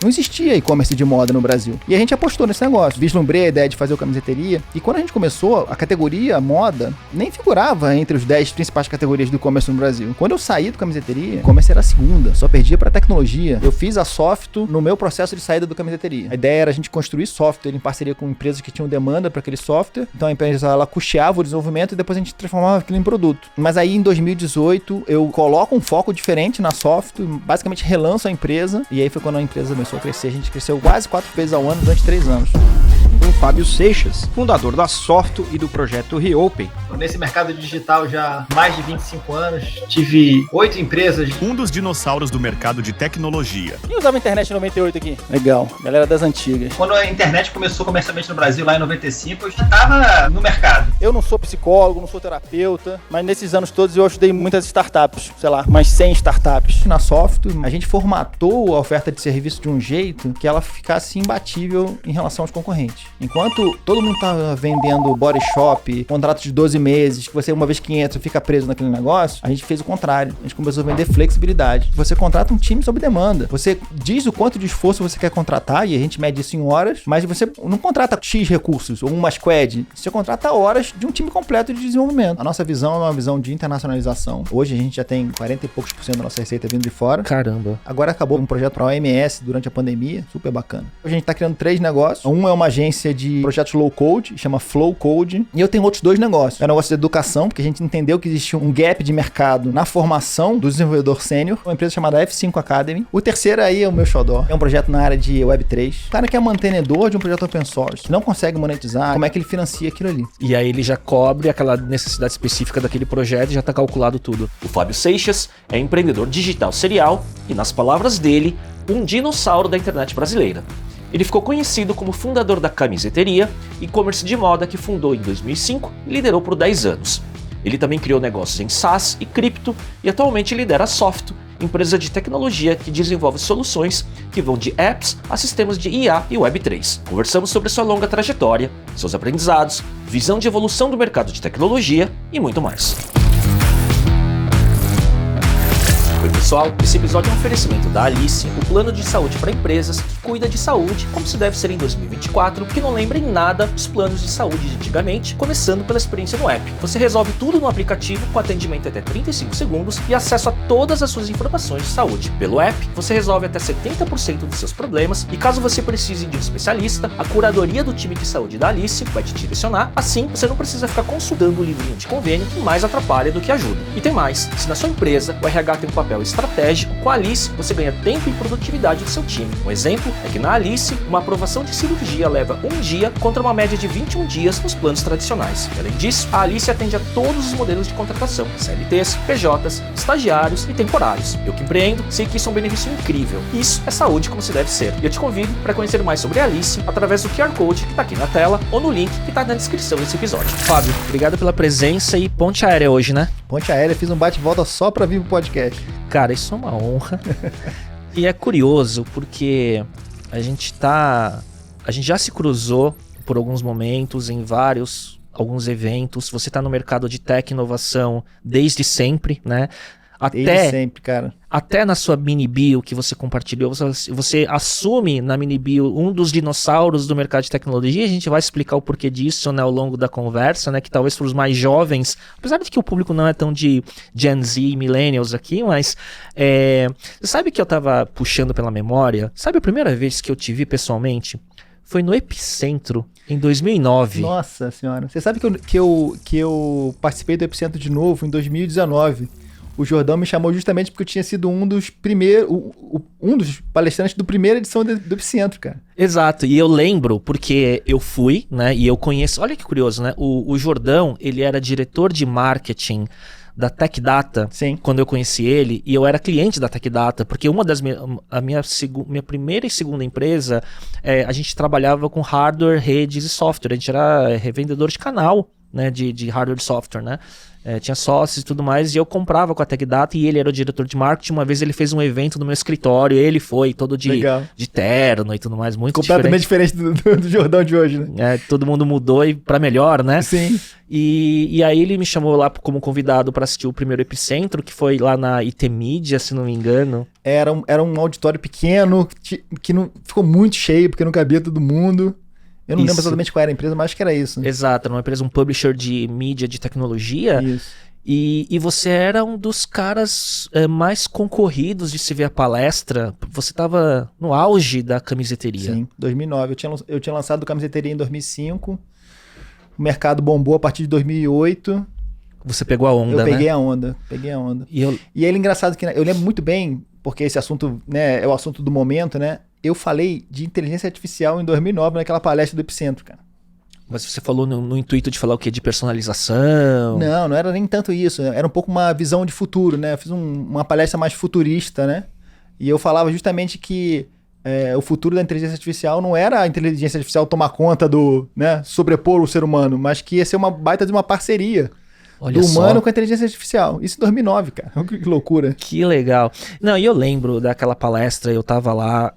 Não existia e-commerce de moda no Brasil. E a gente apostou nesse negócio. Vislumbrei a ideia de fazer o camiseteria. E quando a gente começou, a categoria moda nem figurava entre os 10 principais categorias do e-commerce no Brasil. Quando eu saí do camiseteria, o e-commerce era a segunda. Só perdia pra tecnologia. Eu fiz a software no meu processo de saída do camiseteria. A ideia era a gente construir software em parceria com empresas que tinham demanda para aquele software. Então a empresa, ela custeava o desenvolvimento e depois a gente transformava aquilo em produto. Mas aí em 2018 eu coloco um foco diferente na software, basicamente relanço a empresa, e aí foi quando a empresa começou a crescer. A gente cresceu quase 4 vezes ao ano durante 3 anos. Com Fábio Seixas, fundador da Softo e do projeto Reopen. Nesse mercado digital já há mais de 25 anos, tive 8 empresas. Um dos dinossauros do mercado de tecnologia. Quem usava a internet em 98 aqui? Legal, galera das antigas. Quando a internet começou comercialmente no Brasil, lá em 95, eu já estava no mercado. Eu não sou psicólogo, não sou terapeuta, mas nesses anos todos eu ajudei muitas startups, sei lá, mais 100 startups. Na Softo, a gente formatou a oferta de serviço de um jeito que ela ficasse imbatível em relação aos concorrentes. Enquanto todo mundo tava vendendo body shop, contrato de 12 meses, que você uma vez que entra fica preso naquele negócio, a gente fez o contrário. A gente começou a vender flexibilidade. Você contrata um time sob demanda. Você diz o quanto de esforço você quer contratar, e a gente mede isso em horas, mas você não contrata X recursos ou uma squad. Você contrata horas de um time completo de desenvolvimento. A nossa visão é uma visão de internacionalização. Hoje a gente já tem 40 e poucos % da nossa receita vindo de fora. Caramba. Agora acabou um projeto para a OMS durante a pandemia, super bacana. A gente tá criando 3 negócios. Um é uma agência de projetos low code, chama Flow Code. E eu tenho outros 2 negócios. É um negócio de educação, porque a gente entendeu que existia um gap de mercado na formação do desenvolvedor sênior. Uma empresa chamada F5 Academy. O terceiro aí é o meu xodó. É um projeto na área de Web3. O cara que é mantenedor de um projeto open source, não consegue monetizar, como é que ele financia aquilo ali? E aí ele já cobre aquela necessidade específica daquele projeto e já tá calculado tudo. O Fábio Seixas é empreendedor digital serial e, nas palavras dele, um dinossauro da internet brasileira. Ele ficou conhecido como fundador da Camiseteria, e-commerce de moda que fundou em 2005 e liderou por 10 anos. Ele também criou negócios em SaaS e cripto e atualmente lidera a Softo, empresa de tecnologia que desenvolve soluções que vão de apps a sistemas de IA e Web3. Conversamos sobre sua longa trajetória, seus aprendizados, visão de evolução do mercado de tecnologia e muito mais. Oi pessoal, esse episódio é um oferecimento da Alice, o plano de saúde para empresas que cuida de saúde como se deve ser em 2024, que não lembra em nada os planos de saúde de antigamente, começando pela experiência no app. Você resolve tudo no aplicativo com atendimento até 35 segundos e acesso a todas as suas informações de saúde. Pelo app, você resolve até 70% dos seus problemas e caso você precise de um especialista, a curadoria do time de saúde da Alice vai te direcionar, assim você não precisa ficar consultando o livrinho de convênio que mais atrapalha do que ajuda. E tem mais, se na sua empresa o RH tem um papel estratégico, com a Alice você ganha tempo e produtividade do seu time. Um exemplo é que na Alice, uma aprovação de cirurgia leva 1 dia contra uma média de 21 dias nos planos tradicionais. E além disso, a Alice atende a todos os modelos de contratação, CLTs, PJs, estagiários e temporários. Eu que empreendo, sei que isso é um benefício incrível. Isso é saúde como se deve ser. E eu te convido para conhecer mais sobre a Alice através do QR Code que está aqui na tela ou no link que está na descrição desse episódio. Fábio, obrigado pela presença e ponte aérea hoje, né? Ponte aérea, fiz um bate-volta só pra vir pro podcast. Cara, isso é uma honra. E é curioso porque a gente já se cruzou por alguns momentos em alguns eventos. Você tá no mercado de tech e inovação desde sempre, né? Desde sempre, cara. Até na sua mini bio que você compartilhou, você assume na mini bio um dos dinossauros do mercado de tecnologia. A gente vai explicar o porquê disso, né, ao longo da conversa, né, que talvez para os mais jovens, apesar de que o público não é tão de Gen Z e Millennials aqui, mas você sabe que eu tava puxando pela memória? Sabe a primeira vez que eu te vi pessoalmente? Foi no Epicentro, em 2009. Nossa senhora. Você sabe que eu participei do Epicentro de novo em 2019. O Jordão me chamou justamente porque eu tinha sido um dos primeiros, um dos palestrantes do primeira edição do Epicentro, cara. Exato, e eu lembro porque eu fui, né, e eu conheço, olha que curioso, né, o Jordão, ele era diretor de marketing da Tech Data. Sim. Quando eu conheci ele, e eu era cliente da Tech Data, porque a minha primeira e segunda empresa, a gente trabalhava com hardware, redes e software, a gente era revendedor de canal, né, de hardware e software, né. tinha sócios e tudo mais, e eu comprava com a TechData e ele era o diretor de marketing. Uma vez ele fez um evento no meu escritório, ele foi todo de terno e tudo mais, muito completamente diferente do Jordão de hoje, né? Todo mundo mudou e pra melhor, né? Sim. E aí ele me chamou lá como convidado para assistir o primeiro Epicentro, que foi lá na IT Media, se não me engano. Era um auditório pequeno, que não ficou muito cheio, porque não cabia todo mundo. Eu não lembro exatamente qual era a empresa, mas acho que era isso. Exato, era uma empresa, um publisher de mídia, de tecnologia. Isso. E você era um dos caras mais concorridos de se ver a palestra. Você estava no auge da camiseteria. Sim, 2009. Eu tinha lançado camiseteria em 2005. O mercado bombou a partir de 2008. Você pegou a onda, né? Eu peguei a onda. E ele engraçado que eu lembro muito bem, porque esse assunto, né, é o assunto do momento, né? Eu falei de inteligência artificial em 2009 naquela palestra do Epicentro, cara. Mas você falou no intuito de falar o quê? De personalização? Não era nem tanto isso. Era um pouco uma visão de futuro, né? Eu fiz uma palestra mais futurista, né? E eu falava justamente que o futuro da inteligência artificial não era a inteligência artificial tomar conta né? Sobrepor o ser humano, mas que ia ser uma baita de uma parceria. Olha do humano só. com a inteligência artificial. Isso em 2009, cara. Que loucura. Que legal. Não, e eu lembro daquela palestra, eu tava lá,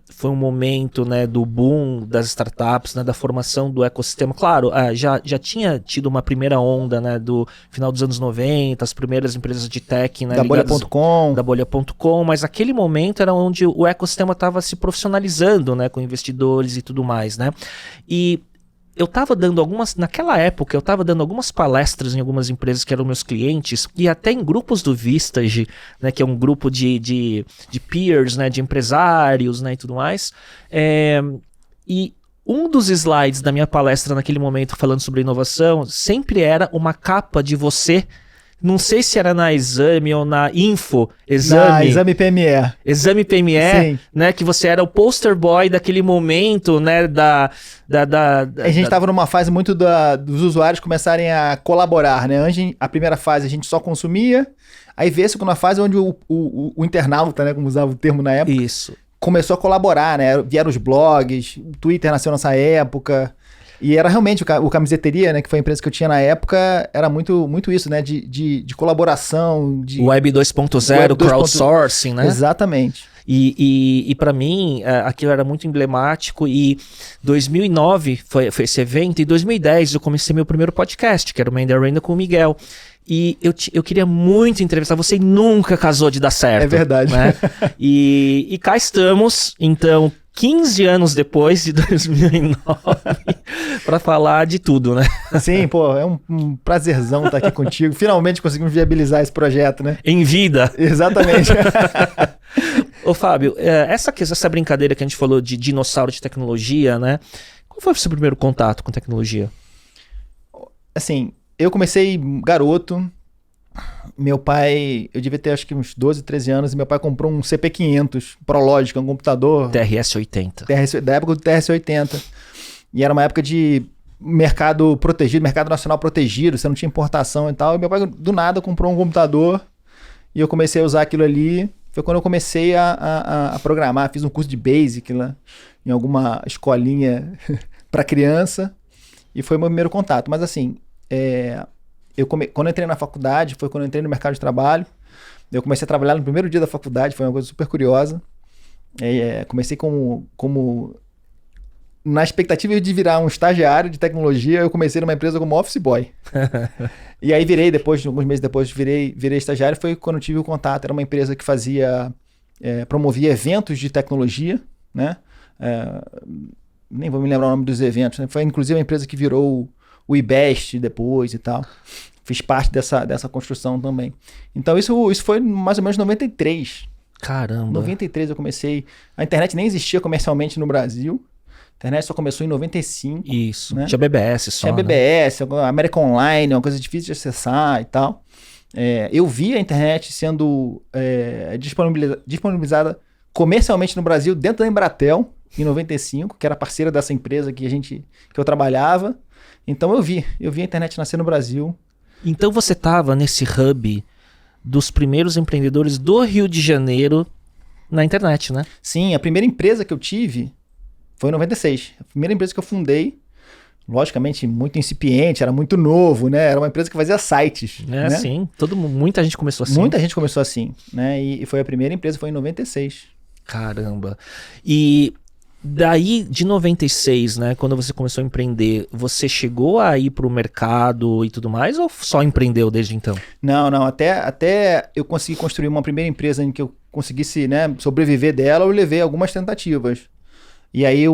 foi um momento, né, do boom das startups, né, da formação do ecossistema. Claro, já tinha tido uma primeira onda, né, do final dos anos 90, as primeiras empresas de tech, né, da Bolha.com. Da Bolha.com, mas aquele momento era onde o ecossistema estava se profissionalizando, né, com investidores e tudo mais, né. E eu estava dando naquela época, eu estava dando algumas palestras em algumas empresas que eram meus clientes, e até em grupos do Vistage, né, que é um grupo de peers, né, de empresários, né, e tudo mais. E um dos slides da minha palestra naquele momento, falando sobre inovação, sempre era uma capa de você. Não sei se era na Exame ou na Info, Exame PME. Exame PME, Sim. Né? Que você era o poster boy daquele momento, né? A gente estava numa fase muito dos usuários começarem a colaborar, né? Antes, a primeira fase a gente só consumia, aí veio a segunda fase onde o internauta, né? Como usava o termo na época. Isso. Começou a colaborar, né? Vieram os blogs, o Twitter nasceu nessa época. E era realmente o Camiseteria, né, que foi a empresa que eu tinha na época, era muito, muito isso, né, de colaboração. Web 2.0, crowdsourcing, né? Exatamente. E para mim, aquilo era muito emblemático, e 2009 foi esse evento, e 2010 eu comecei meu primeiro podcast, que era o Man the Arena com o Miguel. E eu queria muito entrevistar você e nunca casou de dar certo. É verdade. Né? E cá estamos, então, 15 anos depois de 2009, para falar de tudo, né? Sim, pô, é um prazerzão estar aqui contigo. Finalmente conseguimos viabilizar esse projeto, né? Em vida. Exatamente. Ô, Fábio, essa brincadeira que a gente falou de dinossauro de tecnologia, né? Qual foi o seu primeiro contato com tecnologia? Assim, eu comecei garoto. Meu pai, eu devia ter acho que uns 12, 13 anos, e meu pai comprou um CP500 ProLogic, um computador... TRS-80. Da época do TRS-80. E era uma época de mercado protegido, mercado nacional protegido, você não tinha importação e tal. E meu pai, do nada, comprou um computador e eu comecei a usar aquilo ali. Foi quando eu comecei a programar, fiz um curso de Basic lá, em alguma escolinha para criança, e foi o meu primeiro contato. Mas assim, quando eu entrei na faculdade, foi quando eu entrei no mercado de trabalho. Eu comecei a trabalhar no primeiro dia da faculdade, foi uma coisa super curiosa. Comecei como na expectativa de virar um estagiário de tecnologia, eu comecei numa empresa como office boy. E aí alguns meses depois, virei estagiário, foi quando eu tive o contato. Era uma empresa que promovia eventos de tecnologia, né? Nem vou me lembrar o nome dos eventos, né? Foi inclusive a empresa que virou o IBEST depois e tal. Fiz parte dessa construção também. Então isso foi mais ou menos em 93. Caramba. Em 93 eu comecei... A internet nem existia comercialmente no Brasil. A internet só começou em 95. Isso. Né? Tinha BBS só. Tinha BBS, América Online, uma coisa difícil de acessar e tal. Eu vi a internet sendo disponibilizada comercialmente no Brasil dentro da Embratel, em 95, que era parceira dessa empresa que eu trabalhava. Então eu vi a internet nascer no Brasil. Então você estava nesse hub dos primeiros empreendedores do Rio de Janeiro na internet, né? Sim, a primeira empresa que eu tive foi em 96. A primeira empresa que eu fundei logicamente muito incipiente, era muito novo, né? Era uma empresa que fazia sites. Né? Sim. Muita gente começou assim. Muita gente começou assim, né? E foi a primeira empresa, foi em 96. Caramba. E daí, de 96, né, quando você começou a empreender, você chegou a ir pro mercado e tudo mais, ou só empreendeu desde então? Não, até eu conseguir construir uma primeira empresa em que eu conseguisse, né, sobreviver dela, eu levei algumas tentativas. E aí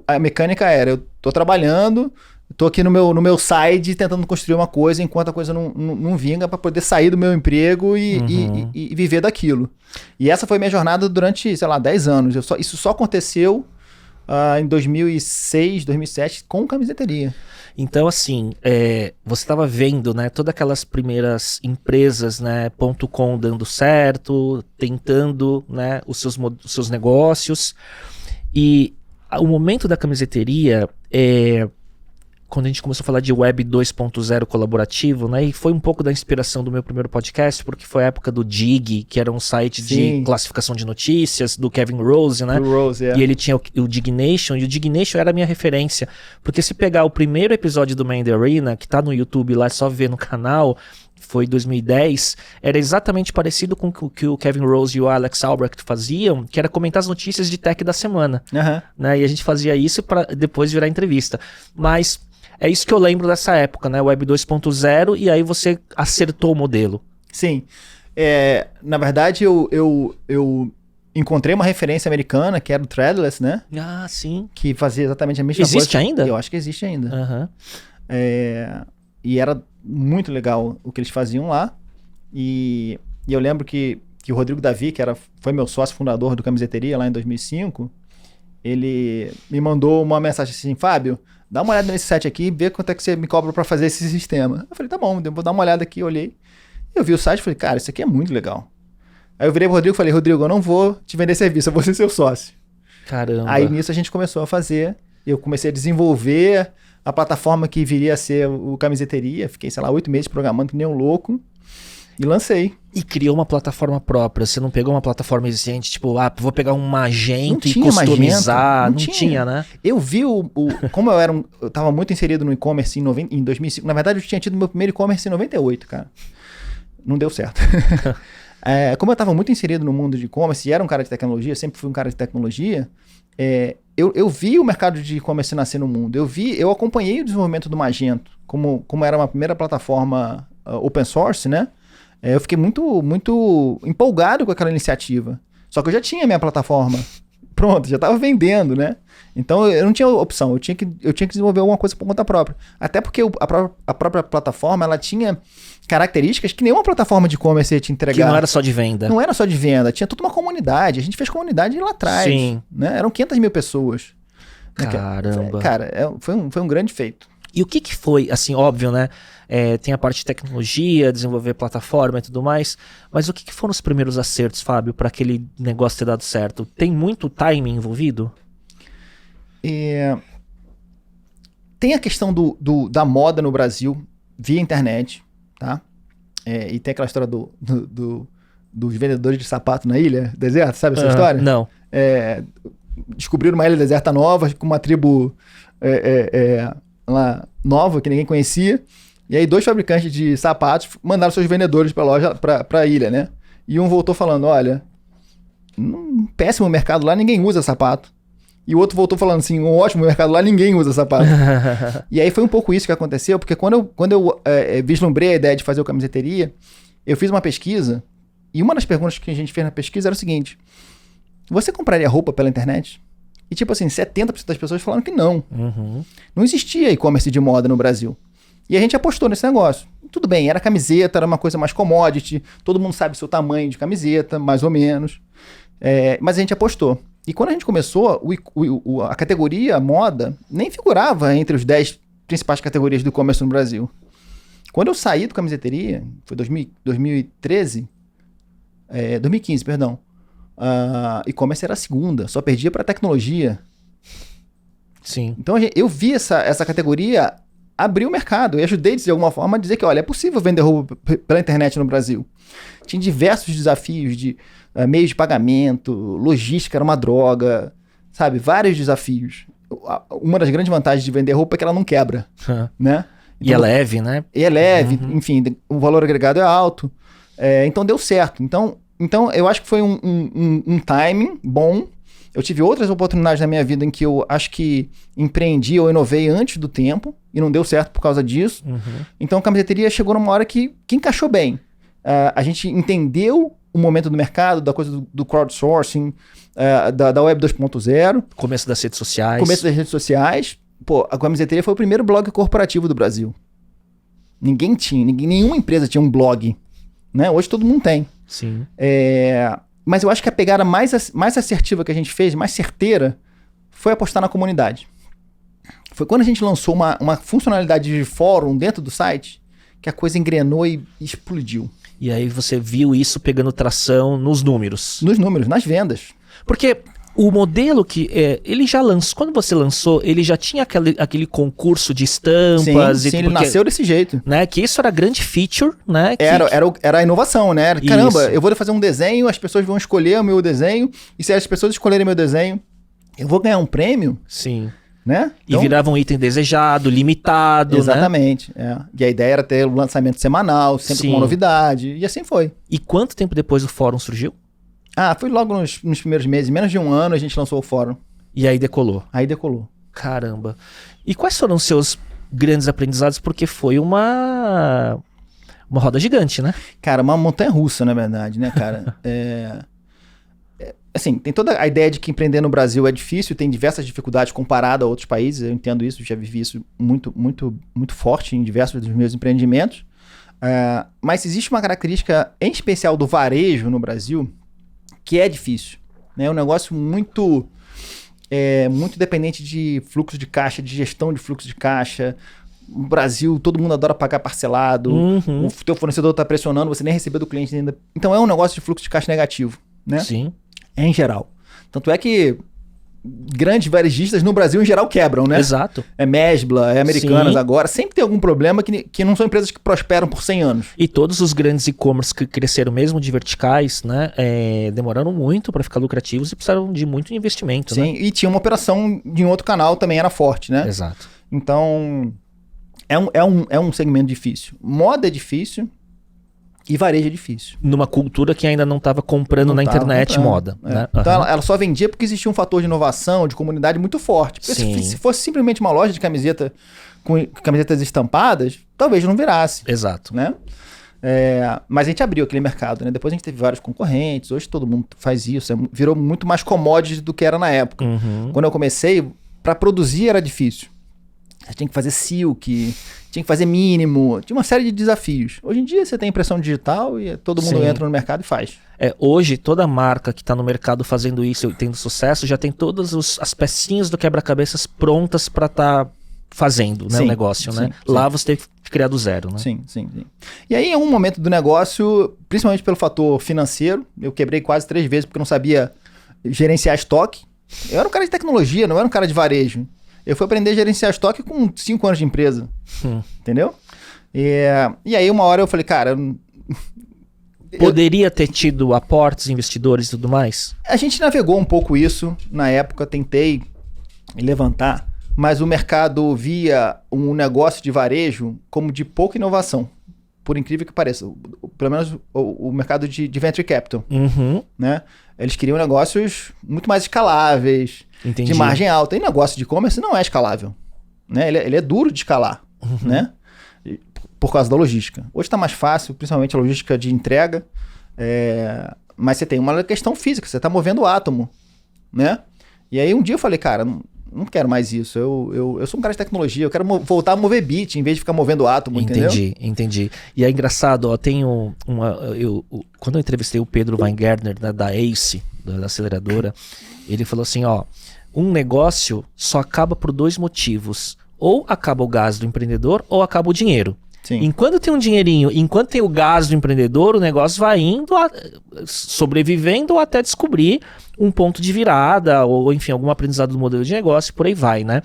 a mecânica era, eu tô trabalhando, tô aqui no meu side tentando construir uma coisa enquanto a coisa não vinga para poder sair do meu emprego e viver daquilo. E essa foi minha jornada durante, sei lá, 10 anos. Isso só aconteceu em 2006, 2007 com camiseteria. Então, assim, você estava vendo, né, todas aquelas primeiras empresas, né, .com dando certo, tentando, né, os seus negócios. E o momento da camiseteria quando a gente começou a falar de Web 2.0 colaborativo, né? E foi um pouco da inspiração do meu primeiro podcast, porque foi a época do Dig, que era um site de classificação de notícias, do Kevin Rose, né? E ele tinha o Dignation, e o Dignation era a minha referência. Porque se pegar o primeiro episódio do Man in the Arena, que tá no YouTube lá, é só ver no canal, foi 2010, era exatamente parecido com o que o Kevin Rose e o Alex Albrecht faziam, que era comentar as notícias de tech da semana. Né? E a gente fazia isso para depois virar entrevista. Mas é isso que eu lembro dessa época, né? Web 2.0, e aí você acertou o modelo. Sim. Na verdade, eu encontrei uma referência americana, que era o Threadless, né? Ah, sim. Que fazia exatamente a mesma coisa. Existe ainda? Eu acho que existe ainda. E era muito legal o que eles faziam lá. E eu lembro que o Rodrigo Davi, que foi meu sócio fundador do Camiseteria lá em 2005, ele me mandou uma mensagem assim: Fábio, dá uma olhada nesse site aqui e vê quanto é que você me cobra para fazer esse sistema. Eu falei, tá bom, vou dar uma olhada aqui. Olhei, eu vi o site e falei, cara, isso aqui é muito legal. Aí eu virei pro Rodrigo e falei, Rodrigo, eu não vou te vender serviço, eu vou ser seu sócio. Caramba. Aí nisso a gente começou a fazer, eu comecei a desenvolver a plataforma que viria a ser o Camiseteria. Fiquei, sei lá, 8 meses programando que nem um louco e lancei. E criou uma plataforma própria. Você não pegou uma plataforma existente, tipo, vou pegar um Magento e customizar. Não tinha, né? Eu vi como eu tava muito inserido no e-commerce em 2005. Na verdade, eu tinha tido meu primeiro e-commerce em 98, cara. Não deu certo. Como eu tava muito inserido no mundo de e-commerce e era um cara de tecnologia, sempre fui um cara de tecnologia, eu vi o mercado de e-commerce nascer no mundo. Eu acompanhei o desenvolvimento do Magento, como era uma primeira plataforma open source, né? Eu fiquei muito, muito empolgado com aquela iniciativa. Só que eu já tinha minha plataforma. Pronto, já estava vendendo, né? Então eu não tinha opção, eu tinha que desenvolver alguma coisa por conta própria. Até porque a própria plataforma, ela tinha características que nenhuma plataforma de e-commerce ia te entregar. Que não era só de venda. Não era só de venda, tinha toda uma comunidade. A gente fez comunidade lá atrás. Sim. Né? Eram 500 mil pessoas. Caramba. Cara, foi um grande feito. E o que foi, assim, óbvio, né? Tem a parte de tecnologia, desenvolver plataforma e tudo mais, mas o que foram os primeiros acertos, Fábio, para aquele negócio ter dado certo? Tem muito timing envolvido? Tem a questão da moda no Brasil via internet, tá? E tem aquela história dos vendedores de sapato na ilha deserta, sabe essa história? Não. Descobriram uma ilha deserta nova, com uma tribo lá nova, que ninguém conhecia. E aí 2 fabricantes de sapatos mandaram seus vendedores para a loja, para a ilha, né? E um voltou falando, olha, um péssimo mercado lá, ninguém usa sapato. E o outro voltou falando assim, um ótimo mercado lá, ninguém usa sapato. E aí foi um pouco isso que aconteceu, porque quando eu vislumbrei a ideia de fazer o Camiseteria, eu fiz uma pesquisa, e uma das perguntas que a gente fez na pesquisa era o seguinte: você compraria roupa pela internet? E tipo assim, 70% das pessoas falaram que não. Uhum. Não existia e-commerce de moda no Brasil. E a gente apostou nesse negócio. Tudo bem, era camiseta, era uma coisa mais commodity, todo mundo sabe o seu tamanho de camiseta, mais ou menos. Mas a gente apostou. E quando a gente começou, a categoria moda nem figurava entre os 10 principais categorias do e-commerce no Brasil. Quando eu saí do Camiseteria, foi 2015, perdão. E-commerce era a segunda, só perdia para tecnologia. Sim. Então eu vi essa categoria abrir o mercado e ajudei de alguma forma a dizer que, olha, é possível vender roupa pela internet no Brasil. Tinha diversos desafios de meios de pagamento, logística era uma droga, sabe? Vários desafios. uma das grandes vantagens de vender roupa é que ela não quebra, né? E é leve, né? E é leve, enfim, o valor agregado é alto. Então deu certo. Então eu acho que foi um timing bom. Eu tive outras oportunidades na minha vida em que eu acho que empreendi ou inovei antes do tempo e não deu certo por causa disso. Então a camiseteria chegou numa hora que encaixou bem. A gente entendeu o momento do mercado, da coisa do crowdsourcing, da Web 2.0. Começo das redes sociais. Começo das redes sociais. Pô, a camiseteria foi o primeiro blog corporativo do Brasil. Ninguém tinha, nenhuma empresa tinha um blog, né? Hoje todo mundo tem. Sim. Mas eu acho que a pegada mais assertiva que a gente fez, mais certeira, foi apostar na comunidade. Foi quando a gente lançou uma funcionalidade de fórum dentro do site que a coisa engrenou e explodiu. E aí você viu isso pegando tração nos números. Nos números, nas vendas. Porque o modelo que ele já lançou, quando você lançou, ele já tinha aquele concurso de estampas. Sim, ele nasceu desse jeito. Né, que isso era grande feature, né? Era a inovação, né? Caramba, eu vou fazer um desenho, as pessoas vão escolher o meu desenho, e se as pessoas escolherem meu desenho, eu vou ganhar um prêmio. Sim. Né? Então, e virava um item desejado, limitado, exatamente, né? E a ideia era ter o lançamento semanal, sempre com uma novidade, e assim foi. E quanto tempo depois o fórum surgiu? Foi logo nos primeiros meses, menos de um ano a gente lançou o fórum. E aí decolou? Aí decolou. Caramba. E quais foram os seus grandes aprendizados? Porque foi uma roda gigante, né? Cara, uma montanha russa, na verdade, né, cara? Assim, tem toda a ideia de que empreender no Brasil é difícil, tem diversas dificuldades comparado a outros países, eu entendo isso, já vivi isso muito, muito, muito forte em diversos dos meus empreendimentos. Mas existe uma característica em especial do varejo no Brasil que é difícil. É um negócio muito dependente de fluxo de caixa, de gestão de fluxo de caixa. No Brasil, todo mundo adora pagar parcelado, o teu fornecedor está pressionando, você nem recebeu do cliente ainda. Então é um negócio de fluxo de caixa negativo, né? Sim. Em geral. Tanto é que grandes varejistas no Brasil em geral quebram, né? Exato. É Mesbla, é Americanas. Sim. Agora. Sempre tem algum problema que não são empresas que prosperam por 100 anos. E todos os grandes e-commerce que cresceram mesmo de verticais, né? Demoraram muito para ficar lucrativos e precisaram de muito investimento, Sim, né? E tinha uma operação de um outro canal também era forte, né? Exato. Então, é um segmento difícil. Moda é difícil. E varejo é difícil. Numa cultura que ainda não estava comprando na internet moda. Né? Então ela só vendia porque existia um fator de inovação, de comunidade muito forte. Porque se fosse simplesmente uma loja de camiseta com camisetas estampadas, talvez não virasse. Exato. Né? Mas a gente abriu aquele mercado, né? Depois a gente teve vários concorrentes, hoje todo mundo faz isso. Virou muito mais commodity do que era na época. Quando eu comecei, para produzir era difícil. Você tinha que fazer silk, tinha que fazer mínimo, tinha uma série de desafios. Hoje em dia você tem impressão digital e todo mundo entra no mercado e faz. Hoje toda marca que está no mercado fazendo isso e tendo sucesso já tem todas as pecinhas do quebra-cabeças prontas para estar fazendo, né, o negócio, né? Lá você tem que criar do zero, né? Sim. E aí em um momento do negócio, principalmente pelo fator financeiro, eu quebrei quase 3 vezes porque não sabia gerenciar estoque. Eu era um cara de tecnologia, não era um cara de varejo. Eu fui aprender a gerenciar estoque com 5 anos de empresa. Entendeu? E aí uma hora eu falei, cara... Poderia ter tido aportes, investidores e tudo mais? A gente navegou um pouco isso. Na época tentei levantar, mas o mercado via um negócio de varejo como de pouca inovação. Por incrível que pareça. Pelo menos o mercado de venture capital. Né? Eles queriam negócios muito mais escaláveis, de margem alta. E negócio de e-commerce não é escalável. Né? Ele é duro de escalar, né? Por causa da logística. Hoje está mais fácil, principalmente a logística de entrega. Mas você tem uma questão física, você está movendo átomo. Né? E aí um dia eu falei, cara... Não quero mais isso. Eu sou um cara de tecnologia. Eu quero voltar a mover bit em vez de ficar movendo átomo, entendeu? Entendi. E é engraçado, ó, tem quando eu entrevistei o Pedro Weingärtner, né, da ACE, da aceleradora, ele falou assim, ó, um negócio só acaba por 2 motivos. Ou acaba o gás do empreendedor, ou acaba o dinheiro. Sim. Enquanto tem um dinheirinho, enquanto tem o gás do empreendedor, o negócio vai indo, sobrevivendo até descobrir um ponto de virada, ou enfim, algum aprendizado do modelo de negócio, por aí vai, né?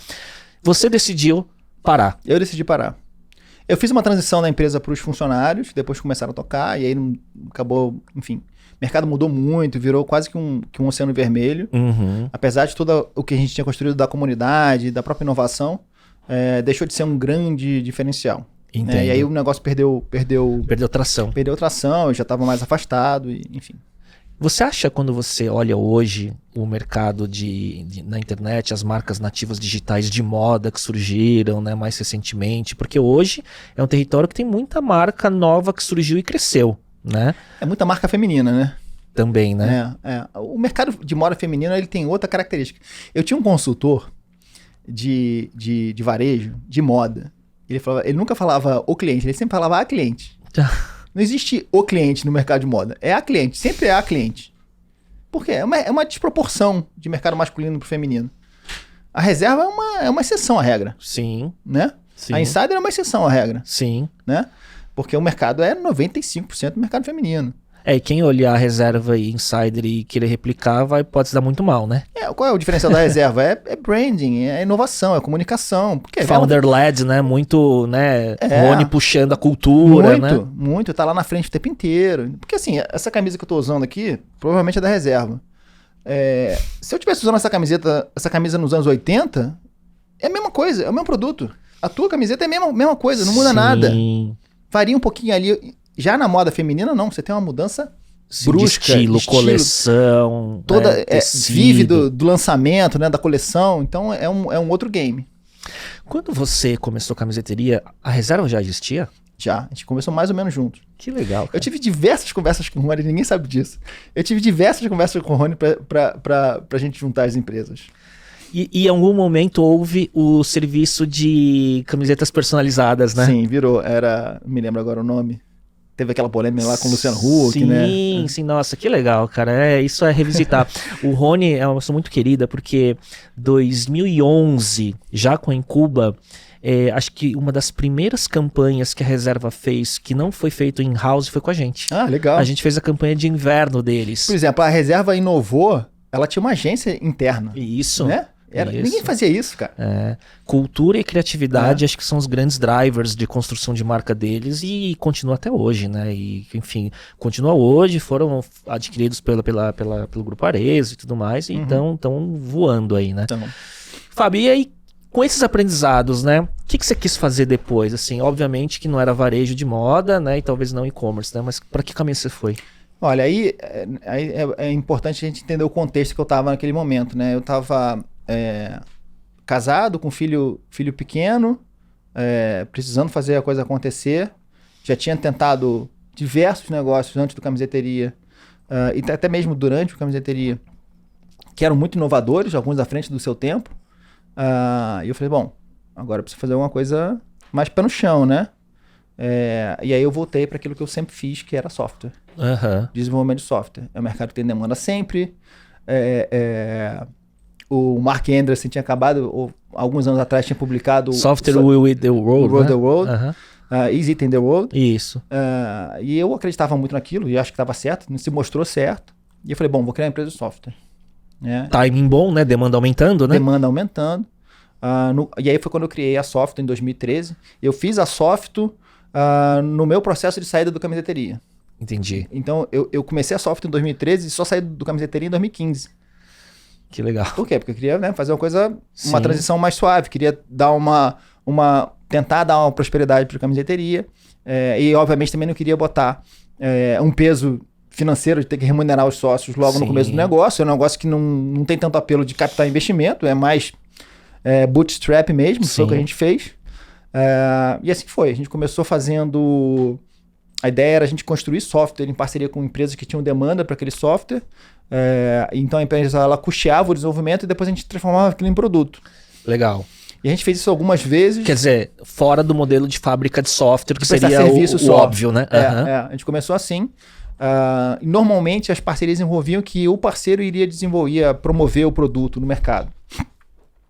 Você decidiu parar. Eu decidi parar. Eu fiz uma transição da empresa para os funcionários, depois começaram a tocar, e aí acabou, enfim, mercado mudou muito, virou quase que um oceano vermelho. Apesar de todo o que a gente tinha construído da comunidade, da própria inovação, deixou de ser um grande diferencial. E aí o negócio perdeu tração. Perdeu tração, eu já estava mais afastado, enfim. Você acha, quando você olha hoje o mercado na internet, as marcas nativas digitais de moda que surgiram, né, mais recentemente, porque hoje é um território que tem muita marca nova que surgiu e cresceu, né? É muita marca feminina, né? Também, né? O mercado de moda feminina, ele tem outra característica. Eu tinha um consultor de varejo, de moda. Ele nunca falava o cliente, ele sempre falava a cliente. Não existe o cliente no mercado de moda. É a cliente, sempre é a cliente. Por quê? É uma desproporção de mercado masculino pro feminino. A reserva é uma exceção à regra. Sim. Né? Sim. A Insider é uma exceção à regra. Sim. Né? Porque o mercado é 95% do mercado feminino. E quem olhar a reserva e Insider e querer replicar pode se dar muito mal, né? Qual é o diferencial da reserva? É branding, é inovação, é comunicação. Founder-led, né? Muito, né? Rony puxando a cultura, né? Muito, tá lá na frente o tempo inteiro. Porque assim, essa camisa que eu tô usando aqui, provavelmente é da reserva. Se eu tivesse usando essa camisa nos anos 80, é a mesma coisa, é o mesmo produto. A tua camiseta é a mesma coisa, não muda nada. Varia um pouquinho ali. Já na moda feminina, não. Você tem uma mudança brusca. De estilo, coleção. Toda vive do lançamento, né? Da coleção. Então é um outro game. Quando você começou a camiseteria, a reserva já existia? Já. A gente começou mais ou menos juntos. Que legal, cara. Eu tive diversas conversas com o Rony, ninguém sabe disso. Eu tive diversas conversas com o Rony pra gente juntar as empresas. E em algum momento houve o serviço de camisetas personalizadas, né? Sim, virou. Me lembro agora o nome. Teve aquela polêmica lá com o Luciano Huck, né? Sim, nossa, que legal, cara. Isso é revisitar. O Rony é uma pessoa muito querida, porque 2011, já com a Incuba, acho que uma das primeiras campanhas que a Reserva fez, que não foi feito in-house, foi com a gente. Ah, legal. A gente fez a campanha de inverno deles. Por exemplo, a Reserva inovou, ela tinha uma agência interna. Isso. Né? Ninguém fazia isso, cara. Cultura e criatividade acho que são os grandes drivers de construção de marca deles e continua até hoje, né? E, enfim, continua hoje, foram adquiridos pelo Grupo Arezzo e tudo mais, e estão voando aí, né? Então. Fábio, e aí, com esses aprendizados, né? O que você quis fazer depois? Assim, obviamente que não era varejo de moda, né? E talvez não e-commerce, né? Mas para que caminho você foi? Olha, aí é importante a gente entender o contexto que eu estava naquele momento, né? Eu estava casado, com filho pequeno, precisando fazer a coisa acontecer. Já tinha tentado diversos negócios antes do Camiseteria, e até mesmo durante o Camiseteria, que eram muito inovadores, alguns à frente do seu tempo. E eu falei, bom, agora eu preciso fazer alguma coisa mais pé no chão, né? E aí eu voltei para aquilo que eu sempre fiz, que era software. Desenvolvimento de software. É um mercado que tem demanda sempre. O Mark Anderson tinha acabado, alguns anos atrás, tinha publicado... Software Will Eat the World, né? The World. Is It in the World. Isso. E eu acreditava muito naquilo, e acho que estava certo, se mostrou certo. E eu falei, bom, vou criar uma empresa de software. Timing bom, né? Demanda aumentando, né? Demanda aumentando. E aí foi quando eu criei a Software em 2013. Eu fiz a Software no meu processo de saída do Camiseteria. Entendi. Então, eu comecei a Software em 2013 e só saí do Camiseteria em 2015. Que legal. Por quê? Porque eu queria, né, fazer uma transição mais suave, queria dar tentar dar uma prosperidade para a Camiseteria, e obviamente também não queria botar um peso financeiro de ter que remunerar os sócios logo no começo do negócio. É um negócio que não tem tanto apelo de captar investimento, é mais bootstrap mesmo, foi o que a gente fez. E assim foi, a gente começou fazendo... A ideia era a gente construir software em parceria com empresas que tinham demanda para aquele software. Então a empresa ela custeava o desenvolvimento e depois a gente transformava aquilo em produto. Legal. E a gente fez isso algumas vezes. Quer dizer, fora do modelo de fábrica de software, que seria o óbvio, né? A gente começou assim. Normalmente as parcerias envolviam que o parceiro iria promover o produto no mercado.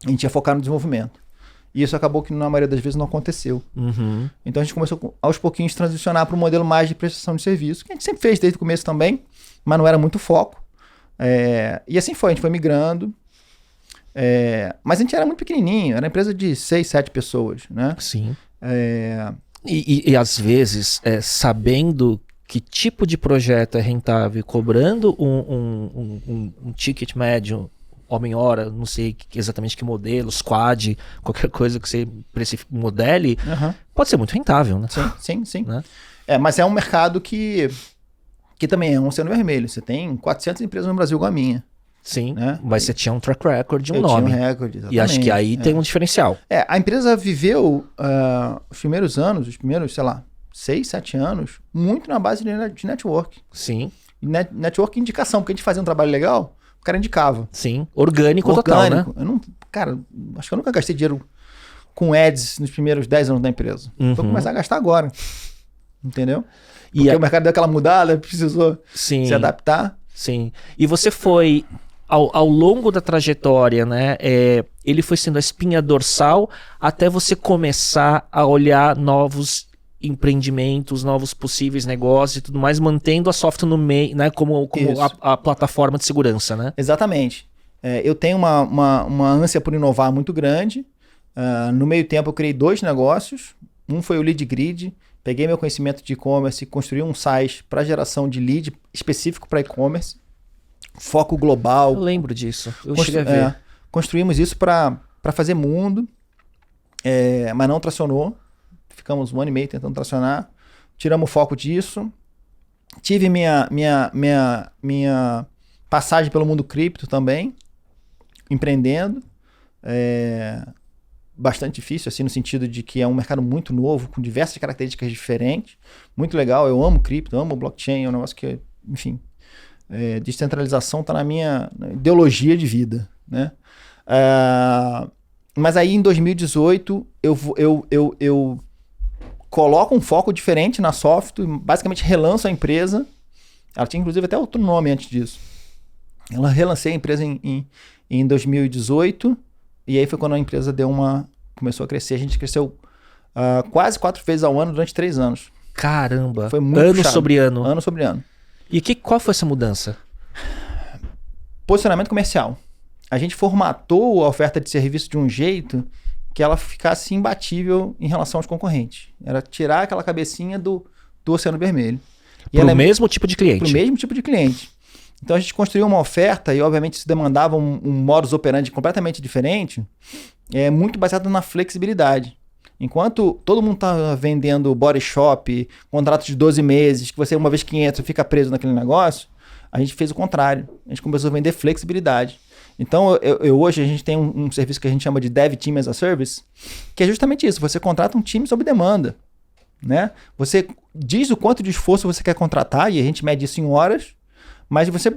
A gente ia focar no desenvolvimento. E isso acabou que na maioria das vezes não aconteceu. Então a gente começou aos pouquinhos a transicionar para um modelo mais de prestação de serviço, que a gente sempre fez desde o começo também, mas não era muito foco. E assim foi, a gente foi migrando. Mas a gente era muito pequenininho, era uma empresa de 6, 7 pessoas, né? Sim. E às vezes, sabendo que tipo de projeto é rentável, cobrando um ticket médio, homem-hora, não sei exatamente que modelo, squad, qualquer coisa que você modele, pode ser muito rentável, né? Sim. Né? Mas é um mercado que também é um oceano vermelho. Você tem 400 empresas no Brasil igual a minha. Sim, né? Mas você tinha um track record de um eu nome. Tinha um recorde, exatamente. E acho que aí tem um diferencial. A empresa viveu os primeiros anos, sei lá, 6, 7 anos, muito na base de network. Sim. E network indicação, porque a gente fazia um trabalho legal, o cara indicava. Sim, orgânico total, né? Cara, acho que eu nunca gastei dinheiro com ads nos primeiros 10 anos da empresa. Vou começar a gastar agora. Entendeu? Porque o mercado deu aquela mudada, precisou se adaptar. Sim. E você foi, ao longo da trajetória, né? Ele foi sendo a espinha dorsal até você começar a olhar novos empreendimentos, novos possíveis negócios e tudo mais, mantendo a software no meio, né? Como a plataforma de segurança, né? Exatamente. Eu tenho uma ânsia por inovar muito grande. No meio tempo eu criei 2 negócios. Um foi o Lead Grid. Peguei meu conhecimento de e-commerce e construí um site para geração de lead específico para e-commerce. Foco global. Eu lembro disso. Eu cheguei a ver. Construímos isso para fazer mundo, mas não tracionou. Ficamos 1 ano e meio tentando tracionar. Tiramos o foco disso. Tive minha passagem pelo mundo cripto também, empreendendo. Bastante difícil, assim, no sentido de que é um mercado muito novo, com diversas características diferentes. Muito legal, eu amo cripto, amo blockchain, é um negócio que, enfim, descentralização está na minha ideologia de vida, né? Mas aí em 2018 eu coloco um foco diferente na software, basicamente relanço a empresa. Ela tinha inclusive até outro nome antes disso. Ela relancei a empresa em 2018. E aí foi quando a empresa começou a crescer. A gente cresceu quase 4 vezes ao ano durante 3 anos. Caramba! Foi muito ano puxado. sobre ano. Ano sobre ano. E qual foi essa mudança? Posicionamento comercial. A gente formatou a oferta de serviço de um jeito que ela ficasse imbatível em relação aos concorrentes. Era tirar aquela cabecinha do oceano vermelho. Para o mesmo tipo de cliente. Para o mesmo tipo de cliente. Então a gente construiu uma oferta e obviamente isso demandava um modus operandi completamente diferente, muito baseado na flexibilidade. Enquanto todo mundo está vendendo body shop, contrato de 12 meses, que você uma vez que entra fica preso naquele negócio, a gente fez o contrário. A gente começou a vender flexibilidade. Então hoje a gente tem um serviço que a gente chama de Dev Team as a Service, que é justamente isso. Você contrata um time sob demanda, né? Você diz o quanto de esforço você quer contratar e a gente mede isso em horas. Mas você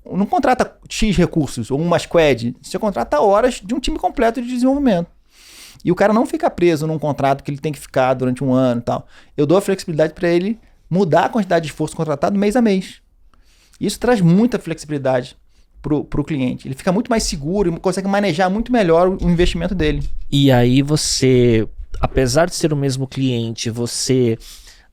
não contrata X recursos ou uma squad, você contrata horas de um time completo de desenvolvimento. E o cara não fica preso num contrato que ele tem que ficar durante 1 ano e tal. Eu dou a flexibilidade para ele mudar a quantidade de esforço contratado mês a mês. Isso traz muita flexibilidade pro cliente. Ele fica muito mais seguro e consegue manejar muito melhor o investimento dele. E aí você, apesar de ser o mesmo cliente, você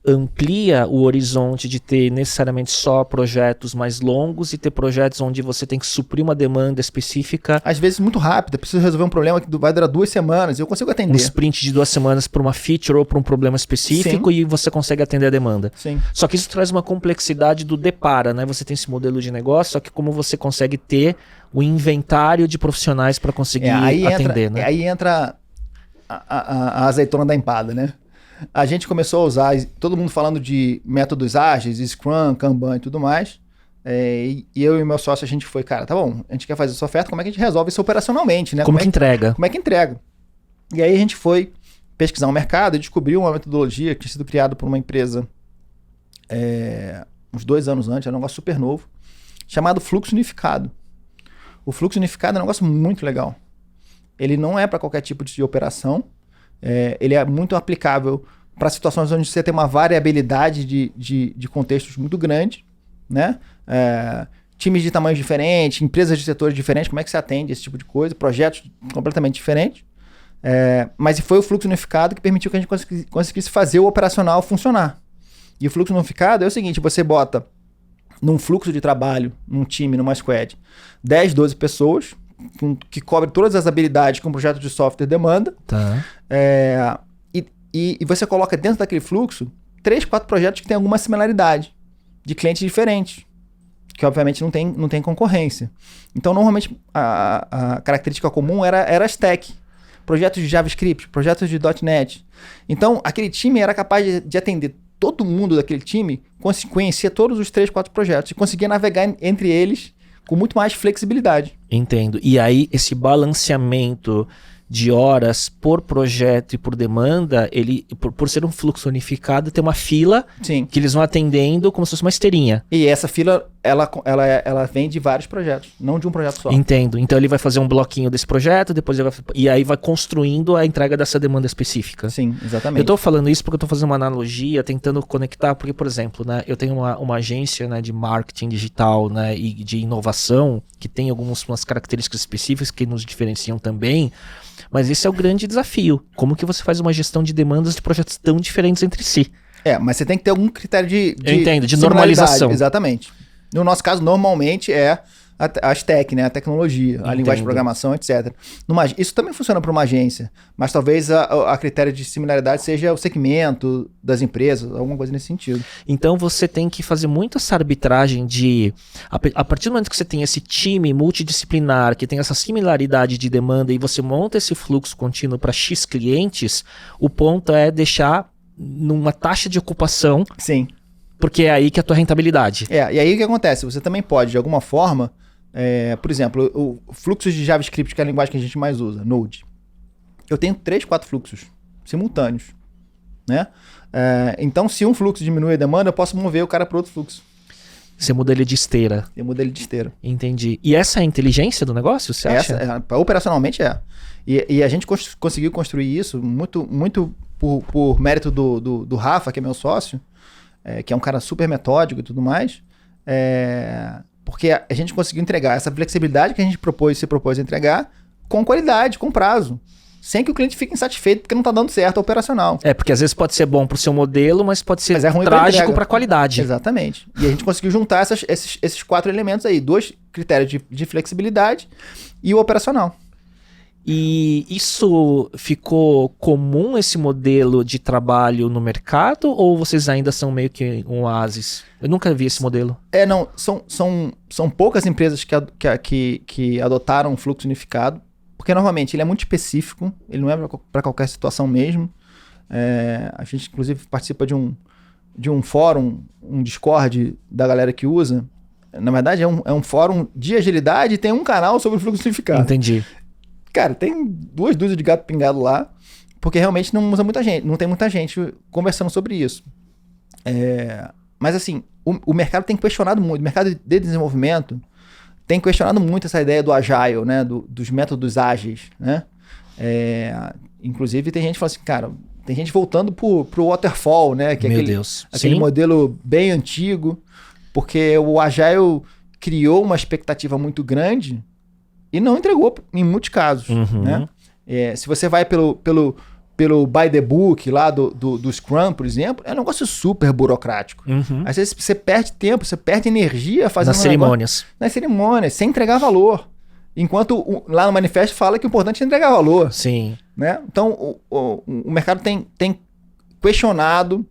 amplia o horizonte de ter necessariamente só projetos mais longos e ter projetos onde você tem que suprir uma demanda específica. Às vezes muito rápida, preciso resolver um problema que vai durar 2 semanas e eu consigo atender. Um sprint de 2 semanas para uma feature ou para um problema específico. Sim. E você consegue atender a demanda. Sim. Só que isso traz uma complexidade do depara, né? Você tem esse modelo de negócio, só que como você consegue ter o inventário de profissionais para conseguir atender, né? Aí entra a azeitona da empada, né? A gente começou a usar, todo mundo falando de métodos ágeis, Scrum, Kanban e tudo mais. E eu e meu sócio, a gente foi, cara, tá bom, a gente quer fazer essa oferta, como é que a gente resolve isso operacionalmente, né? Como que entrega? Como é que entrega? E aí a gente foi pesquisar o mercado e descobriu uma metodologia que tinha sido criada por uma empresa uns 2 anos antes, era um negócio super novo, chamado Fluxo Unificado. O Fluxo Unificado é um negócio muito legal. Ele não é para qualquer tipo de operação. Ele é muito aplicável para situações onde você tem uma variabilidade de contextos muito grande, né? Times de tamanhos diferentes, empresas de setores diferentes, como é que você atende esse tipo de coisa, projetos completamente diferentes. Mas foi o fluxo unificado que permitiu que a gente conseguisse fazer o operacional funcionar. E o fluxo unificado é o seguinte, você bota num fluxo de trabalho, num time, numa squad, 10, 12 pessoas, que cobre todas as habilidades que um projeto de software demanda. Tá. E você coloca dentro daquele fluxo 3, 4 projetos que têm alguma similaridade de clientes diferentes, que obviamente não tem concorrência. Então, normalmente, a característica comum era a stack. Projetos de JavaScript, projetos de .NET. Então, aquele time era capaz de atender todo mundo daquele time, conhecia todos os 3, 4 projetos e conseguia navegar entre eles com muito mais flexibilidade. Entendo. E aí, esse balanceamento de horas por projeto e por demanda, ele, por ser um fluxo unificado, tem uma fila Sim. que eles vão atendendo como se fosse uma esteirinha. E essa fila, ela vem de vários projetos, não de um projeto só. Entendo. Então ele vai fazer um bloquinho desse projeto, depois ele vai, e aí vai construindo a entrega dessa demanda específica. Sim, exatamente. Eu tô falando isso porque eu tô fazendo uma analogia, tentando conectar, porque, por exemplo, né, eu tenho uma agência, né, de marketing digital, né, e de inovação, que tem umas características específicas que nos diferenciam também, mas esse é o grande desafio. Como que você faz uma gestão de demandas de projetos tão diferentes entre si? Mas você tem que ter algum critério de eu entendo, de normalização. Exatamente. No nosso caso, normalmente é a stack, né? A tecnologia, a linguagem de programação, etc. Isso também funciona para uma agência, mas talvez a critério de similaridade seja o segmento das empresas, alguma coisa nesse sentido. Então você tem que fazer muito essa arbitragem de... A partir do momento que você tem esse time multidisciplinar, que tem essa similaridade de demanda e você monta esse fluxo contínuo para X clientes, o ponto é deixar numa taxa de ocupação... Sim. Porque é aí que é a tua rentabilidade. E aí o que acontece? Você também pode, de alguma forma, por exemplo, o fluxo de JavaScript, que é a linguagem que a gente mais usa, Node. Eu tenho 3, 4 fluxos simultâneos, né? Então, se um fluxo diminui a demanda, eu posso mover o cara para outro fluxo. Você muda ele de esteira. Eu mudo ele de esteira. Entendi. E essa é a inteligência do negócio, você acha? Operacionalmente é. E a gente conseguiu construir isso muito por mérito do Rafa, que é meu sócio, que é um cara super metódico e tudo mais, porque a gente conseguiu entregar essa flexibilidade que a gente se propôs a entregar com qualidade, com prazo, sem que o cliente fique insatisfeito porque não está dando certo operacional. Porque às vezes pode ser bom para o seu modelo, mas pode ser ruim trágico para a qualidade. Exatamente. E a gente conseguiu juntar esses 4 elementos aí, 2 critérios de flexibilidade e o operacional. E isso ficou comum, esse modelo de trabalho no mercado, ou vocês ainda são meio que um oásis? Eu nunca vi esse modelo. Não, são poucas empresas que adotaram um fluxo unificado, porque normalmente ele é muito específico, ele não é para qualquer situação mesmo. A gente inclusive participa de um fórum, um Discord da galera que usa. Na verdade é um fórum de agilidade e tem um canal sobre o fluxo unificado. Entendi. Cara, tem 2 dúzias de gato pingado lá, porque realmente não usa muita gente, não tem muita gente conversando sobre isso. Mas assim, o mercado tem questionado muito, o mercado de desenvolvimento tem questionado muito essa ideia do agile, né, dos métodos ágeis, né? Inclusive tem gente que fala assim, cara, tem gente voltando pro waterfall, né, que é aquele modelo bem antigo, porque o agile criou uma expectativa muito grande e não entregou em muitos casos, né? Se você vai pelo by the book lá do Scrum, por exemplo, é um negócio super burocrático. Às vezes você perde tempo, você perde energia fazendo nas cerimônias, sem entregar valor. Enquanto lá no manifesto fala que o importante é entregar valor. Sim. Né? Então o mercado tem questionado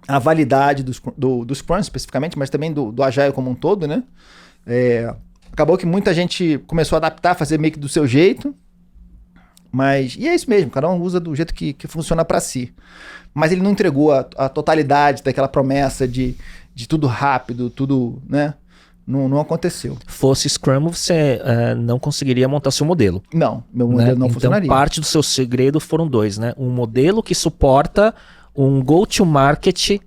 a validade do Scrum especificamente, mas também do Agile como um todo, né? Acabou que muita gente começou a adaptar, fazer meio que do seu jeito. E é isso mesmo, cada um usa do jeito que funciona para si. Mas ele não entregou a totalidade daquela promessa de tudo rápido, tudo, né? Não aconteceu. Fosse Scrum, você não conseguiria montar seu modelo. Não, meu modelo não funcionaria. Então, parte do seu segredo foram 2, né? Um modelo que suporta um go-to-market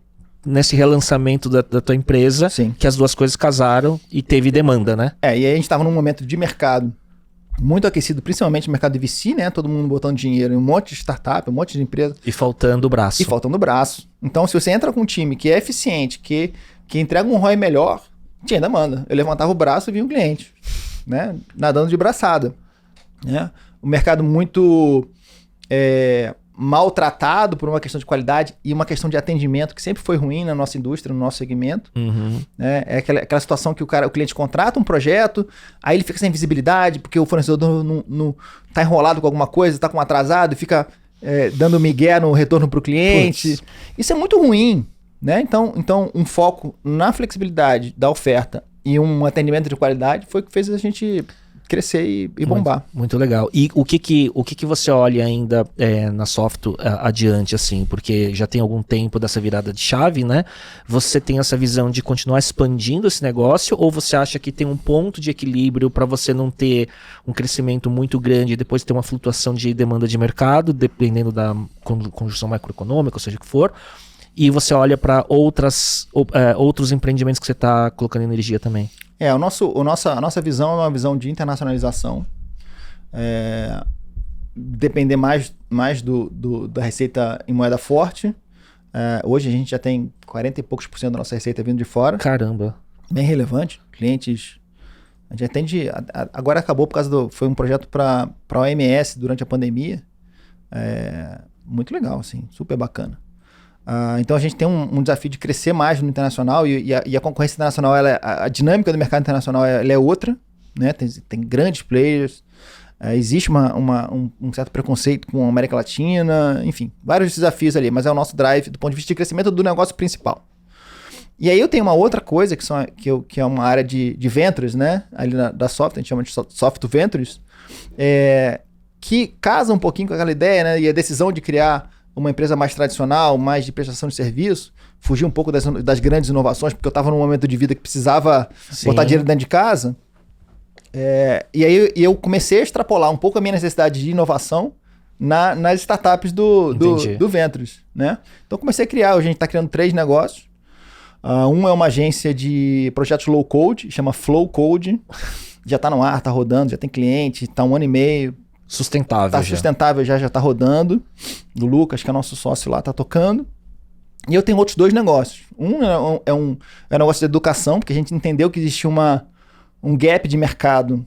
nesse relançamento da tua empresa, Sim. Que as 2 coisas casaram e teve demanda, né? E aí a gente estava num momento de mercado muito aquecido, principalmente no mercado de VC, né? Todo mundo botando dinheiro em um monte de startup, um monte de empresa. E faltando braço. Então, se você entra com um time que é eficiente, que entrega um ROI melhor, tinha demanda. Eu levantava o braço e vinha um cliente, né? Nadando de braçada. Né? O mercado muito maltratado por uma questão de qualidade e uma questão de atendimento que sempre foi ruim na nossa indústria, no nosso segmento. Né? É aquela situação que o cliente contrata um projeto, aí ele fica sem visibilidade porque o fornecedor não tá enrolado com alguma coisa, tá com atrasado e fica dando migué no retorno para o cliente. Isso é muito ruim. né? Então, um foco na flexibilidade da oferta e um atendimento de qualidade foi o que fez a gente crescer e bombar. Muito legal. E o que você olha ainda na Softo adiante, assim? Porque já tem algum tempo dessa virada de chave, né? Você tem essa visão de continuar expandindo esse negócio ou você acha que tem um ponto de equilíbrio para você não ter um crescimento muito grande e depois ter uma flutuação de demanda de mercado, dependendo da conjunção macroeconômica, ou seja o que for, e você olha para outros empreendimentos que você está colocando energia também? A nossa visão é uma visão de internacionalização. Depender mais da receita em moeda forte. Hoje a gente já tem 40 e poucos % da nossa receita vindo de fora. Caramba. Bem relevante. Clientes... A gente atende... Agora acabou por causa foi um projeto para a OMS durante a pandemia. Muito legal, assim. Super bacana. Então a gente tem um desafio de crescer mais no internacional e a concorrência internacional, a dinâmica do mercado internacional ela é outra, né? Tem grandes players, existe um certo preconceito com a América Latina, enfim, vários desafios ali, mas é o nosso drive do ponto de vista de crescimento do negócio principal. E aí eu tenho uma outra coisa que é uma área de ventures, né? Ali da Soft, a gente chama de Soft Ventures, que casa um pouquinho com aquela ideia, né? E a decisão de criar uma empresa mais tradicional, mais de prestação de serviço, fugir um pouco das grandes inovações, porque eu estava num momento de vida que precisava botar dinheiro dentro de casa. E aí eu comecei a extrapolar um pouco a minha necessidade de inovação nas startups do Ventures, né? Então comecei a criar, hoje a gente está criando 3 negócios. Um é uma agência de projetos low code, chama Flow Code, já está no ar, está rodando, já tem cliente, está 1 ano e meio. Sustentável, já está rodando. Do Lucas, que é nosso sócio lá, está tocando. E eu tenho outros 2 negócios. Um é um negócio de educação, porque a gente entendeu que existia um gap de mercado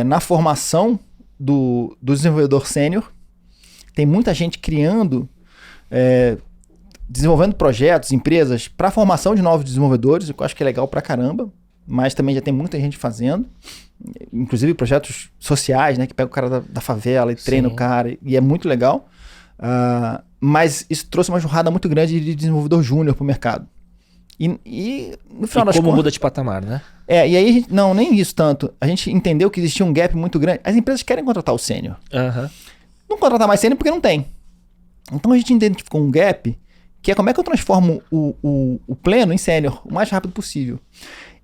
na formação do desenvolvedor sênior. Tem muita gente criando, desenvolvendo projetos, empresas para a formação de novos desenvolvedores, o que eu acho que é legal pra caramba, mas também já tem muita gente fazendo. Inclusive projetos sociais, né? Que pega o cara da favela e treina o cara, e é muito legal. Mas isso trouxe uma jorrada muito grande de desenvolvedor júnior pro mercado. E no final das contas... muda de patamar, né? E aí, não, nem isso tanto. A gente entendeu que existia um gap muito grande. As empresas querem contratar o sênior. Não contratar mais sênior porque não tem. Então a gente identificou um gap, que é como é que eu transformo o pleno em sênior o mais rápido possível.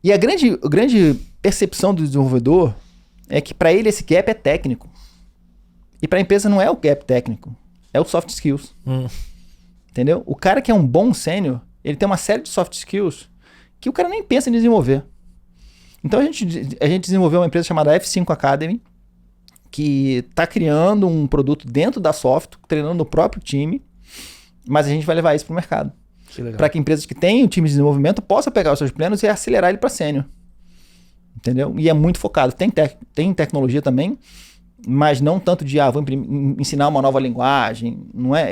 E a grande percepção do desenvolvedor é que para ele esse gap é técnico. E para a empresa não é o gap técnico, é o soft skills. Entendeu? O cara que é um bom sênior, ele tem uma série de soft skills que o cara nem pensa em desenvolver. Então a gente desenvolveu uma empresa chamada F5 Academy, que está criando um produto dentro da Soft, treinando o próprio time, mas a gente vai levar isso para o mercado. Para que empresas que têm o time de desenvolvimento possam pegar os seus plenos e acelerar ele para sênior. Entendeu? E é muito focado. Tem tecnologia também, mas não tanto de vou ensinar uma nova linguagem.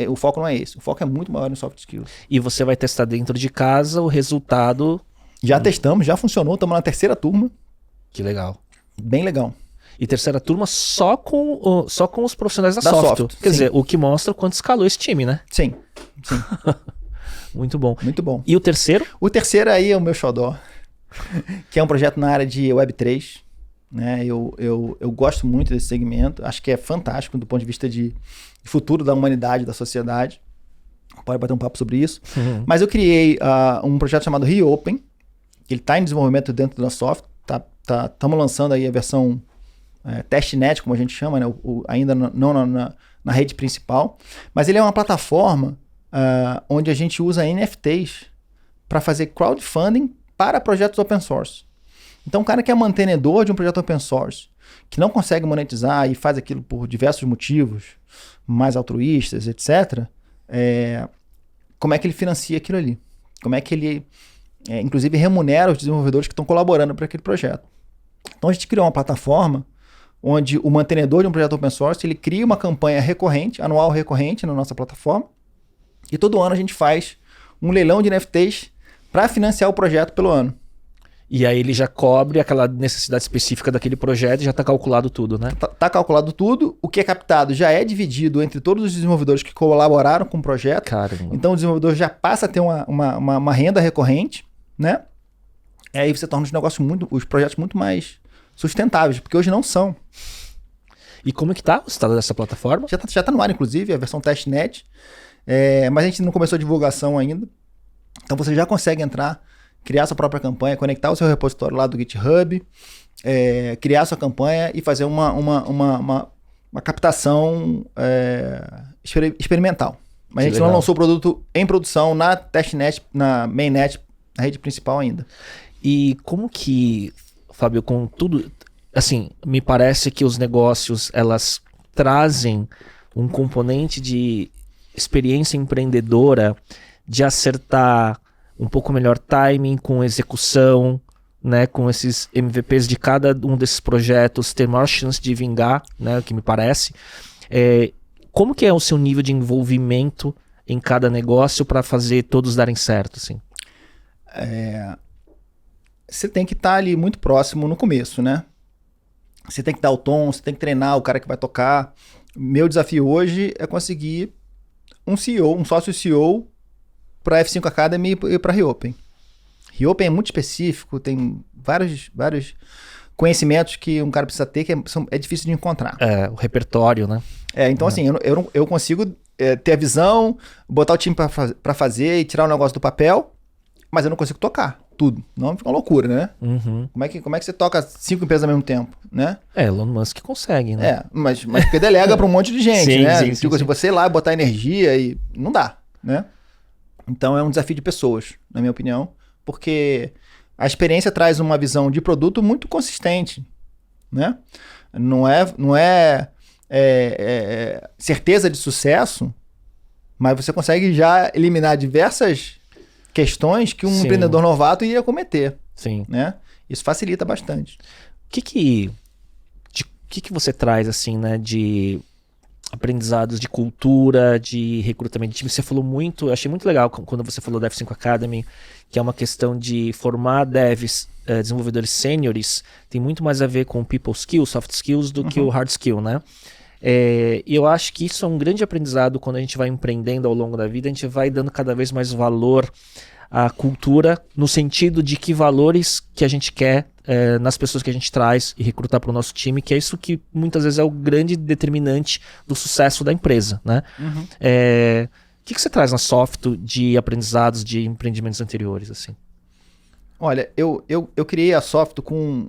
O foco não é esse. O foco é muito maior no soft skills. E você vai testar dentro de casa o resultado... Já testamos, já funcionou. Estamos na 3ª turma. Que legal. Bem legal. E 3ª turma só com os profissionais da Soft. Quer dizer, o que mostra o quanto escalou esse time, né? Sim. Muito bom. Muito bom. E o terceiro? O terceiro aí é o meu xodó, que é um projeto na área de Web3. Né? Eu gosto muito desse segmento. Acho que é fantástico do ponto de vista de futuro da humanidade, da sociedade. Pode bater um papo sobre isso. Mas eu criei um projeto chamado Reopen. Ele está em desenvolvimento dentro da Soft. Estamos lançando aí a versão testnet, como a gente chama, né? Ainda não na rede principal. Mas ele é uma plataforma onde a gente usa NFTs para fazer crowdfunding para projetos open source. Então, o cara que é mantenedor de um projeto open source, que não consegue monetizar e faz aquilo por diversos motivos, mais altruístas, etc., como é que ele financia aquilo ali? Como é que ele, inclusive, remunera os desenvolvedores que estão colaborando para aquele projeto? Então, a gente criou uma plataforma onde o mantenedor de um projeto open source, ele cria uma campanha recorrente, anual recorrente na nossa plataforma, e todo ano a gente faz um leilão de NFTs para financiar o projeto pelo ano. E aí ele já cobre aquela necessidade específica daquele projeto e já está calculado tudo, né? Tá calculado tudo, o que é captado já é dividido entre todos os desenvolvedores que colaboraram com o projeto. Caramba. Então o desenvolvedor já passa a ter uma renda recorrente, né? E aí você torna os projetos muito mais sustentáveis, porque hoje não são. E como é que tá o estado dessa plataforma? Já tá no ar, inclusive, a versão testnet. Mas a gente não começou a divulgação ainda. Então você já consegue entrar, criar sua própria campanha, conectar o seu repositório lá do GitHub, criar sua campanha e fazer uma captação experimental. Mas a gente não lançou o produto em produção na testnet, na mainnet, na rede principal ainda. E como que, Fábio, com tudo... Assim, me parece que os negócios, elas trazem um componente de experiência empreendedora, de acertar um pouco melhor timing com execução, né, com esses MVPs de cada um desses projetos, ter maior chance de vingar, né, o que me parece. Como que é o seu nível de envolvimento em cada negócio para fazer todos darem certo, assim? Você tem que estar ali muito próximo no começo, né? Você tem que dar o tom, você tem que treinar o cara que vai tocar. Meu desafio hoje é conseguir um sócio CEO para a F5 Academy e para a Reopen. Reopen é muito específico, tem vários conhecimentos que um cara precisa ter que é difícil de encontrar. O repertório, né? Então assim, eu consigo ter a visão, botar o time para fazer e tirar o negócio do papel, mas eu não consigo tocar tudo. Não fica uma loucura, né? Uhum. Como é que você toca 5 empresas ao mesmo tempo, né? Elon Musk consegue, né? Mas porque delega para um monte de gente, sim, né? Sim, tipo, sim. Você ir lá botar energia e não dá, né? Então é um desafio de pessoas, na minha opinião, porque a experiência traz uma visão de produto muito consistente, né? Não é certeza de sucesso, mas você consegue já eliminar diversas questões que um empreendedor novato iria cometer. Sim. Né? Isso facilita bastante. O que você traz, assim, né, de aprendizados de cultura, de recrutamento de time? Você falou muito, eu achei muito legal quando você falou da F5 Academy, que é uma questão de formar devs, desenvolvedores sêniores, tem muito mais a ver com people skills, soft skills, do que o hard skill, né? E eu acho que isso é um grande aprendizado quando a gente vai empreendendo ao longo da vida, a gente vai dando cada vez mais valor à cultura, no sentido de que valores que a gente quer nas pessoas que a gente traz e recrutar para o nosso time, que é isso que muitas vezes é o grande determinante do sucesso da empresa, né? Uhum. O que você traz na Softo de aprendizados de empreendimentos anteriores, assim? Olha, eu criei a Softo com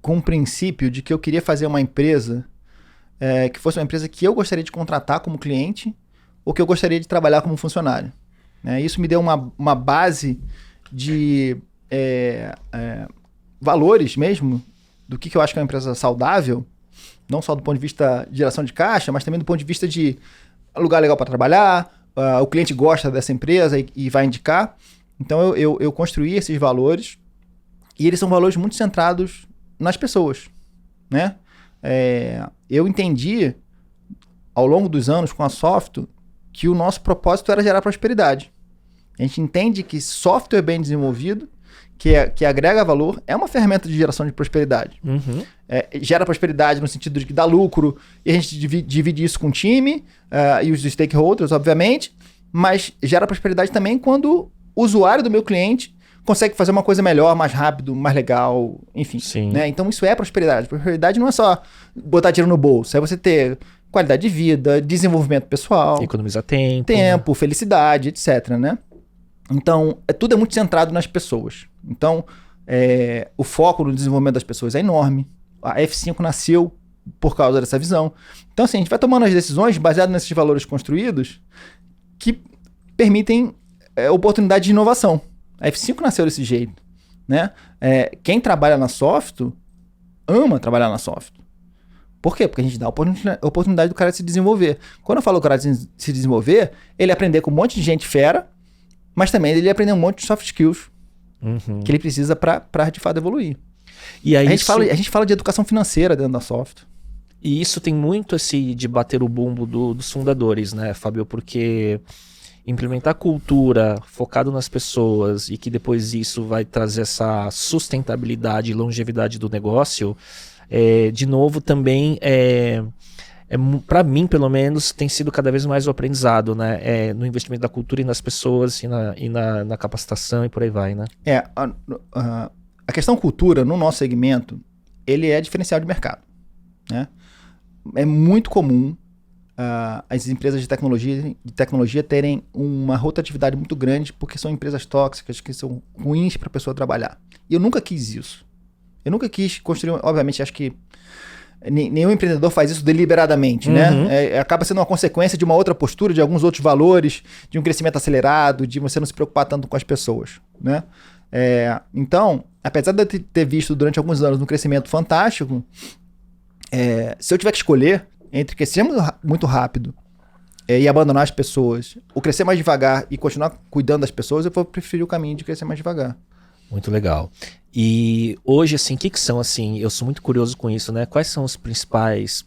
um princípio de que eu queria fazer uma empresa que fosse uma empresa que eu gostaria de contratar como cliente ou que eu gostaria de trabalhar como funcionário. Isso me deu uma base de valores mesmo, do que eu acho que é uma empresa saudável, não só do ponto de vista de geração de caixa, mas também do ponto de vista de lugar legal para trabalhar, o cliente gosta dessa empresa e vai indicar. Então eu construí esses valores e eles são valores muito centrados nas pessoas, né? Eu entendi ao longo dos anos com a Softo que o nosso propósito era gerar prosperidade. A gente entende que software bem desenvolvido, que agrega valor, é uma ferramenta de geração de prosperidade. Uhum. Gera prosperidade no sentido de que dá lucro e a gente divide isso com o time e os stakeholders, obviamente, mas gera prosperidade também quando o usuário do meu cliente consegue fazer uma coisa melhor, mais rápido, mais legal, enfim. Né? Então isso é prosperidade. Prosperidade não é só botar dinheiro no bolso, é você ter qualidade de vida, desenvolvimento pessoal, economizar tempo, né? Felicidade, etc. Né? Então tudo é muito centrado nas pessoas. Então o foco no desenvolvimento das pessoas é enorme. A F5 nasceu por causa dessa visão. Então assim, a gente vai tomando as decisões baseadas nesses valores construídos que permitem oportunidade de inovação. A F5 nasceu desse jeito, né? Quem trabalha na Softo ama trabalhar na Softo. Por quê? Porque a gente dá a oportunidade do cara se desenvolver. Quando eu falo do cara se desenvolver, ele aprender com um monte de gente fera, mas também ele aprender um monte de soft skills que ele precisa para de fato evoluir. E aí a gente fala de educação financeira dentro da Softo. E isso tem muito de bater o bumbo dos fundadores, né, Fábio? Porque implementar cultura focado nas pessoas e que depois isso vai trazer essa sustentabilidade e longevidade do negócio, de novo, também para mim, pelo menos, tem sido cada vez mais o aprendizado, né? No investimento da cultura e nas pessoas e na capacitação e por aí vai, né? A questão cultura, no nosso segmento, ele é diferencial de mercado, né? É muito comum as empresas de tecnologia terem uma rotatividade muito grande porque são empresas tóxicas que são ruins para a pessoa trabalhar. E eu nunca quis isso. Eu nunca quis construir... Obviamente, acho que nenhum empreendedor faz isso deliberadamente, né? Acaba sendo uma consequência de uma outra postura, de alguns outros valores, de um crescimento acelerado, de você não se preocupar tanto com as pessoas, né? Então, apesar de eu ter visto durante alguns anos um crescimento fantástico, se eu tiver que escolher entre crescer muito rápido e abandonar as pessoas, ou crescer mais devagar e continuar cuidando das pessoas, eu vou preferir o caminho de crescer mais devagar. Muito legal. E hoje, assim, o que são, assim, eu sou muito curioso com isso, né? Quais são os principais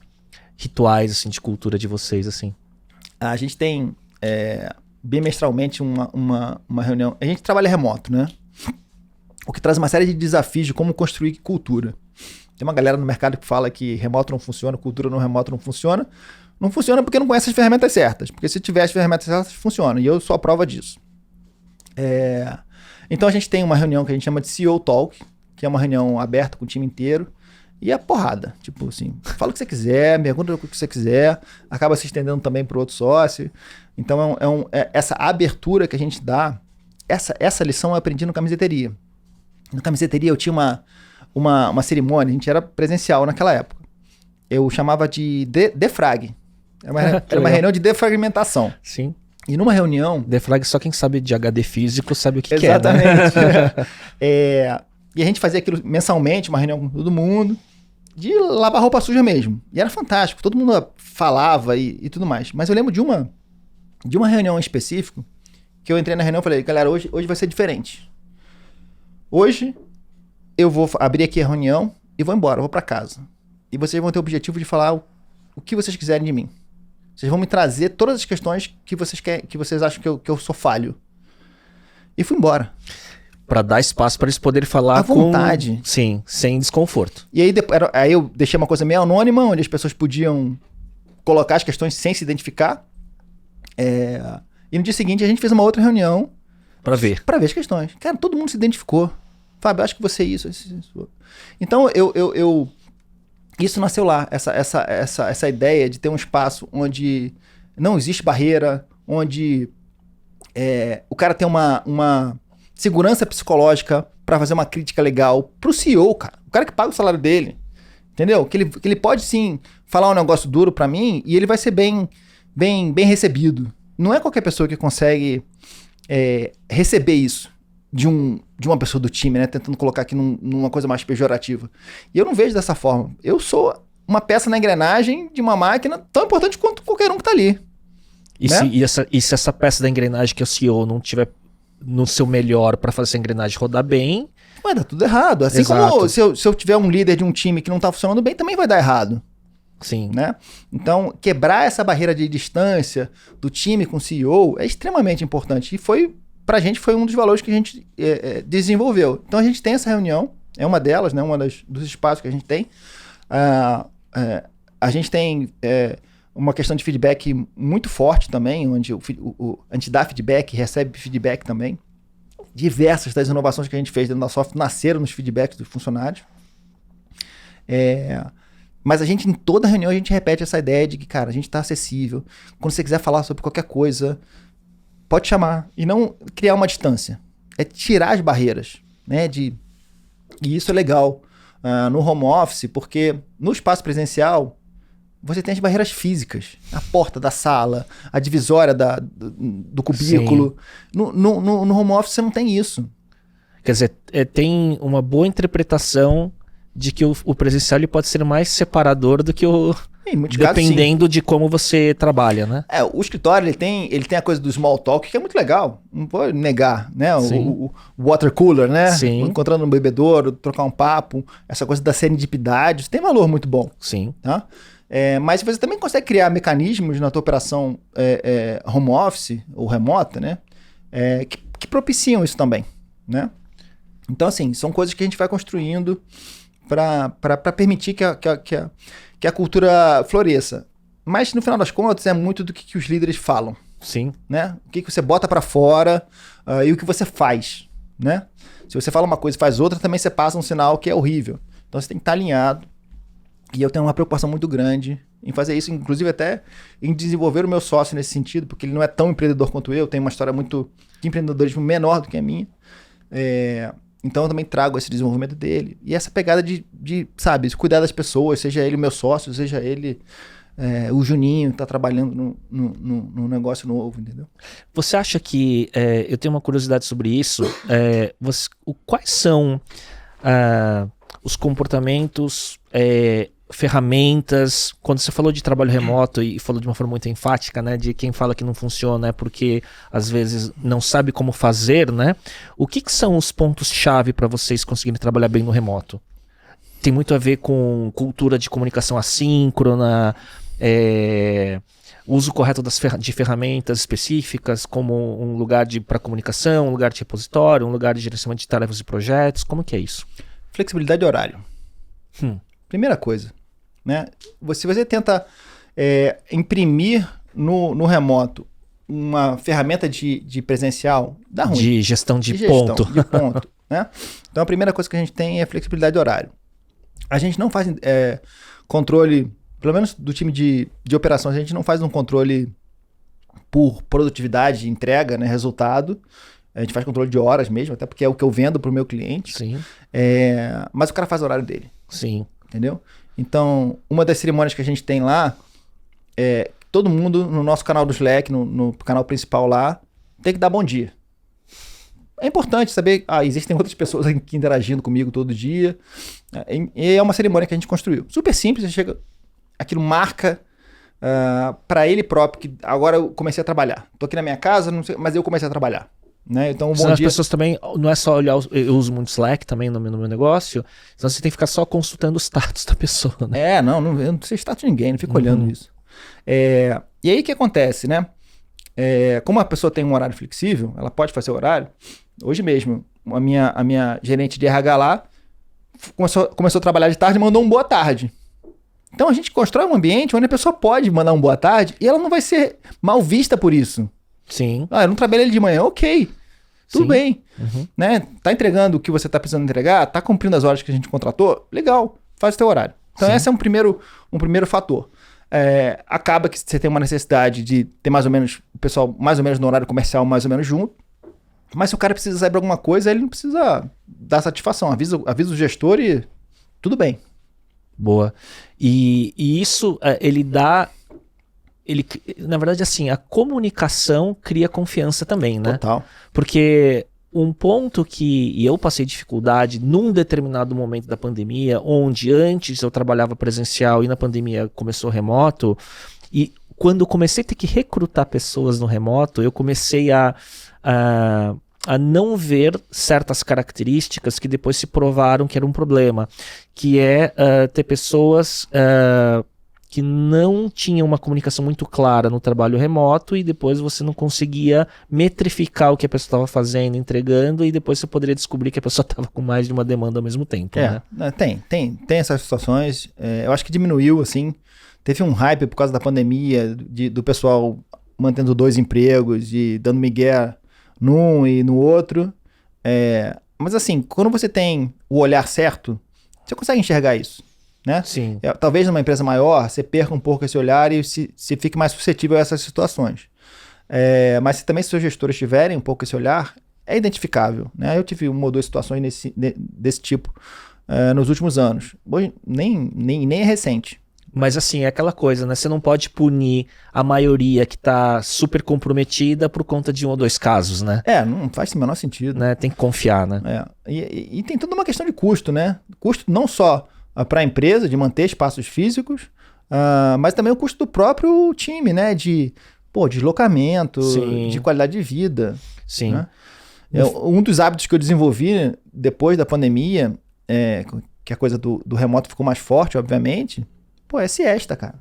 rituais, assim, de cultura de vocês, assim? A gente tem, bimestralmente, uma reunião. A gente trabalha remoto, né? O que traz uma série de desafios de como construir cultura. Tem uma galera no mercado que fala que remoto não funciona, cultura no remoto não funciona. Não funciona porque não conhece as ferramentas certas. Porque se tiver as ferramentas certas, funciona. E eu sou a prova disso. Então a gente tem uma reunião que a gente chama de CEO Talk, que é uma reunião aberta com o time inteiro. E é porrada. Tipo assim, fala o que você quiser, pergunta o que você quiser. Acaba se estendendo também para o outro sócio. Então essa abertura que a gente dá, essa lição eu aprendi no Camiseteria. No Camiseteria eu tinha uma cerimônia, a gente era presencial naquela época. Eu chamava de defrag. Era uma reunião de defragmentação. Sim. E numa reunião... Defrag, só quem sabe de HD físico sabe o que exatamente. É, né? E a gente fazia aquilo mensalmente, uma reunião com todo mundo, de lavar roupa suja mesmo. E era fantástico, todo mundo falava e tudo mais. Mas eu lembro de uma reunião em específico, que eu entrei na reunião e falei, galera, hoje vai ser diferente. Hoje eu vou abrir aqui a reunião e vou embora, vou pra casa. E vocês vão ter o objetivo de falar o que vocês quiserem de mim. Vocês vão me trazer todas as questões que vocês acham que eu sou falho. E fui embora. Pra dar espaço para eles poderem falar à vontade. Sim, sem desconforto. E aí eu deixei uma coisa meio anônima, onde as pessoas podiam colocar as questões sem se identificar. E no dia seguinte a gente fez uma outra reunião. Pra ver as questões. Cara, todo mundo se identificou. Fábio, acho que você é isso. Então isso nasceu lá, essa ideia de ter um espaço onde não existe barreira, onde o cara tem uma segurança psicológica para fazer uma crítica legal pro CEO, cara. O cara que paga o salário dele, entendeu? Que ele pode sim falar um negócio duro para mim e ele vai ser bem recebido. Não é qualquer pessoa que consegue receber isso de uma pessoa do time, né? Tentando colocar aqui numa coisa mais pejorativa. E eu não vejo dessa forma. Eu sou uma peça na engrenagem de uma máquina tão importante quanto qualquer um que tá ali. E, né? se essa peça da engrenagem que é o CEO não tiver no seu melhor para fazer essa engrenagem rodar bem... vai dar tudo errado. Assim Exato. Como se eu tiver um líder de um time que não tá funcionando bem, também vai dar errado. Sim. Né? Então, quebrar essa barreira de distância do time com o CEO é extremamente importante. E pra gente foi um dos valores que a gente desenvolveu. Então a gente tem essa reunião, é uma delas, né? Dos espaços que a gente tem. A gente tem uma questão de feedback muito forte também, onde a gente dá feedback, recebe feedback também. Diversas das inovações que a gente fez dentro da software nasceram nos feedbacks dos funcionários. Mas a gente, em toda reunião, a gente repete essa ideia de que, cara, a gente está acessível. Quando você quiser falar sobre qualquer coisa, pode chamar. E não criar uma distância. É tirar as barreiras, né? E isso é legal no home office, porque no espaço presencial, você tem as barreiras físicas. A porta da sala, a divisória do cubículo. No home office você não tem isso. Quer dizer, tem uma boa interpretação de que o presencial ele pode ser mais separador do que o... dependendo de como você trabalha, né? O escritório, ele tem a coisa do small talk, que é muito legal. Não vou negar, né? O water cooler, né? Sim. Encontrando um bebedouro, trocar um papo. Essa coisa da serendipidade, isso tem valor muito bom. Sim. Tá? Mas você também consegue criar mecanismos na tua operação home office ou remota, né? Que propiciam isso também, né? Então, assim, são coisas que a gente vai construindo para permitir que a cultura floresça. Mas, no final das contas, é muito do que os líderes falam. Sim. Né? O que você bota para fora e o que você faz, né? Se você fala uma coisa e faz outra, também você passa um sinal que é horrível. Então, você tem que estar alinhado. E eu tenho uma preocupação muito grande em fazer isso, inclusive até em desenvolver o meu sócio nesse sentido, porque ele não é tão empreendedor quanto eu, tem uma história muito de empreendedorismo menor do que a minha. Então eu também trago esse desenvolvimento dele. E essa pegada de sabe, cuidar das pessoas, seja ele o meu sócio, seja ele o Juninho que está trabalhando num negócio novo, entendeu? Você acha que, eu tenho uma curiosidade sobre isso, quais são os comportamentos, ferramentas, quando você falou de trabalho remoto e falou de uma forma muito enfática, né, de quem fala que não funciona é porque às vezes não sabe como fazer, né? O que são os pontos-chave para vocês conseguirem trabalhar bem no remoto? Tem muito a ver com cultura de comunicação assíncrona, uso correto de ferramentas específicas, como um lugar para comunicação, um lugar de repositório, um lugar de gerenciamento de tarefas e projetos, como que é isso? Flexibilidade de horário. Primeira coisa, né? Se você tenta imprimir no remoto uma ferramenta de presencial, dá ruim. De gestão de ponto. Né? Então a primeira coisa que a gente tem é flexibilidade de horário. A gente não faz controle, pelo menos do time de operações, a gente não faz um controle por produtividade, entrega, né, resultado. A gente faz controle de horas mesmo, até porque é o que eu vendo para o meu cliente. Sim. Mas o cara faz o horário dele. Sim. Entendeu? Então, uma das cerimônias que a gente tem lá todo mundo no nosso canal do Slack, no canal principal lá, tem que dar bom dia. É importante saber, existem outras pessoas aqui interagindo comigo todo dia. E é uma cerimônia que a gente construiu. Super simples, você chega, aquilo marca para ele próprio que agora eu comecei a trabalhar. Tô aqui na minha casa, não sei, mas eu comecei a trabalhar. Né? Então, bom dia. As dia. pessoas também, não é só olhar, eu uso muito Slack também no meu negócio, então você tem que ficar só consultando o status da pessoa, né? Eu não sei status de ninguém, não fico olhando isso. E aí o que acontece, né? Como a pessoa tem um horário flexível, ela pode fazer o horário. Hoje mesmo, a minha gerente de RH lá começou a trabalhar de tarde e mandou um boa tarde. Então a gente constrói um ambiente onde a pessoa pode mandar um boa tarde e ela não vai ser mal vista por isso. Sim. Eu não trabalhei de manhã, ok. Tudo Sim. bem. Né? Tá entregando o que você tá precisando entregar, tá cumprindo as horas que a gente contratou, legal, faz o teu horário. Então esse é um primeiro fator. Acaba que você tem uma necessidade de ter mais ou menos o pessoal mais ou menos no horário comercial, mais ou menos junto. Mas se o cara precisa saber alguma coisa, ele não precisa dar satisfação. Avisa o gestor e tudo bem. Boa. E isso, na verdade, assim, a comunicação cria confiança também, né? Total. Porque um ponto que eu passei dificuldade num determinado momento da pandemia, onde antes eu trabalhava presencial e na pandemia começou remoto, e quando eu comecei a ter que recrutar pessoas no remoto, eu comecei a não ver certas características que depois se provaram que era um problema, que ter pessoas que não tinham uma comunicação muito clara no trabalho remoto e depois você não conseguia metrificar o que a pessoa estava fazendo, entregando, e depois você poderia descobrir que a pessoa estava com mais de uma demanda ao mesmo tempo. Né? Tem essas situações. Eu acho que diminuiu, assim. Teve um hype por causa da pandemia, do pessoal mantendo 2 empregos e dando migué num e no outro. Mas assim, quando você tem o olhar certo, você consegue enxergar isso. Né? Sim. Talvez numa empresa maior você perca um pouco esse olhar e se fique mais suscetível a essas situações. Mas se também seus gestores tiverem um pouco esse olhar, é identificável. Né? Eu tive 1 ou 2 situações desse tipo nos últimos anos. Hoje nem é recente. Mas assim, é aquela coisa, né? Você não pode punir a maioria que tá super comprometida por conta de 1 ou 2 casos, né? Não faz o menor sentido. Né? Tem que confiar, né? E tem toda uma questão de custo, né? Custo não só para a empresa, de manter espaços físicos, mas também o custo do próprio time, né? De deslocamento, Sim. de qualidade de vida. Sim. Né? Um dos hábitos que eu desenvolvi depois da pandemia, que a coisa do remoto ficou mais forte, obviamente, Pô, é siesta, cara.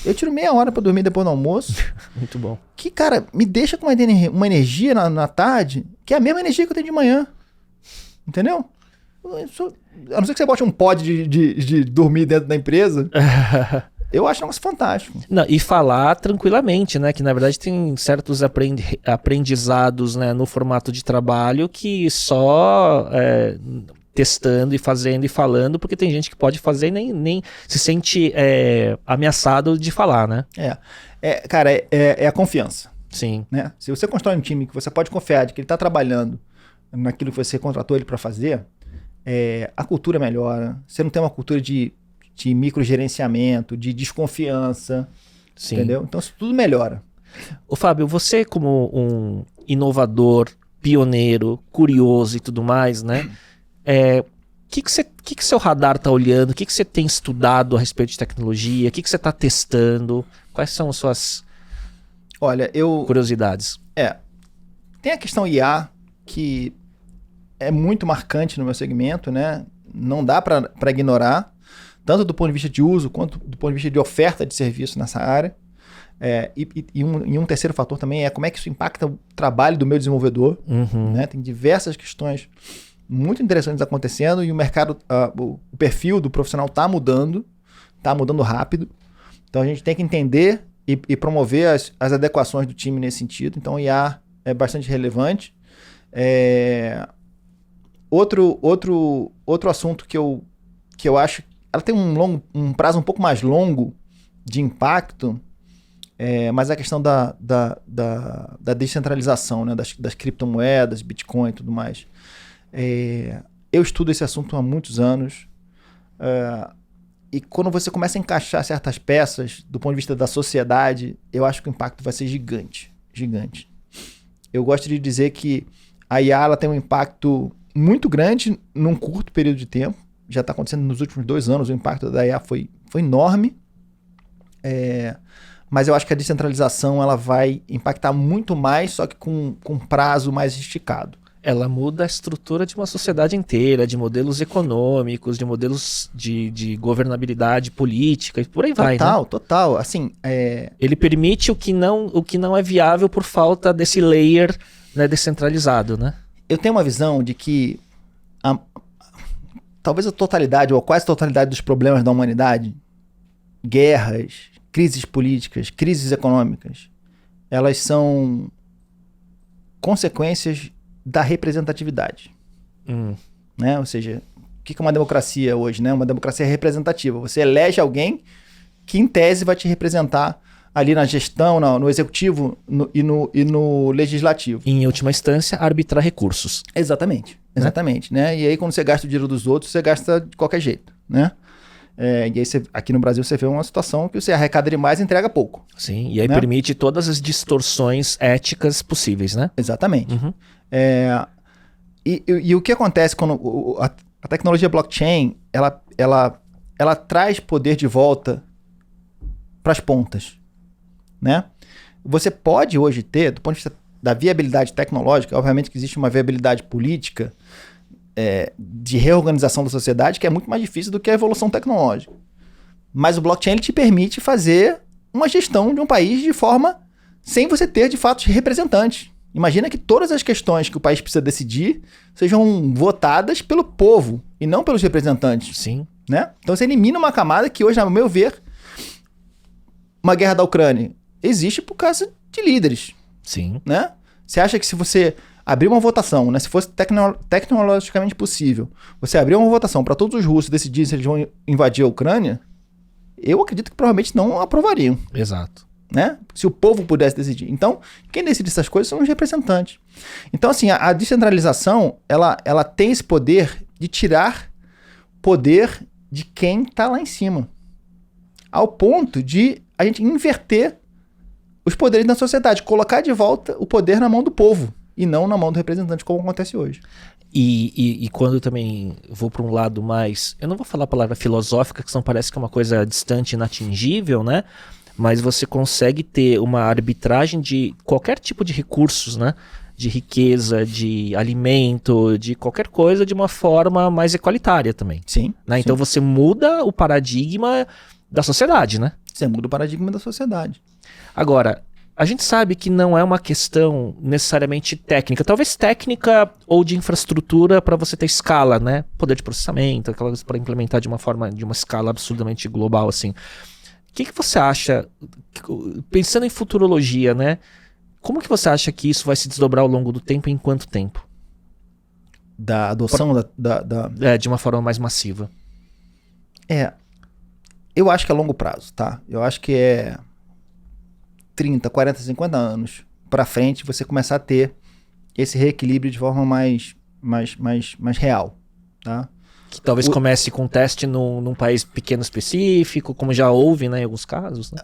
Eu tiro meia hora pra dormir depois do almoço. Muito bom. Que, cara, me deixa com uma energia na tarde, que é a mesma energia que eu tenho de manhã. Entendeu? A não ser que você bote um pod de dormir dentro da empresa, eu acho um negócio fantástico. Não, e falar tranquilamente, né? Que na verdade tem certos aprendizados, né, no formato de trabalho que só testando e fazendo e falando, porque tem gente que pode fazer e nem se sente ameaçado de falar, né? Cara, é a confiança. Sim. Né? Se você constrói um time que você pode confiar de que ele está trabalhando naquilo que você contratou ele para fazer, a cultura melhora. Você não tem uma cultura de microgerenciamento, de desconfiança. Sim. Entendeu? Então isso tudo melhora. Ô Fábio, você como um inovador, pioneiro, curioso e tudo mais, né? Que seu radar tá olhando? O que você tem estudado a respeito de tecnologia? O que você tá testando? Quais são as suas curiosidades? Tem a questão IA, que é muito marcante no meu segmento, né? Não dá para ignorar, tanto do ponto de vista de uso, quanto do ponto de vista de oferta de serviço nessa área. E um terceiro fator também é como é que isso impacta o trabalho do meu desenvolvedor. Né? Tem diversas questões muito interessantes acontecendo e o mercado, o perfil do profissional está mudando rápido. Então a gente tem que entender e promover as adequações do time nesse sentido. Então o IA é bastante relevante. Outro assunto que eu acho, ela tem um prazo um pouco mais longo de impacto, mas é a questão da descentralização, né, das criptomoedas, Bitcoin e tudo mais. Eu estudo esse assunto há muitos anos, e quando você começa a encaixar certas peças do ponto de vista da sociedade, eu acho que o impacto vai ser gigante. Eu gosto de dizer que a IA ela tem um impacto muito grande num curto período de tempo. Já está acontecendo nos últimos 2 anos, o impacto da IA foi enorme. Mas eu acho que a descentralização ela vai impactar muito mais, só que com um prazo mais esticado. Ela muda a estrutura de uma sociedade inteira, de modelos econômicos, de modelos de governabilidade política e por aí vai, né? Total. Assim, Ele permite o que não é viável por falta desse layer, né, descentralizado, né? Eu tenho uma visão de que talvez a totalidade ou a quase totalidade dos problemas da humanidade, guerras, crises políticas, crises econômicas, elas são consequências da representatividade. Né? Ou seja, o que é uma democracia hoje? Né? Uma democracia representativa. Você elege alguém que, em tese, vai te representar ali na gestão, no executivo e no legislativo. Em última instância, arbitrar recursos. Exatamente. Né? E aí, quando você gasta o dinheiro dos outros, você gasta de qualquer jeito. Né? E aí, aqui no Brasil, você vê uma situação que você arrecada demais e entrega pouco. Sim, e aí permite todas as distorções éticas possíveis, né? Exatamente. E o que acontece quando a tecnologia blockchain, ela traz poder de volta para as pontas, né? Você pode hoje ter, do ponto de vista da viabilidade tecnológica, obviamente que existe uma viabilidade política de reorganização da sociedade que é muito mais difícil do que a evolução tecnológica. Mas o blockchain ele te permite fazer uma gestão de um país de forma sem você ter, de fato, representantes. Imagina que todas as questões que o país precisa decidir sejam votadas pelo povo e não pelos representantes. Sim. Né? Então você elimina uma camada que hoje, ao meu ver, uma guerra da Ucrânia existe por causa de líderes. Sim. Né? Você acha que se você abrir uma votação, né, se fosse tecnologicamente possível, você abrir uma votação para todos os russos decidirem se eles vão invadir a Ucrânia, eu acredito que provavelmente não aprovariam. Exato. Né? Se o povo pudesse decidir. Então, quem decide essas coisas são os representantes. Então, assim, a descentralização, ela tem esse poder de tirar poder de quem está lá em cima. Ao ponto de a gente inverter os poderes da sociedade, colocar de volta o poder na mão do povo e não na mão do representante, como acontece hoje. E quando eu também vou para um lado mais... Eu não vou falar a palavra filosófica, que senão parece que é uma coisa distante, inatingível, né? Mas você consegue ter uma arbitragem de qualquer tipo de recursos, né? De riqueza, de alimento, de qualquer coisa de uma forma mais equalitária também. Sim. Né? Então você muda o paradigma da sociedade, né? Você muda o paradigma da sociedade. Agora, a gente sabe que não é uma questão necessariamente técnica. Talvez técnica ou de infraestrutura para você ter escala, né? Poder de processamento, aquela coisa para implementar de uma escala absurdamente global, assim. O que você acha, pensando em futurologia, né? Como que você acha que isso vai se desdobrar ao longo do tempo e em quanto tempo? Da adoção de uma forma mais massiva. Eu acho que é longo prazo, tá? Eu acho que é 30, 40, 50 anos pra frente você começar a ter esse reequilíbrio de forma mais real, tá? Que talvez comece com teste num país pequeno específico, como já houve, né, em alguns casos. Né?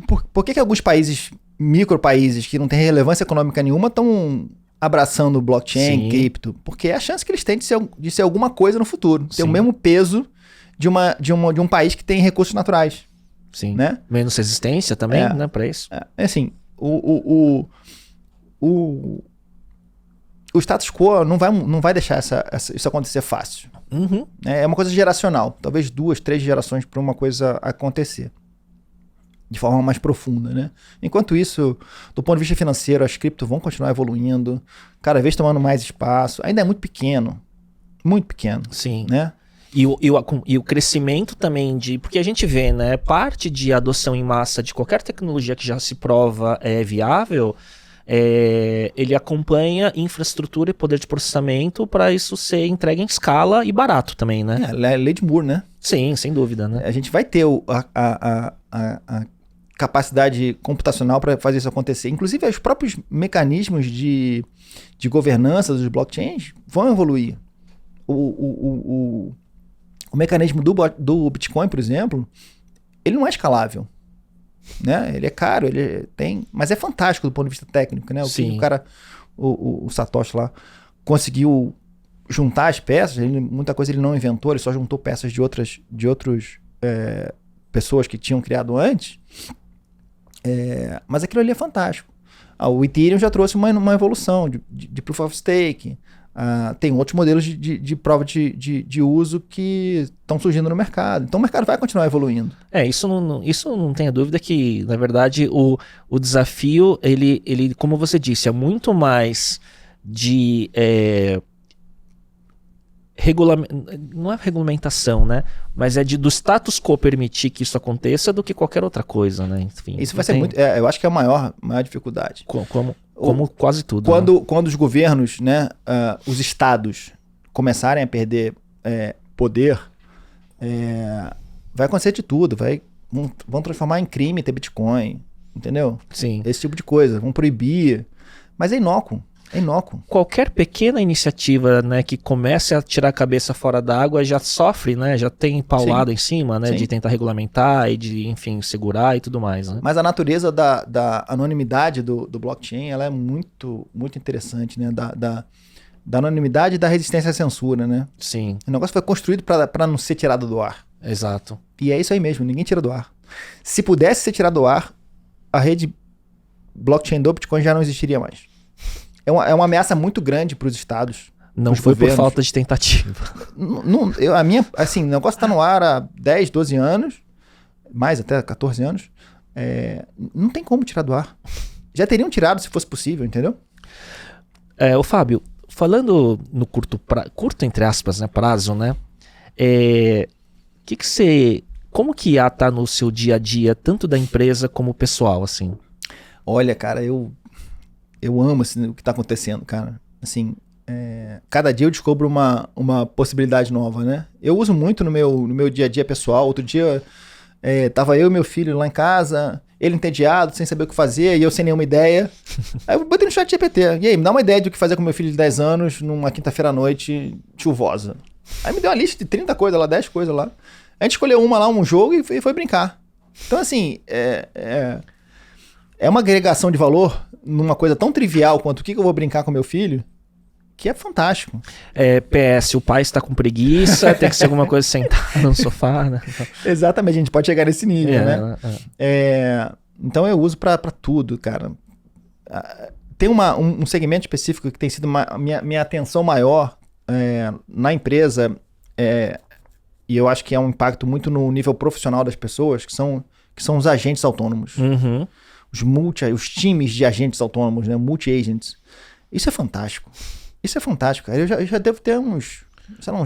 Por que alguns países, micropaíses, que não têm relevância econômica nenhuma, estão abraçando o blockchain, cripto? Porque é a chance que eles têm de ser alguma coisa no futuro. Ter o mesmo peso de um país que tem recursos naturais. Sim. Né? Menos resistência também, né, para isso. Assim, o status quo não vai deixar isso acontecer fácil. Uhum. É uma coisa geracional. Talvez 2, 3 gerações para uma coisa acontecer. De forma mais profunda, né? Enquanto isso, do ponto de vista financeiro, as criptos vão continuar evoluindo, cada vez tomando mais espaço. Ainda é muito pequeno. Muito pequeno. Sim. Né? E o crescimento também porque a gente vê, né, parte de adoção em massa de qualquer tecnologia que já se prova viável, ele acompanha infraestrutura e poder de processamento para isso ser entregue em escala e barato também, né? É lei de Moore, né? Sim, sem dúvida, né? A gente vai ter a capacidade computacional para fazer isso acontecer. Inclusive, os próprios mecanismos de governança dos blockchains vão evoluir. O mecanismo do Bitcoin, por exemplo, ele não é escalável, né? Ele é caro, mas é fantástico do ponto de vista técnico, né? O Satoshi lá conseguiu juntar as peças. Muita coisa ele não inventou, ele só juntou peças de outras pessoas que tinham criado antes. Mas aquilo ali é fantástico. O Ethereum já trouxe uma evolução de Proof of Stake. Tem outros modelos de prova de uso que estão surgindo no mercado. Então o mercado vai continuar evoluindo. Isso não tenha dúvida que, na verdade, o desafio, ele, como você disse, é muito mais de não é regulamentação, né? Mas é do status quo permitir que isso aconteça do que qualquer outra coisa, né? Enfim, isso vai ser muito... eu acho que é a maior dificuldade. Como quase tudo. Quando os governos, né, os estados começarem a perder poder, vai acontecer de tudo. Vão transformar em crime ter Bitcoin, entendeu? Sim. Esse tipo de coisa. Vão proibir. Mas é inócuo. Qualquer pequena iniciativa, né, que comece a tirar a cabeça fora d'água já sofre, né? Já tem paulado em cima, né? Sim. De tentar regulamentar e de, enfim, segurar e tudo mais, né? Mas a natureza da anonimidade do blockchain, ela é muito, muito interessante, né? Da anonimidade e da resistência à censura, né? Sim. O negócio foi construído para não ser tirado do ar. Exato. E é isso aí mesmo, ninguém tira do ar. Se pudesse ser tirado do ar, a rede blockchain do Bitcoin já não existiria mais. É uma ameaça muito grande para os estados. Não foi governos. Por falta de tentativa. O negócio está no ar há 10, 12 anos, mais até 14 anos. Não tem como tirar do ar. Já teriam tirado se fosse possível, entendeu? Ô Fábio, falando no curto entre aspas, né, prazo, né? Como que IA tá no seu dia a dia, tanto da empresa como pessoal, assim? Olha, cara, eu amo assim, o que está acontecendo, cara. Assim, cada dia eu descubro uma possibilidade nova, né? Eu uso muito no meu dia a dia pessoal. Outro dia, tava eu e meu filho lá em casa, ele entediado, sem saber o que fazer, e eu sem nenhuma ideia. Aí eu botei no chat GPT. E aí, me dá uma ideia do que fazer com meu filho de 10 anos numa quinta-feira à noite chuvosa. Aí me deu uma lista de 30 coisas lá, 10 coisas lá. A gente escolheu um jogo e foi brincar. Então, assim, é uma agregação de valor numa coisa tão trivial quanto o que eu vou brincar com meu filho, que é fantástico. PS, o pai está com preguiça, tem que ser alguma coisa sentada no sofá, né? Exatamente, a gente pode chegar nesse nível, né? Então eu uso pra tudo, cara. Tem um segmento específico que tem sido minha atenção maior na empresa, e eu acho que é um impacto muito no nível profissional das pessoas, que são os agentes autônomos. Uhum. Os times de agentes autônomos, né? Multi-agents. Isso é fantástico. Cara. Eu já devo ter uns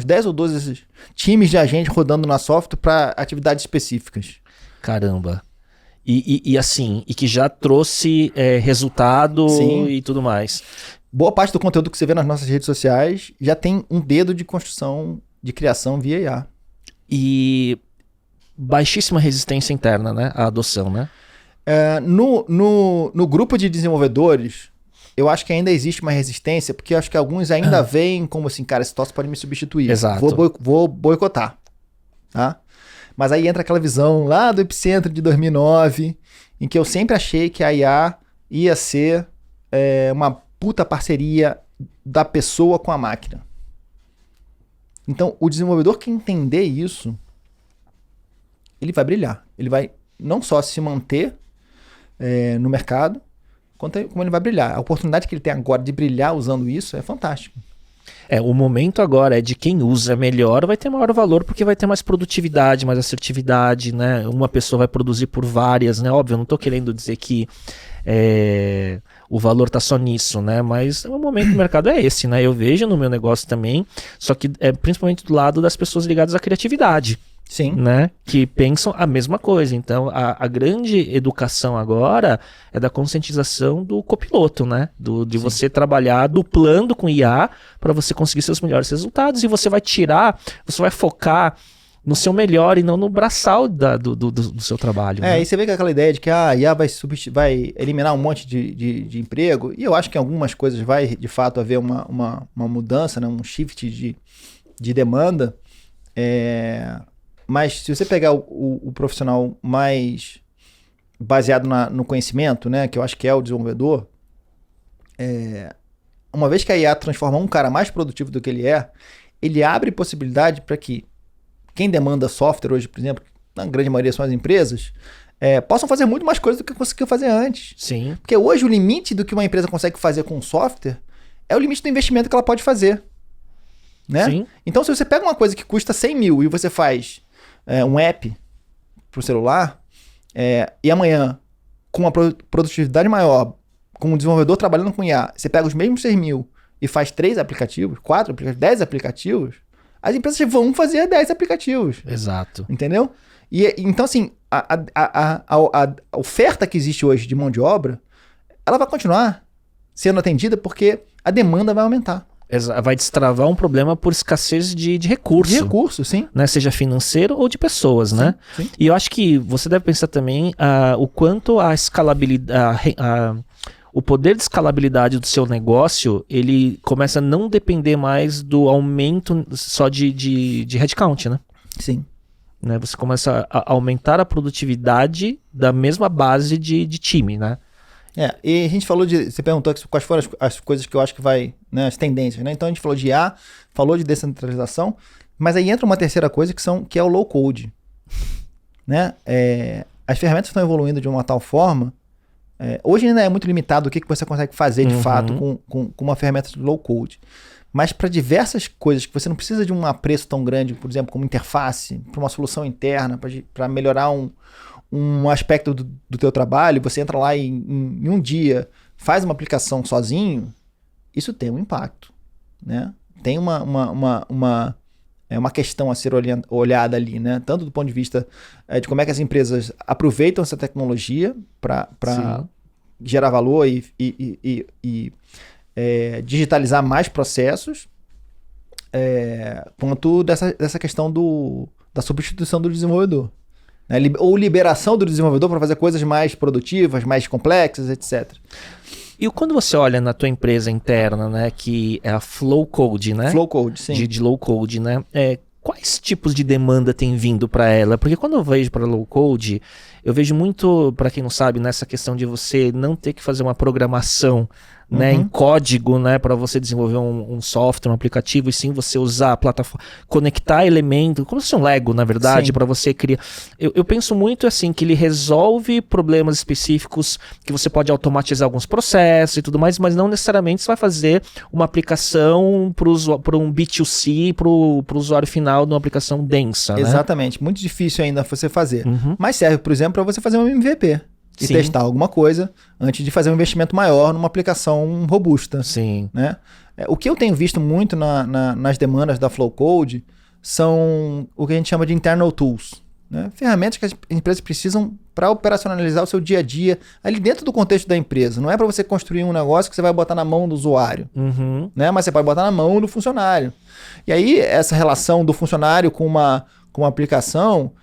10 ou 12 times de agentes rodando na software para atividades específicas. Caramba. E assim, e que já trouxe resultado Sim. e tudo mais. Boa parte do conteúdo que você vê nas nossas redes sociais já tem um dedo de construção, de criação via IA. E baixíssima resistência interna, né? A adoção, né? No grupo de desenvolvedores, eu acho que ainda existe uma resistência, porque eu acho que alguns ainda veem como assim, cara, esse troço pode me substituir. Exato. Vou boicotar. Tá? Mas aí entra aquela visão lá do Epicentro de 2009, em que eu sempre achei que a IA ia ser uma puta parceria da pessoa com a máquina. Então, o desenvolvedor que entender isso, ele vai brilhar. Ele vai não só se manter no mercado, como ele vai brilhar. A oportunidade que ele tem agora de brilhar usando isso é fantástico. O momento agora é de quem usa melhor vai ter maior valor porque vai ter mais produtividade, mais assertividade, né? Uma pessoa vai produzir por várias, né? Óbvio, eu não estou querendo dizer que o valor tá só nisso, né? Mas o momento do mercado é esse, né? Eu vejo no meu negócio também, só que principalmente do lado das pessoas ligadas à criatividade. Sim. Né? Que pensam a mesma coisa. Então, a grande educação agora é da conscientização do copiloto, né? De você trabalhar duplando com IA para você conseguir seus melhores resultados e você vai focar no seu melhor e não no braçal do seu trabalho. Né? E você vê que aquela ideia de que a IA vai eliminar um monte de emprego, e eu acho que em algumas coisas vai de fato haver uma mudança, né? Um shift de demanda. Mas se você pegar o profissional mais baseado no conhecimento, né, que eu acho que é o desenvolvedor, uma vez que a IA transforma um cara mais produtivo do que ele abre possibilidade para que quem demanda software hoje, por exemplo, na grande maioria são as empresas, possam fazer muito mais coisas do que conseguiu fazer antes. Sim. Porque hoje o limite do que uma empresa consegue fazer com software é o limite do investimento que ela pode fazer. Né? Sim. Então, se você pega uma coisa que custa 100 mil e você faz um app para o celular, e amanhã, com uma produtividade maior, com um desenvolvedor trabalhando com IA, você pega os mesmos 6 mil e faz 3 aplicativos, 4 aplicativos, 10 aplicativos, as empresas vão fazer 10 aplicativos. Exato. Entendeu? Então, assim, a oferta que existe hoje de mão de obra, ela vai continuar sendo atendida porque a demanda vai aumentar. Vai destravar um problema por escassez de recurso. De recurso, sim. Né? Seja financeiro ou de pessoas, sim, né? Sim. E eu acho que você deve pensar também o quanto a escalabilidade, o poder de escalabilidade do seu negócio, ele começa a não depender mais do aumento só de headcount, né? Sim. Né? Você começa a aumentar a produtividade da mesma base de time, né? E a gente falou você perguntou quais foram as coisas que eu acho que vai, né, as tendências, né? Então a gente falou de IA, falou de descentralização, mas aí entra uma terceira coisa que é o low code, né? As ferramentas estão evoluindo de uma tal forma, hoje ainda é muito limitado o que você consegue fazer de fato com uma ferramenta de low code, mas para diversas coisas que você não precisa de um apreço tão grande, por exemplo, como interface, para uma solução interna, para melhorar um aspecto do teu trabalho, você entra lá em um dia, faz uma aplicação sozinho, isso tem um impacto, né? Tem uma questão a ser olhada ali, né? Tanto do ponto de vista de como é que as empresas aproveitam essa tecnologia para gerar valor e digitalizar mais processos, quanto dessa questão da substituição do desenvolvedor. Né? Ou liberação do desenvolvedor para fazer coisas mais produtivas, mais complexas, etc. E quando você olha na tua empresa interna, né, que é a Flow Code, né? Flow Code, sim. De low code, né? Quais tipos de demanda tem vindo para ela? Porque quando eu vejo para low code, Eu vejo muito, para quem não sabe, nessa questão de você não ter que fazer uma programação, né, em código, né, para você desenvolver um software, um aplicativo, e sim você usar a plataforma, conectar elementos, como se fosse um Lego, na verdade, para você criar. Eu penso muito assim, que ele resolve problemas específicos, que você pode automatizar alguns processos e tudo mais, mas não necessariamente você vai fazer uma aplicação para um B2C, para o usuário final de uma aplicação densa. Exatamente, muito difícil ainda você fazer. Mas serve, por exemplo, para você fazer um MVP. E Sim. testar alguma coisa antes de fazer um investimento maior numa aplicação robusta. Sim. Né? O que eu tenho visto muito nas demandas da Flow Code são o que a gente chama de internal tools. Né? Ferramentas que as empresas precisam para operacionalizar o seu dia a dia ali dentro do contexto da empresa. Não é para você construir um negócio que você vai botar na mão do usuário, né? Mas você pode botar na mão do funcionário. E aí essa relação do funcionário com uma aplicação,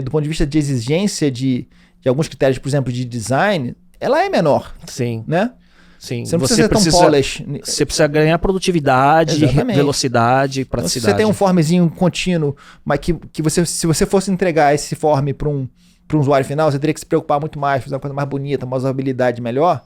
do ponto de vista de exigência de alguns critérios, por exemplo, de design, ela é menor. Sim. Né? Sim. Você não precisa ser tão polish. Você precisa ganhar produtividade, velocidade, praticidade. Se você tem um formzinho contínuo, mas que você, se você fosse entregar esse form para um usuário final, você teria que se preocupar muito mais, fazer uma coisa mais bonita, uma usabilidade melhor.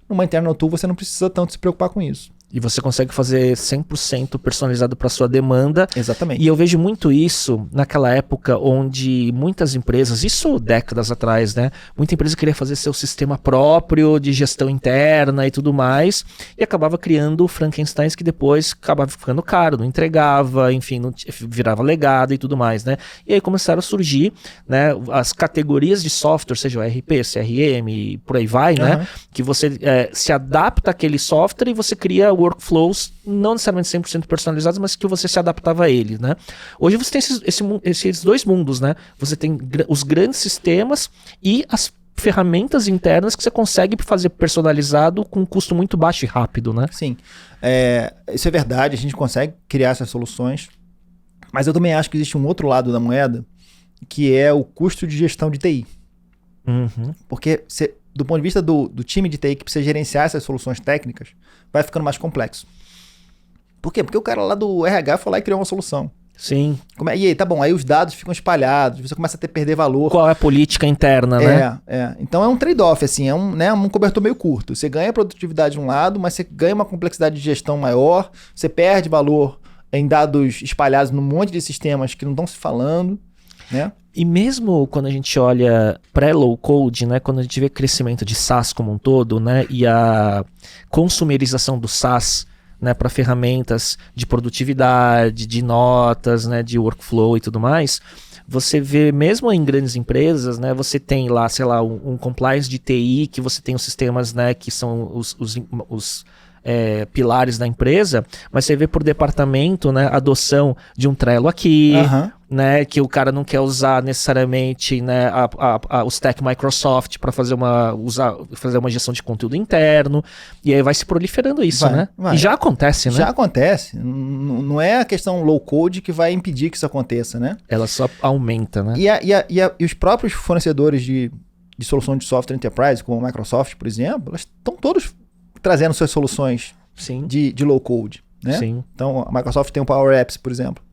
Numa internal tool você não precisa tanto se preocupar com isso. E você consegue fazer 100% personalizado para sua demanda. Exatamente. E eu vejo muito isso naquela época onde muitas empresas, isso décadas atrás, né? Muita empresa queria fazer seu sistema próprio de gestão interna e tudo mais, e acabava criando Frankensteins que depois acabava ficando caro, não entregava, enfim, não virava legado e tudo mais, né? E aí começaram a surgir, né, as categorias de software, seja o ERP, CRM e por aí vai, né? Que você se adapta àquele software e você cria workflows não necessariamente 100% personalizados, mas que você se adaptava a ele, né? Hoje você tem esses dois mundos, né? Você tem os grandes sistemas e as ferramentas internas que você consegue fazer personalizado com um custo muito baixo e rápido, né? Sim, isso é verdade, a gente consegue criar essas soluções, mas eu também acho que existe um outro lado da moeda, que é o custo de gestão de TI. Porque do ponto de vista do time de TI que precisa gerenciar essas soluções técnicas, vai ficando mais complexo. Por quê? Porque o cara lá do RH foi lá e criou uma solução. Sim. E aí, tá bom, aí os dados ficam espalhados, você começa a perder valor. Qual é a política interna, né? Então é um trade-off, assim, é um cobertor meio curto. Você ganha produtividade de um lado, mas você ganha uma complexidade de gestão maior, você perde valor em dados espalhados num monte de sistemas que não estão se falando, né? E mesmo quando a gente olha pré-low code, né, quando a gente vê crescimento de SaaS como um todo, né, e a consumerização do SaaS, né, para ferramentas de produtividade, de notas, né, de workflow e tudo mais, você vê mesmo em grandes empresas, né, você tem lá, sei lá, um compliance de TI, que você tem os sistemas, né, que são os pilares da empresa, mas você vê por departamento, né, adoção de um Trello aqui, né, que o cara não quer usar necessariamente, né, o stack Microsoft para fazer uma gestão de conteúdo interno, e aí vai se proliferando isso, né? E já acontece, né? Já acontece. Não é a questão low code que vai impedir que isso aconteça, né? Ela só aumenta, né? E os próprios fornecedores de solução de software enterprise, como a Microsoft, por exemplo, elas estão todos trazendo suas soluções de low code, né? Sim. Então a Microsoft tem o Power Apps, por exemplo.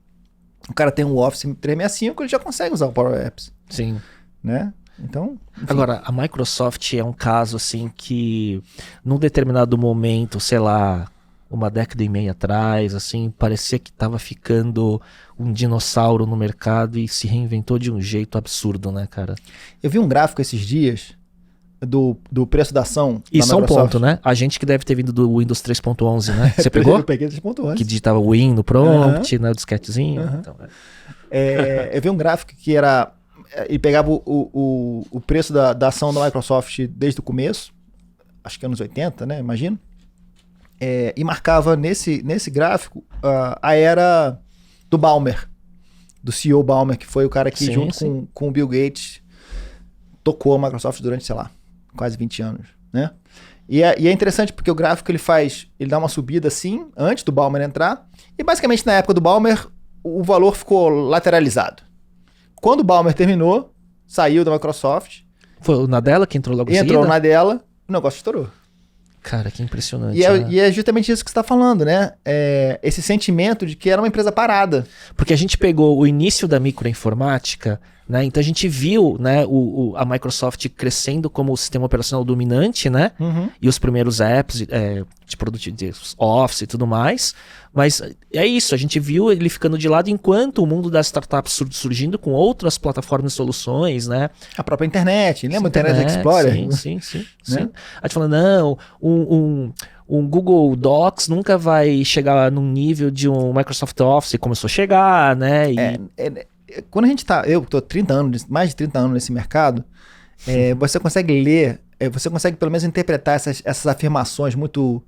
O cara tem um Office 365, ele já consegue usar o Power Apps. Sim. Né? Então, enfim. Agora, a Microsoft é um caso assim que num determinado momento, sei lá, uma década e meia atrás, assim, parecia que estava ficando um dinossauro no mercado e se reinventou de um jeito absurdo, né, cara? Eu vi um gráfico esses dias do preço da ação. Isso é um ponto, né? A gente que deve ter vindo do Windows 3.11, né? Você pegou? Eu peguei 3.11. Que digitava Win no prompt, né? O disquetezinho. Então, eu vi um gráfico que era... Ele pegava o preço da ação da Microsoft desde o começo, acho que anos 80, né? Imagino. E marcava nesse gráfico a era do Ballmer, do CEO Ballmer, que foi o cara que com o Bill Gates tocou a Microsoft durante, sei lá, quase 20 anos, né? E é interessante porque o gráfico ele dá uma subida assim, antes do Ballmer entrar, e basicamente na época do Ballmer o valor ficou lateralizado. Quando o Ballmer terminou, saiu da Microsoft. Foi o Nadella que entrou logo em seguida? Entrou o Nadella, o negócio estourou. Cara, que impressionante. E é justamente isso que você está falando, né? Esse sentimento de que era uma empresa parada. Porque a gente pegou o início da microinformática, né? Então a gente viu, né, a Microsoft crescendo como o sistema operacional dominante, né? E os primeiros apps de produto de Office e tudo mais. Mas é isso, a gente viu ele ficando de lado enquanto o mundo das startups surgindo com outras plataformas e soluções, né? A própria internet, lembra o Internet Explorer? Sim. Né? A gente falando, não, um Google Docs nunca vai chegar num nível de um Microsoft Office, começou a chegar, né? Quando a gente eu tô 30 anos, mais de 30 anos nesse mercado, você consegue ler, você consegue pelo menos interpretar essas afirmações muito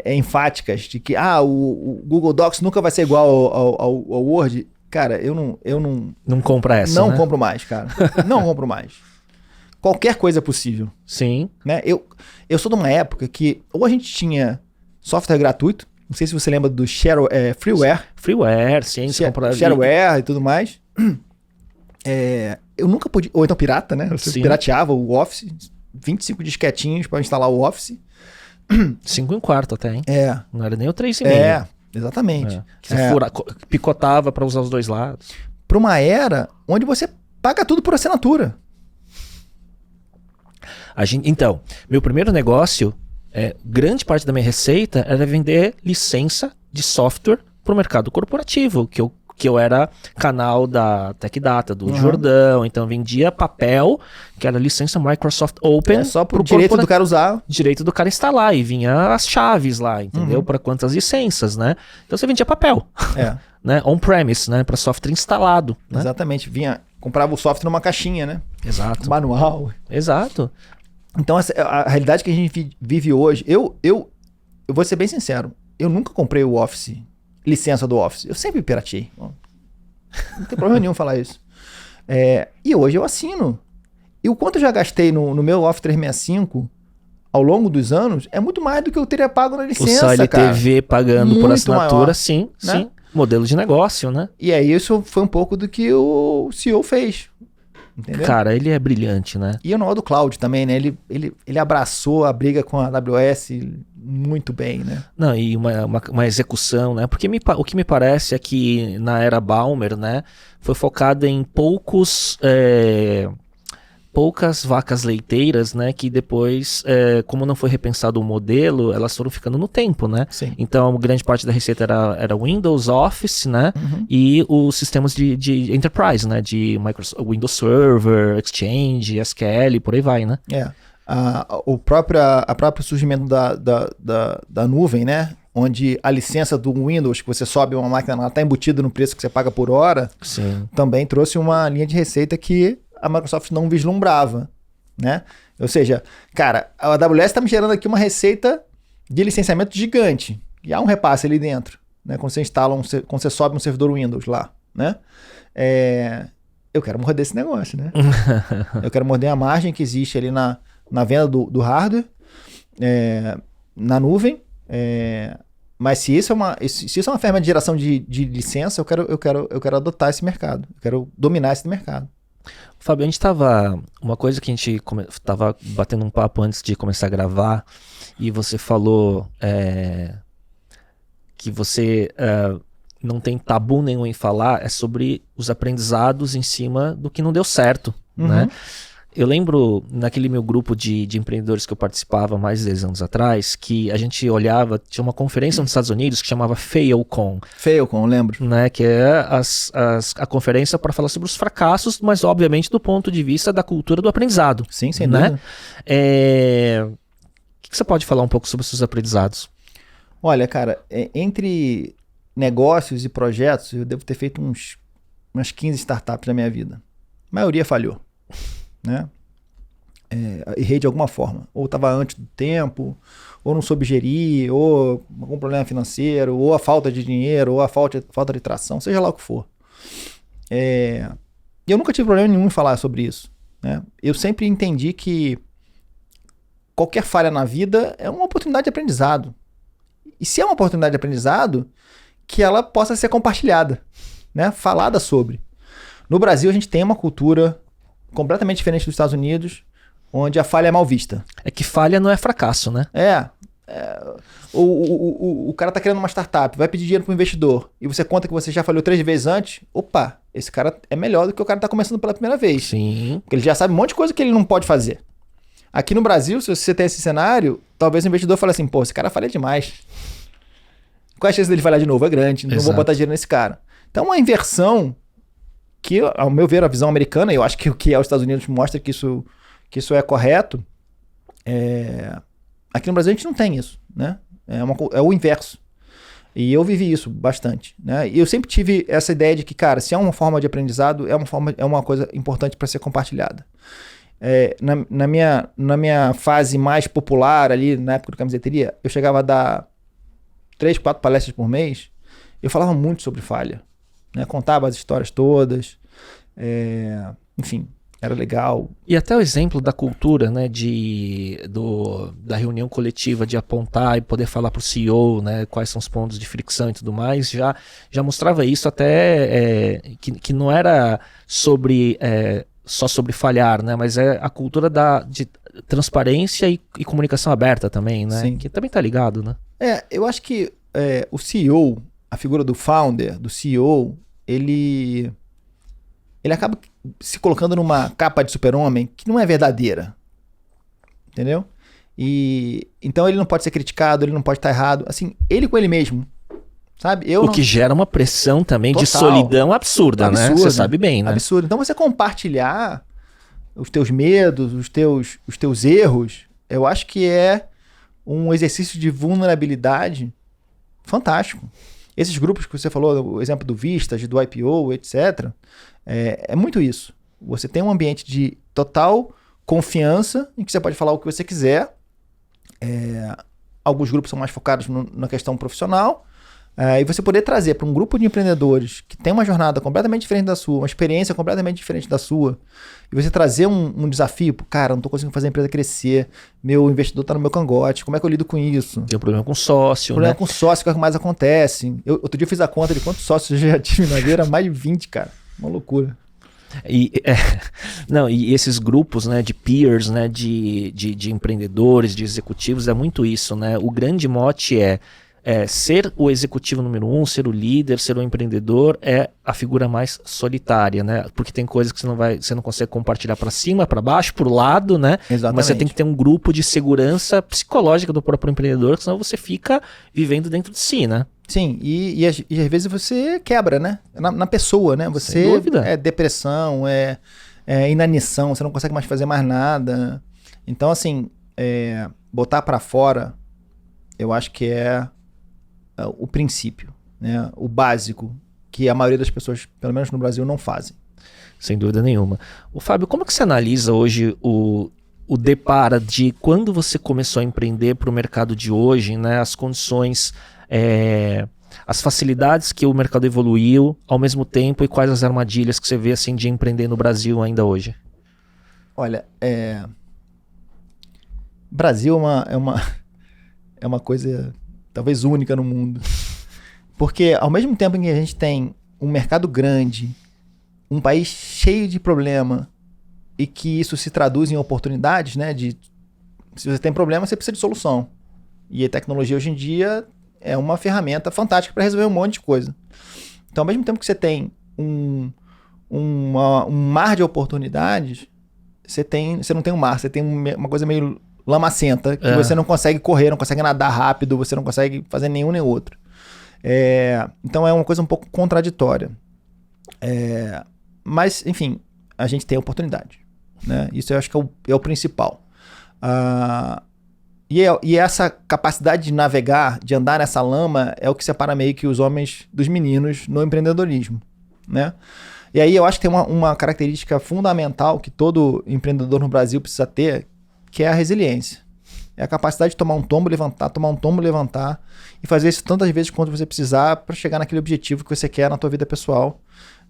enfáticas de que o Google Docs nunca vai ser igual ao Word. Cara, eu não compro essa, não né? compro mais, cara. Não compro mais. Qualquer coisa é possível. Sim. Né? Eu sou de uma época que ou a gente tinha software gratuito, não sei se você lembra do freeware. Freeware, sim. Shareware e tudo mais. Eu nunca podia... Ou então pirata, né? Você pirateava o Office, 25 disquetinhos para instalar o Office. 5 1/4 até, hein? Não era nem o 3,5. Exatamente. Que você picotava para usar os dois lados. Para uma era onde você paga tudo por assinatura. Então, meu primeiro negócio, grande parte da minha receita era vender licença de software para o mercado corporativo, que eu era canal da Tech Data, do Jordão, então vendia papel, que era licença Microsoft Open. Só pro direito do cara usar. Direito do cara instalar, e vinha as chaves lá, entendeu? Para quantas licenças, né? Então você vendia papel, né? On-premise, né? Para software instalado. Né? Exatamente, comprava o software numa caixinha, né? Exato. Manual. Exato. Então a realidade que a gente vive hoje, eu vou ser bem sincero, eu nunca comprei o Office, licença do Office. Eu sempre pirateei. Não tem problema nenhum falar isso. E hoje eu assino. E o quanto eu já gastei no meu Office 365 ao longo dos anos é muito mais do que eu teria pago na licença, o CLTV pagando muito por assinatura, maior, sim, né? sim. Modelo de negócio, né? E aí isso foi um pouco do que o CEO fez. Entendeu? Cara, ele é brilhante, né? E o nó do cloud também, né? Ele abraçou a briga com a AWS muito bem, né? Não, e uma execução, né? Porque o que me parece é que na era Ballmer, né? Foi focado em poucas vacas leiteiras, né? Que depois, como não foi repensado o modelo, elas foram ficando no tempo, né? Sim. Então, grande parte da receita era Windows, Office, né? E os sistemas de Enterprise, né? De Microsoft, Windows Server, Exchange, SQL, por aí vai, né? O próprio surgimento da nuvem, né? Onde a licença do Windows, que você sobe uma máquina, ela está embutida no preço que você paga por hora, sim, também trouxe uma linha de receita que a Microsoft não vislumbrava, né? Ou seja, cara, a AWS está me gerando aqui uma receita de licenciamento gigante. E há um repasse ali dentro, né? Quando você instala, quando você sobe um servidor Windows lá, né? Eu quero morder esse negócio, né? Eu quero morder a margem que existe ali na venda do hardware, na nuvem. Mas se isso é uma ferramenta de geração de licença, eu quero adotar esse mercado. Eu quero dominar esse mercado. Fábio, uma coisa que a gente tava batendo um papo antes de começar a gravar, e você falou que você não tem tabu nenhum em falar, é sobre os aprendizados em cima do que não deu certo, né? Eu lembro, naquele meu grupo de empreendedores que eu participava mais de 10 anos atrás, que a gente olhava, tinha uma conferência nos Estados Unidos que chamava FailCon. FailCon, lembro. Né, que é a conferência para falar sobre os fracassos, mas obviamente do ponto de vista da cultura do aprendizado. Sim, sem né? dúvida. O que você pode falar um pouco sobre os seus aprendizados? Olha, cara, entre negócios e projetos, eu devo ter feito umas 15 startups na minha vida. A maioria falhou. Né? Errei de alguma forma, ou estava antes do tempo, ou não soube gerir, ou algum problema financeiro, ou a falta de dinheiro, ou a falta de tração, seja lá o que for. Eu nunca tive problema nenhum em falar sobre isso, né? Eu sempre entendi que qualquer falha na vida é uma oportunidade de aprendizado, e se é uma oportunidade de aprendizado, que ela possa ser compartilhada, né? Falada sobre. No Brasil a gente tem uma cultura completamente diferente dos Estados Unidos, onde a falha é mal vista. É que falha não é fracasso, né? O cara tá criando uma startup, vai pedir dinheiro pro investidor, e você conta que você já falhou 3 vezes antes, opa, esse cara é melhor do que o cara que tá começando pela primeira vez. Sim. Porque ele já sabe um monte de coisa que ele não pode fazer. Aqui no Brasil, se você tem esse cenário, talvez o investidor fale assim, pô, esse cara falha demais. Qual a chance dele falhar de novo? É grande, não vou botar dinheiro nesse cara. Então, uma inversão que, ao meu ver, a visão americana, eu acho que o que é os Estados Unidos mostra que isso é correto. Aqui no Brasil a gente não tem isso, né? É o inverso. E eu vivi isso bastante, né? E eu sempre tive essa ideia de que, cara, se é uma forma de aprendizado, é uma coisa importante para ser compartilhada. Na minha fase mais popular ali, na época do Camiseteria, eu chegava a dar 3, 4 palestras por mês. Eu falava muito sobre falha, né? Contava as histórias todas, enfim, era legal. E até o exemplo da cultura, né, da reunião coletiva, de apontar e poder falar para o CEO, né, quais são os pontos de fricção e tudo mais, já mostrava isso até que não era só sobre falhar, né, mas é a cultura de transparência e comunicação aberta também, né, Sim. que também tá ligado, né. Eu acho que o CEO, a figura do founder, do CEO, ele acaba se colocando numa capa de super-homem que não é verdadeira. Entendeu? E então ele não pode ser criticado, ele não pode estar errado. Assim, ele com ele mesmo. Sabe? Que gera uma pressão também Total. de solidão absurda, né? Você sabe bem, né? Absurdo. Então você compartilhar os teus medos, os teus erros, eu acho que é um exercício de vulnerabilidade fantástico. Esses grupos que você falou, o exemplo do Vistas, do IPO, etc., é muito isso. Você tem um ambiente de total confiança em que você pode falar o que você quiser. Alguns grupos são mais focados na questão profissional. E você poder trazer para um grupo de empreendedores que tem uma jornada completamente diferente da sua, uma experiência completamente diferente da sua, e você trazer um desafio, cara, não estou conseguindo fazer a empresa crescer, meu investidor está no meu cangote, como é que eu lido com isso? Tem um problema com sócio, problema com sócio, que é o que mais acontece. Outro dia eu fiz a conta de quantos sócios eu já tive na vida, era mais de 20, cara. Uma loucura. E esses grupos, né, de peers, né, de empreendedores, de executivos, é muito isso, né? O grande mote é ser o executivo número 1, ser o líder, ser o empreendedor é a figura mais solitária, né? Porque tem coisas que você não consegue compartilhar para cima, para baixo, por lado, né? Exatamente. Mas você tem que ter um grupo de segurança psicológica do próprio empreendedor, senão você fica vivendo dentro de si, né? Sim, e às vezes você quebra, né? Na pessoa, né? Você Sem dúvida. É depressão, é inanição, você não consegue mais fazer mais nada. Então, assim, botar para fora, eu acho que é o princípio, né? O básico, que a maioria das pessoas, pelo menos no Brasil, não fazem. Sem dúvida nenhuma. O Fábio, como que você analisa hoje o depara de quando você começou a empreender para o mercado de hoje, né? As condições, as facilidades que o mercado evoluiu ao mesmo tempo e quais as armadilhas que você vê assim, de empreender no Brasil ainda hoje? Olha, Brasil é uma coisa talvez única no mundo. Porque ao mesmo tempo em que a gente tem um mercado grande, um país cheio de problema, e que isso se traduz em oportunidades, né? Se você tem problema, você precisa de solução. E a tecnologia hoje em dia é uma ferramenta fantástica para resolver um monte de coisa. Então, ao mesmo tempo que você tem um mar de oportunidades, você não tem um mar, você tem uma coisa meio lamacenta, que você não consegue correr, não consegue nadar rápido, você não consegue fazer nenhum nem outro. Então é uma coisa um pouco contraditória. Mas, enfim, a gente tem oportunidade, né? Isso eu acho que é o principal. E essa capacidade de navegar, de andar nessa lama, é o que separa meio que os homens dos meninos no empreendedorismo, né? E aí eu acho que tem uma característica fundamental que todo empreendedor no Brasil precisa ter, que é a resiliência. É a capacidade de tomar um tombo, levantar e fazer isso tantas vezes quanto você precisar para chegar naquele objetivo que você quer na tua vida pessoal,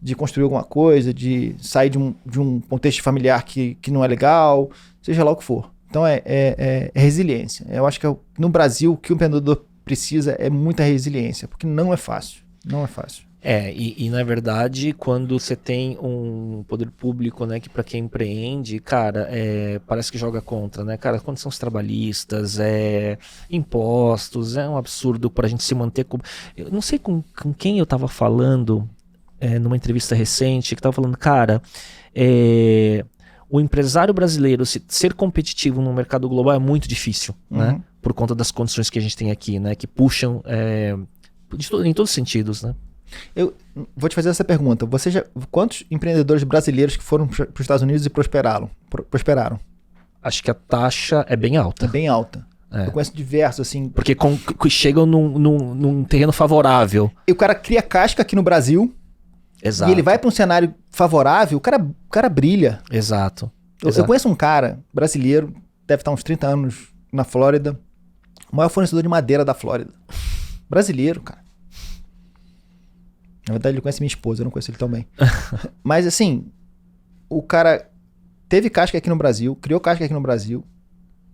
de construir alguma coisa, de sair de um contexto familiar que não é legal, seja lá o que for. Então é resiliência. Eu acho que no Brasil o que o empreendedor precisa é muita resiliência, porque não é fácil. Não é fácil. E na verdade, quando você tem um poder público, né, que para quem empreende, cara, parece que joga contra, né, cara, condições trabalhistas, impostos, é um absurdo pra gente se manter com... Eu não sei com quem eu tava falando, numa entrevista recente, que tava falando, cara, o empresário brasileiro ser competitivo no mercado global é muito difícil, né, por conta das condições que a gente tem aqui, né, que puxam em todos os sentidos, né. Eu vou te fazer essa pergunta. Quantos empreendedores brasileiros que foram para os Estados Unidos e prosperaram? Acho que a taxa é bem alta. É bem alta. Eu conheço diversos, assim... Porque chegam num terreno favorável. E o cara cria casca aqui no Brasil. Exato. E ele vai para um cenário favorável, o cara brilha. Exato. Eu conheço um cara brasileiro, deve estar uns 30 anos na Flórida, o maior fornecedor de madeira da Flórida. Brasileiro, cara. Na verdade, ele conhece minha esposa, eu não conheço ele tão bem. Mas, assim, o cara teve casca aqui no Brasil, criou casca aqui no Brasil,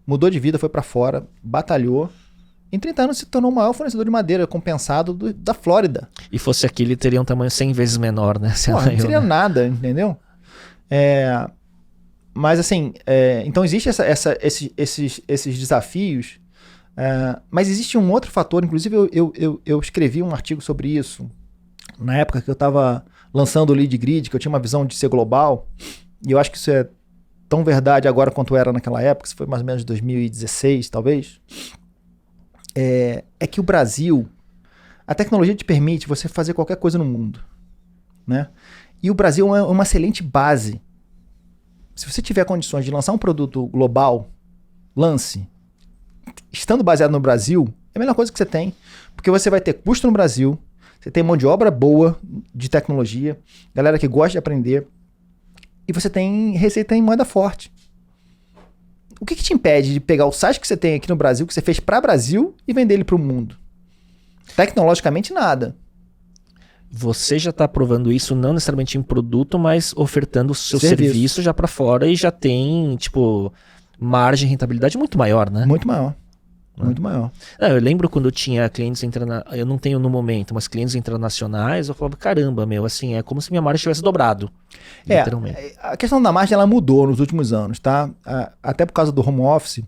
mudou de vida, foi pra fora, batalhou. Em 30 anos se tornou o maior fornecedor de madeira compensado da Flórida. E fosse aqui, ele teria um tamanho 100 vezes menor, né? Porra, não seria nada, entendeu? Mas, assim, então existe esses desafios, mas existe um outro fator, inclusive eu escrevi um artigo sobre isso, na época que eu estava lançando o Lead Grid, que eu tinha uma visão de ser global, e eu acho que isso é tão verdade agora quanto era naquela época, isso foi mais ou menos 2016, talvez, que o Brasil, a tecnologia te permite você fazer qualquer coisa no mundo, né? E o Brasil é uma excelente base. Se você tiver condições de lançar um produto global, lance. Estando baseado no Brasil, é a melhor coisa que você tem, porque você vai ter custo no Brasil, você tem mão de obra boa de tecnologia, galera que gosta de aprender, e você tem receita em moeda forte. O que te impede de pegar o site que você tem aqui no Brasil, que você fez para o Brasil, e vender ele para o mundo? Tecnologicamente, nada. Você já está provando isso não necessariamente em produto, mas ofertando o seu serviço já para fora e já tem, tipo, margem de rentabilidade muito maior, né? Muito maior. Muito maior. Eu lembro quando eu tinha clientes eu não tenho no momento, mas clientes internacionais, eu falava, caramba, assim, é como se minha margem tivesse dobrado. Literalmente. A questão da margem, ela mudou nos últimos anos, tá? Até por causa do home office,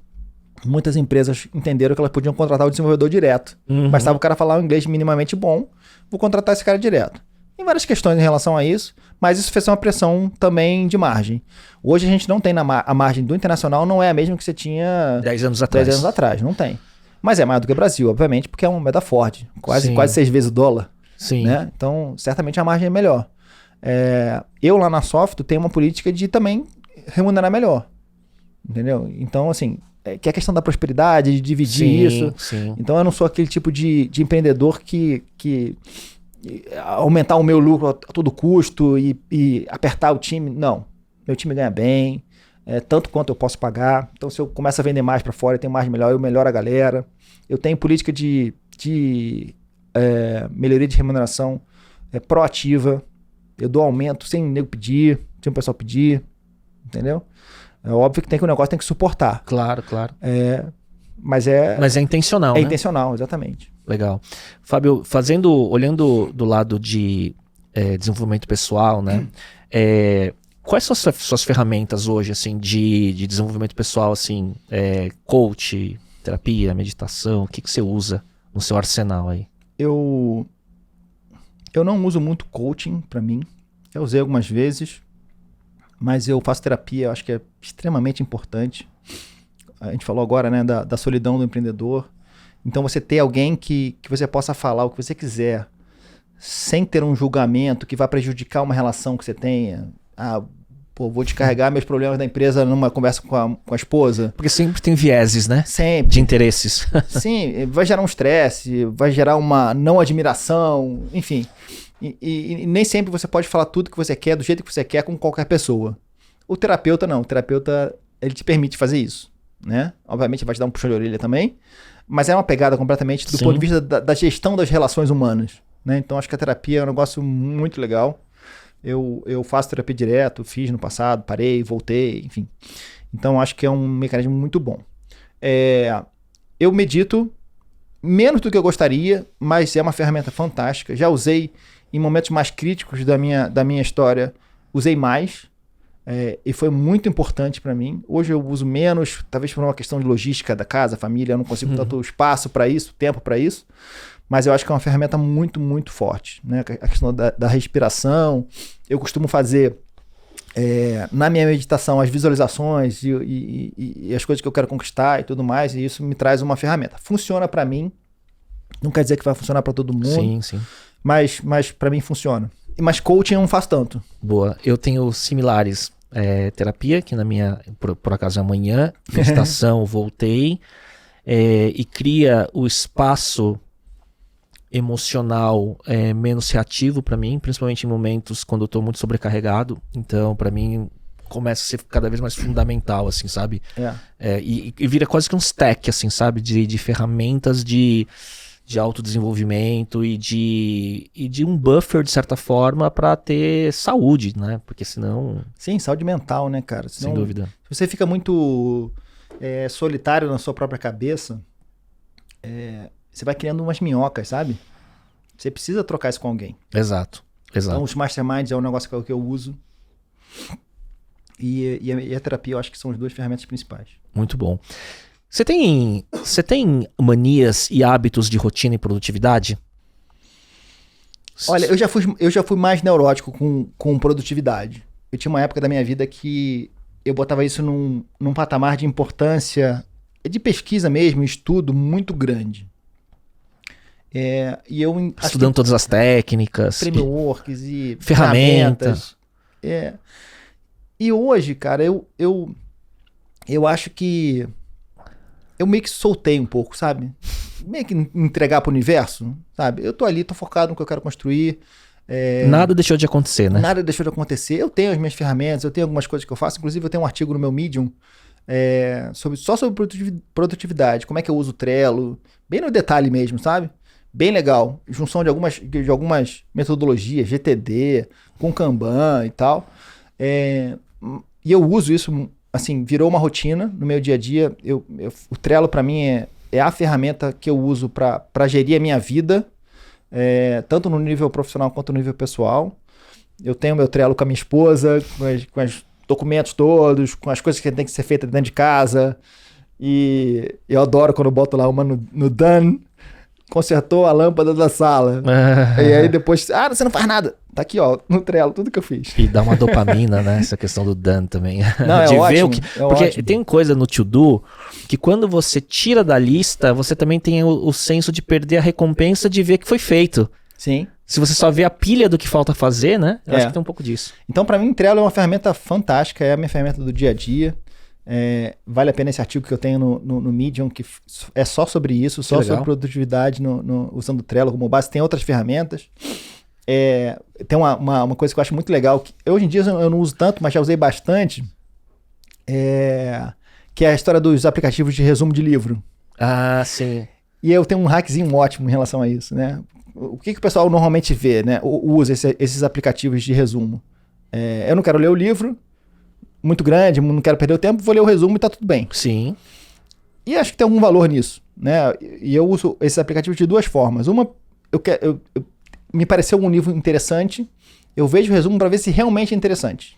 muitas empresas entenderam que elas podiam contratar o desenvolvedor direto. Bastava o cara falar um inglês minimamente bom, vou contratar esse cara direto. Tem várias questões em relação a isso, mas isso fez uma pressão também de margem. Hoje a gente não tem a margem do internacional, não é a mesma que você tinha 10 anos atrás. 10 anos atrás, não tem. Mas é maior do que o Brasil, obviamente, porque é uma moeda forte, quase 6 vezes o dólar. Sim. Né? Então, certamente a margem é melhor. Eu lá na Software tenho uma política de também remunerar melhor. Entendeu? Então, assim, que é a questão da prosperidade, de dividir isso. Sim. Então eu não sou aquele tipo de empreendedor que aumentar o meu lucro a todo custo e apertar o time. Não. Meu time ganha bem, tanto quanto eu posso pagar. Então se eu começo a vender mais para fora, eu tenho mais melhor, eu melhoro a galera. Eu tenho política de melhoria de remuneração proativa. Eu dou aumento sem o nego pedir, sem o pessoal pedir. Entendeu? É óbvio que o negócio tem que suportar. Claro. Mas é intencional, né? É intencional, exatamente. Legal. Fábio, olhando do lado de desenvolvimento pessoal, né? Quais são as suas ferramentas hoje, assim, de desenvolvimento pessoal, assim, coach, terapia, meditação, o que você usa no seu arsenal aí? Eu não uso muito coaching para mim. Eu usei algumas vezes, mas eu faço terapia, eu acho que é extremamente importante. A gente falou agora, né, da solidão do empreendedor. Então você ter alguém que você possa falar o que você quiser, sem ter um julgamento que vai prejudicar uma relação que você tenha. Vou descarregar meus problemas da empresa numa conversa com a esposa. Porque sempre tem vieses, né? Sempre. De interesses. Sim, vai gerar um estresse, vai gerar uma não admiração, enfim. E nem sempre você pode falar tudo que você quer, do jeito que você quer, com qualquer pessoa. O terapeuta não. O terapeuta, ele te permite fazer isso, né? Obviamente vai te dar um puxão de orelha também, mas é uma pegada completamente do ponto de vista da gestão das relações humanas, né? Então acho que a terapia é um negócio muito legal. Eu faço terapia direto, fiz no passado, parei, voltei, enfim. Então acho que é um mecanismo muito bom. Eu medito menos do que eu gostaria, mas é uma ferramenta fantástica. Já usei em momentos mais críticos da minha história, usei mais. E foi muito importante para mim. Hoje eu uso menos, talvez por uma questão de logística da casa, família, eu não consigo tanto espaço para isso, tempo para isso. Mas eu acho que é uma ferramenta muito, muito forte, né? A questão da respiração. Eu costumo fazer, na minha meditação, as visualizações e as coisas que eu quero conquistar e tudo mais. E isso me traz uma ferramenta. Funciona para mim. Não quer dizer que vai funcionar para todo mundo. Sim, sim. Mas para mim funciona. Mas coaching eu não faço tanto. Boa. Eu tenho similares. Terapia, que na minha, por acaso amanhã, meditação, voltei, e cria o espaço emocional menos reativo para mim, principalmente em momentos quando eu tô muito sobrecarregado. Então, para mim, começa a ser cada vez mais fundamental, assim, sabe? E vira quase que um stack, assim, sabe? De ferramentas de autodesenvolvimento e de um buffer, de certa forma, para ter saúde, né? Porque senão... Sim, saúde mental, né, cara? Senão, sem dúvida. Se você fica muito solitário na sua própria cabeça, você vai criando umas minhocas, sabe? Você precisa trocar isso com alguém. Exato. Então, os masterminds é um negócio que eu uso. E a terapia, eu acho que são as duas ferramentas principais. Muito bom. Você tem manias e hábitos de rotina e produtividade? Olha, eu já fui mais neurótico com produtividade. Eu tinha uma época da minha vida que eu botava isso num patamar de importância, de pesquisa mesmo, estudo muito grande. E eu estudando todas as técnicas, frameworks e ferramentas. E hoje, cara, eu acho que eu meio que soltei um pouco, sabe? Meio que entregar pro universo, sabe? Eu tô ali, tô focado no que eu quero construir. Nada deixou de acontecer, né? Nada deixou de acontecer. Eu tenho as minhas ferramentas, eu tenho algumas coisas que eu faço. Inclusive, eu tenho um artigo no meu Medium só sobre produtividade. Como é que eu uso o Trello. Bem no detalhe mesmo, sabe? Bem legal. Junção de algumas metodologias, GTD, com Kanban e tal. E eu uso isso... Assim, virou uma rotina no meu dia a dia. O Trello, para mim, é a ferramenta que eu uso para gerir a minha vida, tanto no nível profissional quanto no nível pessoal. Eu tenho meu Trello com a minha esposa, com os documentos todos, com as coisas que tem que ser feitas dentro de casa. E eu adoro quando eu boto lá uma no Done, consertou a lâmpada da sala. E aí depois, você não faz nada. Tá aqui, ó, no Trello, tudo que eu fiz. E dá uma dopamina, né? Essa questão do done também. Não, de ótimo, ver o que... Porque ótimo. Tem coisa no to-do que quando você tira da lista, você também tem o senso de perder a recompensa de ver que foi feito. Sim. Se você só vê a pilha do que falta fazer, né? Eu acho que tem um pouco disso. Então, pra mim, Trello é uma ferramenta fantástica, é a minha ferramenta do dia a dia. Vale a pena esse artigo que eu tenho no Medium, que é só sobre isso, só sobre produtividade usando o Trello como base. Tem outras ferramentas. Tem uma coisa que eu acho muito legal, que hoje em dia eu não uso tanto, mas já usei bastante, que é a história dos aplicativos de resumo de livro. Ah, sim. E eu tenho um hackzinho ótimo em relação a isso, né? O que o pessoal normalmente vê, né? Usa esses aplicativos de resumo. Eu não quero ler o livro, muito grande, não quero perder o tempo, vou ler o resumo e tá tudo bem. Sim. E acho que tem algum valor nisso, né? E eu uso esses aplicativos de duas formas. Uma, me pareceu um livro interessante, eu vejo o resumo para ver se realmente é interessante.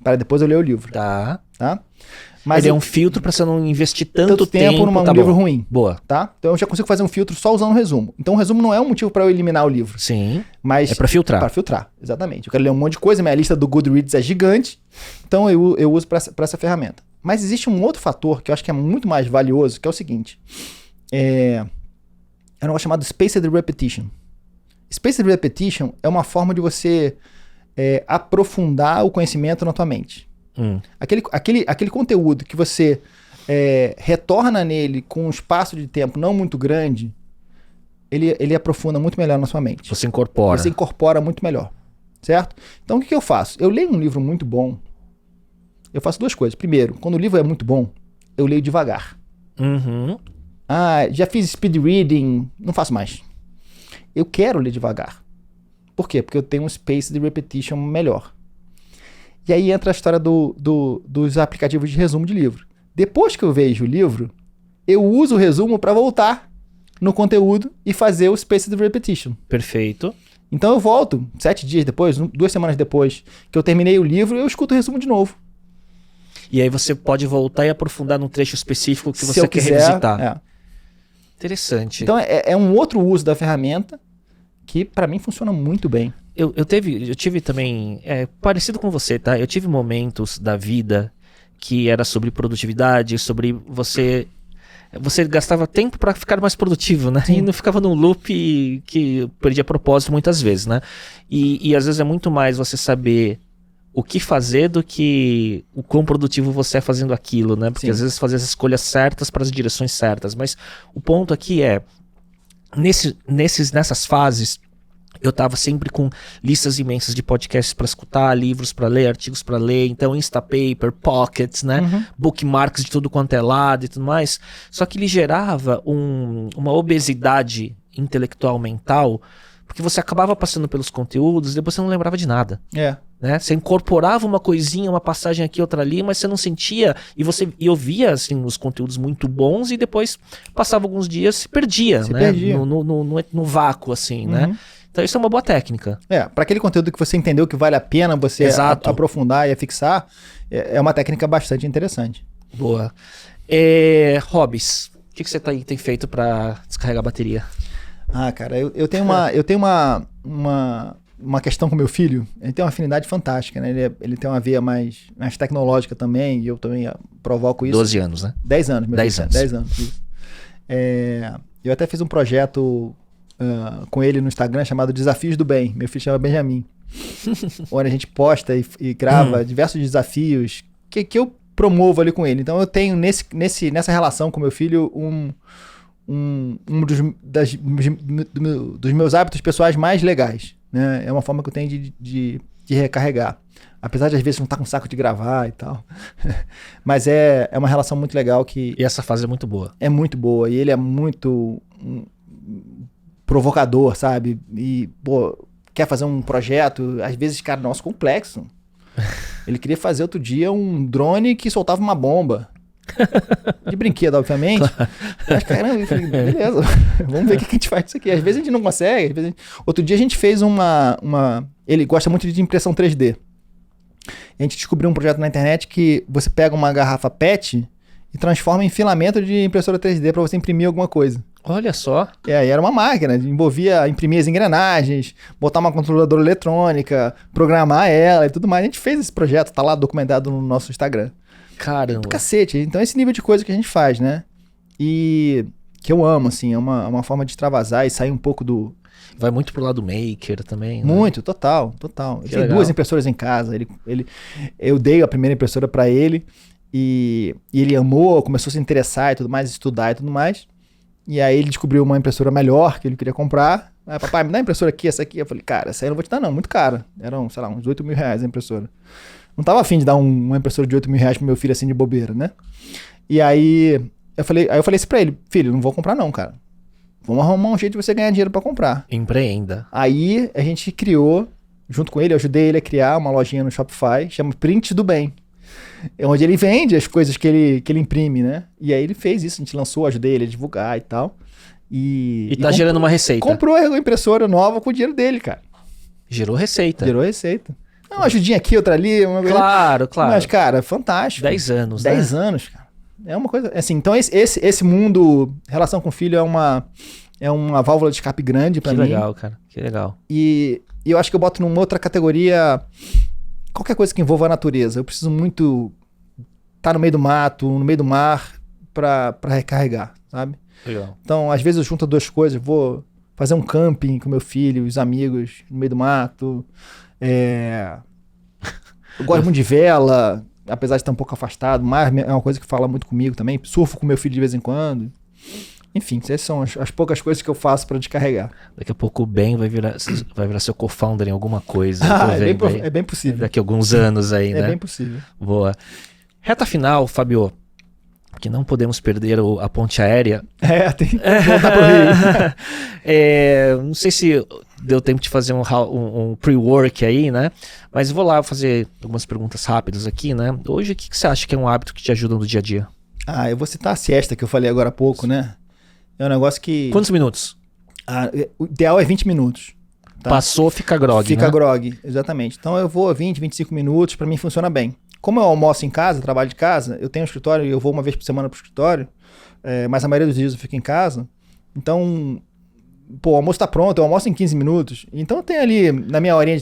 Para depois eu ler o livro. Tá. Mas ele é um filtro para você não investir tanto tempo num livro ruim. Boa. Tá? Então eu já consigo fazer um filtro só usando o resumo. Então o resumo não é um motivo para eu eliminar o livro. Sim. Mas é para filtrar. Para filtrar, exatamente. Eu quero ler um monte de coisa, minha lista do Goodreads é gigante, então eu uso para essa ferramenta. Mas existe um outro fator que eu acho que é muito mais valioso, que é o seguinte. É um negócio chamado Spaced Repetition. Spaced Repetition é uma forma de você aprofundar o conhecimento na tua mente. Aquele conteúdo que você retorna nele com um espaço de tempo não muito grande, ele aprofunda muito melhor na sua mente. Você incorpora. Você incorpora muito melhor, certo? Então o que eu faço? Eu leio um livro muito bom, eu faço duas coisas. Primeiro, quando o livro é muito bom, eu leio devagar. Uhum. Já fiz speed reading, não faço mais. Eu quero ler devagar. Por quê? Porque eu tenho um space de repetition melhor. E aí entra a história dos aplicativos de resumo de livro. Depois que eu vejo o livro, eu uso o resumo para voltar no conteúdo e fazer o space de repetition. Perfeito. Então eu volto 7 dias depois, 2 semanas depois que eu terminei o livro, eu escuto o resumo de novo. E aí você pode voltar e aprofundar num trecho específico que Se você eu quer quiser, revisitar. Interessante. Então é um outro uso da ferramenta que para mim funciona muito bem. Eu tive também, parecido com você, tá? Eu tive momentos da vida que era sobre produtividade, sobre você gastava tempo para ficar mais produtivo, né? E não ficava num loop que perdia propósito muitas vezes, né? E às vezes é muito mais você saber o que fazer do que o quão produtivo você é fazendo aquilo, né? Porque às vezes fazer as escolhas certas para as direções certas. Mas o ponto aqui é, nessas fases, eu estava sempre com listas imensas de podcasts para escutar, livros para ler, artigos para ler, então Instapaper, Pockets, né? Bookmarks de tudo quanto é lado e tudo mais. Só que ele gerava uma obesidade intelectual mental, porque você acabava passando pelos conteúdos e depois você não lembrava de nada. Né? Você incorporava uma coisinha, uma passagem aqui, outra ali, mas você não sentia, e ouvia assim, os conteúdos muito bons e depois passava alguns dias e se perdia, né? No vácuo, assim, né? Então isso é uma boa técnica. Para aquele conteúdo que você entendeu que vale a pena você aprofundar e afixar, é uma técnica bastante interessante. Boa. Hobbies. O que você tem feito para descarregar a bateria? Cara, eu tenho uma questão com meu filho. Ele tem uma afinidade fantástica, né? Ele tem uma veia mais tecnológica também, e eu também provoco isso. 12 anos, né? 10 anos. 10 anos. 10 anos, isso. Eu até fiz um projeto com ele no Instagram chamado Desafios do Bem. Meu filho chama Benjamin. Onde a gente posta e grava diversos desafios que eu promovo ali com ele. Então eu tenho nessa relação com meu filho dos meus hábitos pessoais mais legais, né? É uma forma que eu tenho de recarregar. Apesar de às vezes não estar com saco de gravar e tal. Mas é uma relação muito legal que... E essa fase é muito boa. É muito boa. E ele é muito provocador, sabe? E, quer fazer um projeto, às vezes, cara, nosso complexo. Ele queria fazer outro dia um drone que soltava uma bomba. De brinquedo, obviamente. Mas, caramba, eu falei, beleza, vamos ver o que a gente faz isso aqui. Às vezes a gente não consegue. Outro dia a gente fez Ele gosta muito de impressão 3D. A gente descobriu um projeto na internet que você pega uma garrafa PET e transforma em filamento de impressora 3D para você imprimir alguma coisa. Olha só. E era uma máquina, envolvia imprimir as engrenagens, botar uma controladora eletrônica, programar ela e tudo mais. A gente fez esse projeto, tá lá documentado no nosso Instagram. Caramba. Do cacete. Então esse nível de coisa que a gente faz, né? E que eu amo, assim, é uma forma de extravasar e sair um pouco do... Vai muito pro lado maker também, né? Muito, total. Ele tem 2 impressoras em casa. Eu dei a primeira impressora para ele e ele amou, começou a se interessar e tudo mais, estudar e tudo mais. E aí ele descobriu uma impressora melhor que ele queria comprar. Aí, papai, me dá a impressora aqui, essa aqui. Eu falei, cara, essa aí eu não vou te dar não, muito cara. Eram, sei lá, uns 8 mil reais a impressora. Não tava afim de dar uma impressora de 8 mil reais pro meu filho assim de bobeira, né? E aí eu falei assim pra ele, filho, não vou comprar não, cara. Vamos arrumar um jeito de você ganhar dinheiro pra comprar. Empreenda. Aí a gente criou, junto com ele, eu ajudei ele a criar uma lojinha no Shopify, chama Prints do Bem. É onde ele vende as coisas que ele imprime, né? E aí ele fez isso, a gente lançou, ajudei ele a divulgar e tal. E tá gerando uma receita. Comprou a impressora nova com o dinheiro dele, cara. Gerou receita. Uma ajudinha aqui, outra ali. Claro. Mas, cara, fantástico. 10 anos, 10 anos, cara. É uma coisa... Assim, então esse mundo, relação com o filho, é uma válvula de escape grande pra mim. Que legal, cara. Que legal. E eu acho que eu boto numa outra categoria... Qualquer coisa que envolva a natureza. Eu preciso muito estar no meio do mato, no meio do mar, pra recarregar, sabe? Legal. Então, às vezes eu junto 2 coisas. Vou fazer um camping com meu filho, os amigos, no meio do mato. Eu gosto muito de vela, apesar de estar um pouco afastado. Mar é uma coisa que fala muito comigo também. Surfo com meu filho de vez em quando. Enfim, essas são as poucas coisas que eu faço para descarregar. Daqui a pouco o Ben vai virar seu co-founder em alguma coisa. É bem possível. Daqui a alguns anos aí, né? É bem possível. Boa. Reta final, Fábio, que não podemos perder a ponte aérea. Tem que voltar pro Rio. Não sei se deu tempo de fazer um pre-work aí, né? Mas vou lá fazer algumas perguntas rápidas aqui, né? Hoje, o que você acha que é um hábito que te ajuda no dia a dia? Eu vou citar a siesta que eu falei agora há pouco, né? É um negócio que... Quantos minutos? O ideal é 20 minutos. Tá? Passou, fica grog, Fica né? grog, exatamente. Então eu vou 20, 25 minutos, pra mim funciona bem. Como eu almoço em casa, trabalho de casa, eu tenho um escritório e eu vou uma vez por semana pro escritório, mas a maioria dos dias eu fico em casa. Então, o almoço tá pronto, eu almoço em 15 minutos. Então eu tenho ali, na minha horinha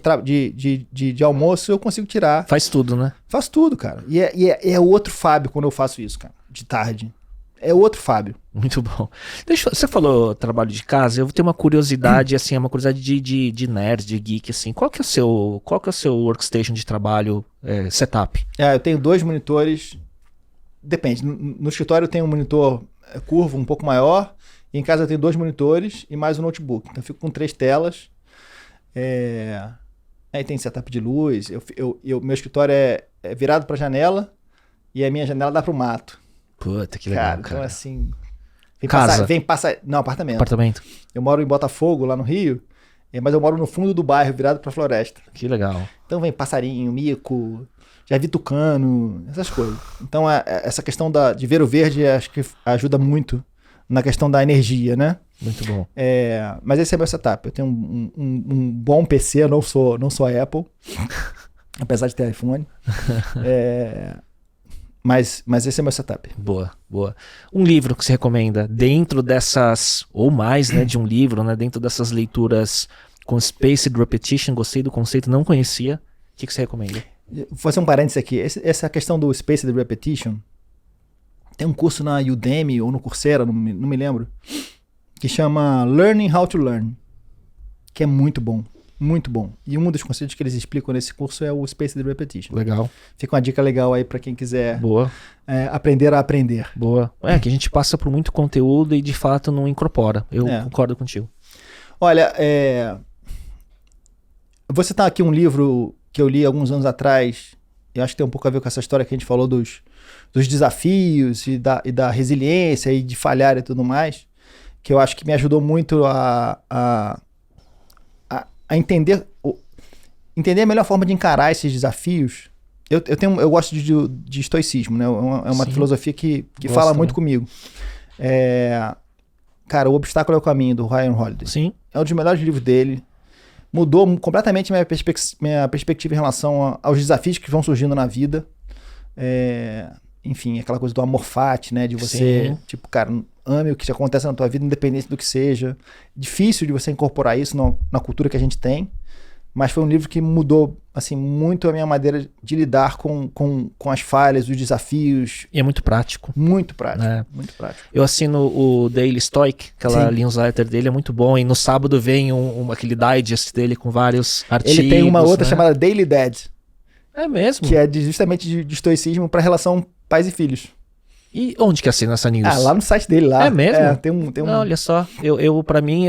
de almoço, eu consigo tirar. Faz tudo, né? Faço tudo, cara. E é outro Fábio quando eu faço isso, cara, de tarde. É outro Fábio. Muito bom. Você falou trabalho de casa, eu vou ter uma curiosidade, assim, uma curiosidade de nerd, de geek, assim. Qual que é o seu workstation de trabalho, setup? Eu tenho 2 monitores, depende. No escritório eu tenho um monitor curvo um pouco maior, e em casa eu tenho 2 monitores e mais um notebook. Então eu fico com 3 telas. Aí tem setup de luz, meu escritório é virado pra janela, e a minha janela dá pro mato. Puta, que legal, cara. Então assim... Casa? Não, apartamento. Apartamento. Eu moro em Botafogo, lá no Rio, mas eu moro no fundo do bairro, virado pra floresta. Que legal. Então vem passarinho, mico, já vi tucano, essas coisas. Então essa questão de ver o verde acho que ajuda muito na questão da energia, né? Muito bom. Mas esse é meu setup. Eu tenho um bom PC, eu não sou a Apple, apesar de ter iPhone. Mas esse é meu setup. Boa, boa. Um livro que você recomenda dentro dessas, ou mais, né, de um livro, né, dentro dessas leituras com spaced repetition, gostei do conceito, não conhecia. O que você recomenda? Vou fazer um parênteses aqui. Essa questão do spaced repetition, tem um curso na Udemy ou no Coursera, não me lembro, que chama Learning How to Learn, que é muito bom. Muito bom. E um dos conceitos que eles explicam nesse curso é o Spaced Repetition. Legal. Fica uma dica legal aí para quem quiser Boa. Aprender a aprender. Boa. Que a gente passa por muito conteúdo e de fato não incorpora. Eu concordo contigo. Olha, eu vou citar aqui um livro que eu li alguns anos atrás, e acho que tem um pouco a ver com essa história que a gente falou dos desafios e da resiliência e de falhar e tudo mais, que eu acho que me ajudou muito a entender a melhor forma de encarar esses desafios. Eu gosto de estoicismo, né? É uma filosofia que fala muito comigo. Cara, O Obstáculo é o Caminho, do Ryan Holiday. Sim. É um dos melhores livros dele. Mudou completamente minha perspectiva em relação aos desafios que vão surgindo na vida. Enfim, aquela coisa do amor fati, né? De você, tipo, cara, ame o que acontece na tua vida, independente do que seja. Difícil de você incorporar isso na cultura que a gente tem, mas foi um livro que mudou, assim, muito a minha maneira de lidar com as falhas, os desafios. E é muito prático. Muito prático, muito prático. Eu assino o Daily Stoic, aquela newsletter dele, é muito bom, e no sábado vem aquele digest dele com vários artigos. Ele tem uma outra chamada Daily Dad. É mesmo? Que é justamente de estoicismo para relação pais e filhos. E onde que assina essa news? Lá no site dele, lá. É mesmo? Tem um... Olha só, pra mim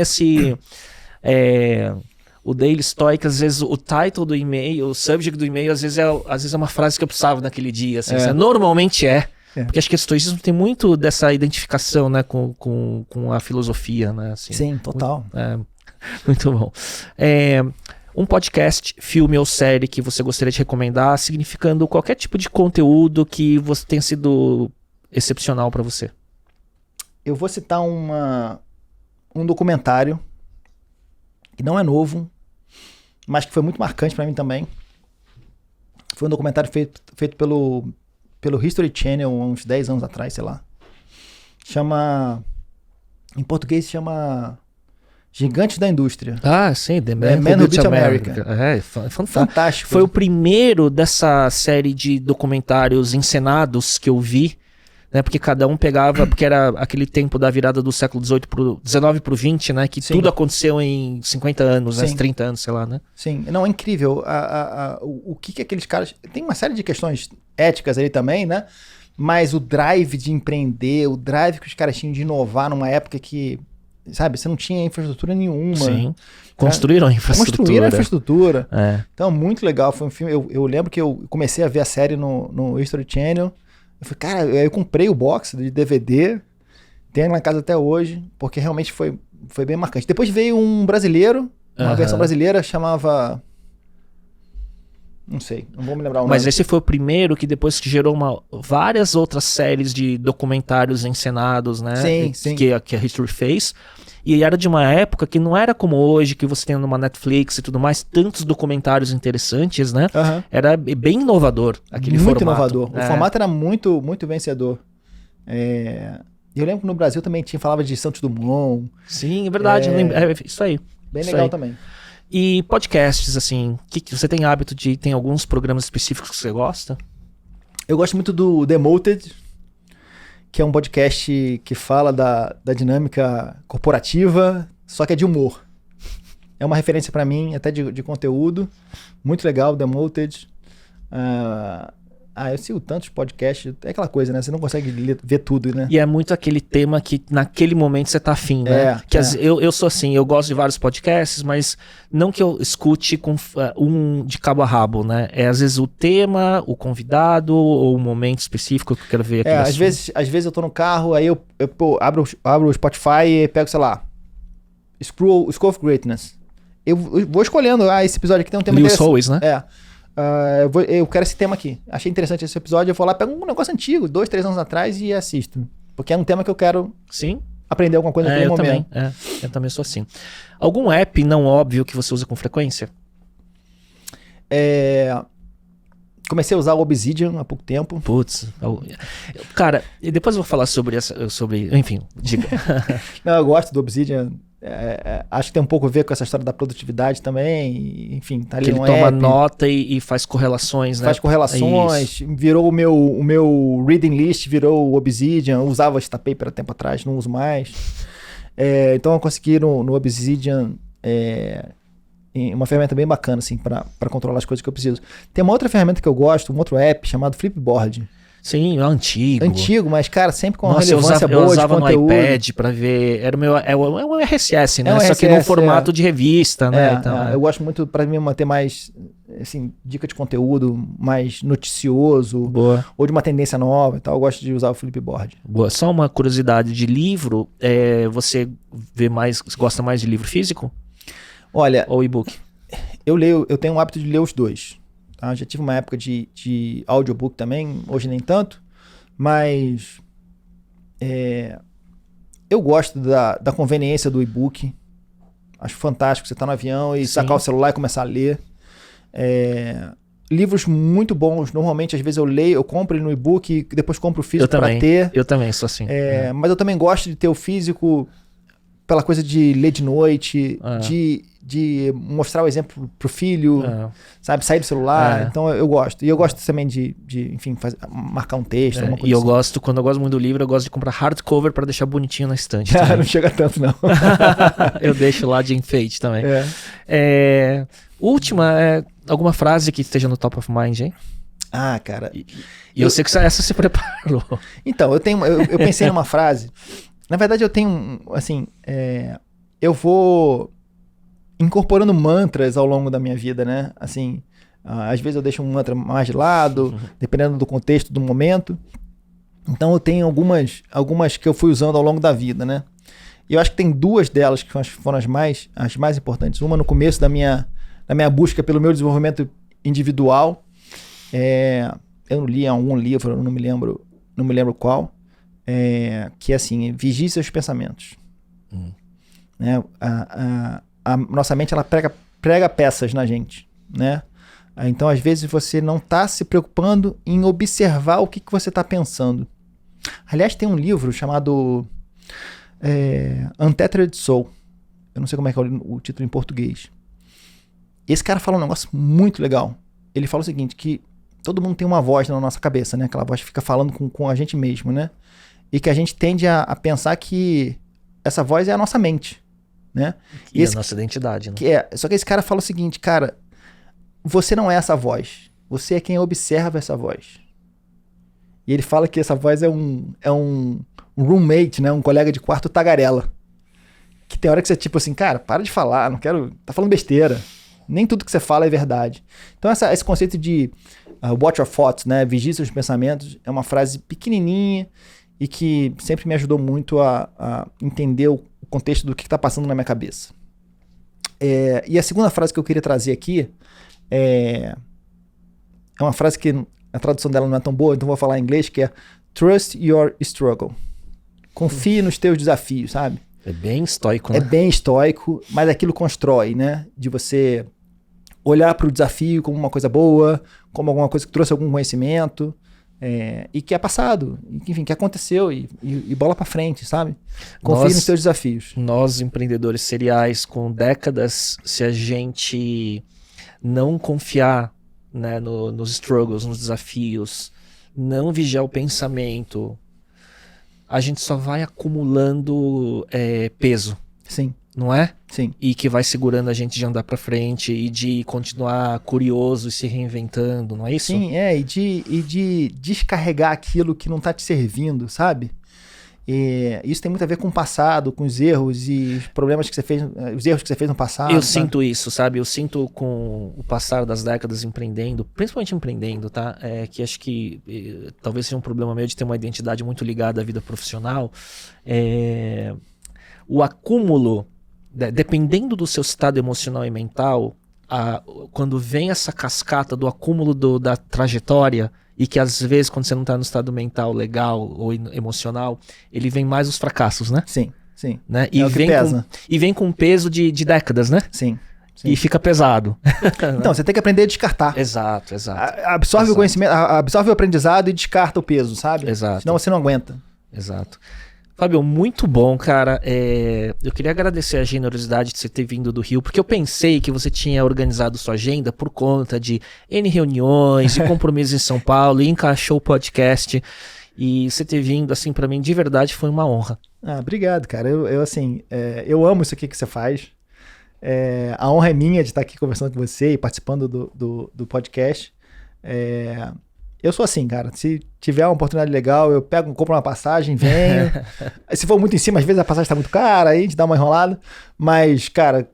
o Daily Stoic, às vezes o title do e-mail, o subject do e-mail, às vezes é uma frase que eu precisava naquele dia, assim, normalmente porque acho que o estoicismo tem muito dessa identificação, né, com a filosofia, né, assim. Sim, total. Muito bom. Um podcast, filme ou série que você gostaria de recomendar, significando qualquer tipo de conteúdo que você tenha sido excepcional para você. Eu vou citar um documentário que não é novo, mas que foi muito marcante para mim também. Foi um documentário feito pelo History Channel há uns 10 anos atrás, sei lá. Em português chama Gigantes da Indústria. Sim, The Man Who Built America. Fantástico. Foi o primeiro dessa série de documentários encenados que eu vi, né? Porque cada um pegava, porque era aquele tempo da virada do século XIX pro XX, né? Que tudo aconteceu em 50 anos, 30 anos, sei lá, né? Sim, não, é incrível. O que aqueles caras... Tem uma série de questões éticas ali também, né? Mas o drive de empreender, o drive que os caras tinham de inovar numa época que, sabe, você não tinha infraestrutura nenhuma. Sim. Construíram a infraestrutura. Então, muito legal. Foi um filme... Eu lembro que eu comecei a ver a série no History Channel. Eu falei, cara, eu comprei o box de DVD, tenho na casa até hoje, porque realmente foi bem marcante. Depois veio um brasileiro, uma versão brasileira, chamava... Não sei, não vou me lembrar o Mas nome. esse foi o primeiro que depois que gerou várias outras séries de documentários encenados, né? Sim. Que a History fez. E era de uma época que não era como hoje, que você tem numa Netflix e tudo mais, tantos documentários interessantes, né? Aham. Era bem inovador aquele Muito formato. inovador. O formato era muito, muito vencedor. Eu lembro que no Brasil também falava de Santos Dumont. Sim, é verdade. É isso aí. Bem Isso legal aí. também. E podcasts, assim, que você tem hábito tem alguns programas específicos que você gosta? Eu gosto muito do Demoted, que é um podcast que fala da dinâmica corporativa, só que é de humor. É uma referência pra mim, até de conteúdo. Muito legal, Demoted. Eu sigo tantos podcasts, é aquela coisa, né? Você não consegue ver tudo, né? E é muito aquele tema que naquele momento você tá afim, né? Eu sou assim, eu gosto de vários podcasts, mas não que eu escute com um de cabo a rabo, né? É às vezes o tema, o convidado, ou o momento específico que eu quero ver aqui. Às vezes eu tô no carro, aí eu abro o Spotify e pego, sei lá, School of Greatness. Eu vou escolhendo, esse episódio aqui tem um tema Lewis interessante. Howes, né? Eu quero esse tema aqui. Achei interessante esse episódio. Eu vou lá, pego um negócio antigo, 2, 3 anos atrás e assisto. Porque é um tema que eu quero aprender alguma coisa naquele momento. Eu também sou assim. Algum app não óbvio que você usa com frequência? Comecei a usar o Obsidian há pouco tempo. Putz. Cara, e depois eu vou falar sobre enfim, diga. Não, eu gosto do Obsidian. Acho que tem um pouco a ver com essa história da produtividade também. Enfim, tá ali que ele toma nota e faz correlações, né? Faz correlações. Virou o meu reading list, virou o Obsidian. Eu usava Instapaper há tempo atrás, não uso mais. Então eu consegui no Obsidian uma ferramenta bem bacana, assim, para controlar as coisas que eu preciso. Tem uma outra ferramenta que eu gosto, um outro app chamado Flipboard. Sim, é antigo. Antigo, mas, cara, sempre com uma relevância boa eu usava de conteúdo. no iPad pra ver. Era um RSS, né? É um Só que no RSS, formato de revista, né? Então, Eu gosto muito, pra mim, manter mais, assim, dica de conteúdo mais noticioso. Boa. Ou de uma tendência nova e tal. Eu gosto de usar o Flipboard. Boa. Só uma curiosidade de livro. Você gosta mais de livro físico? Olha... Ou e-book? Eu tenho o hábito de ler os dois. Tá? Já tive uma época de audiobook também, hoje nem tanto, mas eu gosto da conveniência do e-book. Acho fantástico você estar no avião e sacar o celular e começar a ler. Livros muito bons, normalmente às vezes eu compro ele no e-book e depois compro o físico para ter. Eu também sou assim. Mas eu também gosto de ter o físico pela coisa de ler de noite, de mostrar o exemplo pro filho, sabe? Sair do celular. Então eu gosto. E eu gosto também de enfim, marcar um texto, alguma coisa assim. Quando eu gosto muito do livro, eu gosto de comprar hardcover pra deixar bonitinho na estante. Não chega tanto, não. Eu deixo lá de enfeite também. Última, alguma frase que esteja no top of mind, hein? Cara. E eu sei que essa você preparou. Então, eu pensei numa frase. Na verdade, eu tenho, assim, eu vou incorporando mantras ao longo da minha vida, né? Assim, às vezes eu deixo um mantra mais de lado, dependendo do contexto, do momento. Então eu tenho algumas que eu fui usando ao longo da vida, né? E eu acho que tem duas delas que foram as mais importantes. Uma no começo da minha busca pelo meu desenvolvimento individual. Eu li algum livro, eu não me lembro qual. Que é assim, vigie seus pensamentos. Né? A nossa mente, ela prega peças na gente, né? Então, às vezes, você não está se preocupando em observar o que você está pensando. Aliás, tem um livro chamado Untethered Soul. Eu não sei como é que é o título em português. Esse cara fala um negócio muito legal. Ele fala o seguinte, que todo mundo tem uma voz na nossa cabeça, né? Aquela voz que fica falando com a gente mesmo, né? E que a gente tende a pensar que essa voz é a nossa mente, né? E a nossa identidade, né? Só que esse cara fala o seguinte, cara, você não é essa voz, você é quem observa essa voz. E ele fala que essa voz é um roommate, né? Um colega de quarto tagarela. Que tem hora que você tipo assim, cara, para de falar, não quero... Tá falando besteira. Nem tudo que você fala é verdade. Então esse conceito de watch your thoughts, né? Vigie seus pensamentos, é uma frase pequenininha e que sempre me ajudou muito a entender o contexto do que está passando na minha cabeça. E a segunda frase que eu queria trazer aqui é é uma frase que a tradução dela não é tão boa, então vou falar em inglês, que é Trust your struggle. Confie nos teus desafios, sabe? É bem estoico, né? É bem estoico, mas aquilo constrói, né? De você olhar para o desafio como uma coisa boa, como alguma coisa que trouxe algum conhecimento, e que é passado, enfim, que aconteceu e bola para frente, sabe? Confie nos teus desafios. Nós, empreendedores seriais com décadas, se a gente não confiar, né, nos struggles, nos desafios, não vigiar o pensamento, a gente só vai acumulando peso. Sim. Não é? Sim. E que vai segurando a gente de andar pra frente e de continuar curioso e se reinventando, não é isso? Sim, e de descarregar aquilo que não tá te servindo, sabe? Isso tem muito a ver com o passado, com os erros e os problemas que você fez, os erros que você fez no passado. Eu sinto isso, sabe? Eu sinto com o passar das décadas empreendendo, principalmente empreendendo, tá? Que acho que talvez seja um problema meu de ter uma identidade muito ligada à vida profissional. O acúmulo, dependendo do seu estado emocional e mental, quando vem essa cascata do acúmulo da trajetória, e que às vezes quando você não está no estado mental legal ou emocional, ele vem mais os fracassos, né? Sim, sim. Né? E vem com peso de décadas, né? Sim. E fica pesado. Então, você tem que aprender a descartar. Exato. Absorve o conhecimento, absorve o aprendizado e descarta o peso, sabe? Exato. Senão você não aguenta. Exato. Fábio, muito bom, cara. Eu queria agradecer a generosidade de você ter vindo do Rio, porque eu pensei que você tinha organizado sua agenda por conta de N reuniões e compromissos em São Paulo, e encaixou o podcast. E você ter vindo, assim, pra mim, de verdade, foi uma honra. Obrigado, cara. Eu amo isso aqui que você faz. A honra é minha de estar aqui conversando com você e participando do podcast. Eu sou assim, cara. Se tiver uma oportunidade legal, eu compro uma passagem, venho. Se for muito em cima, às vezes a passagem tá muito cara, aí a gente dá uma enrolada. Mas, cara,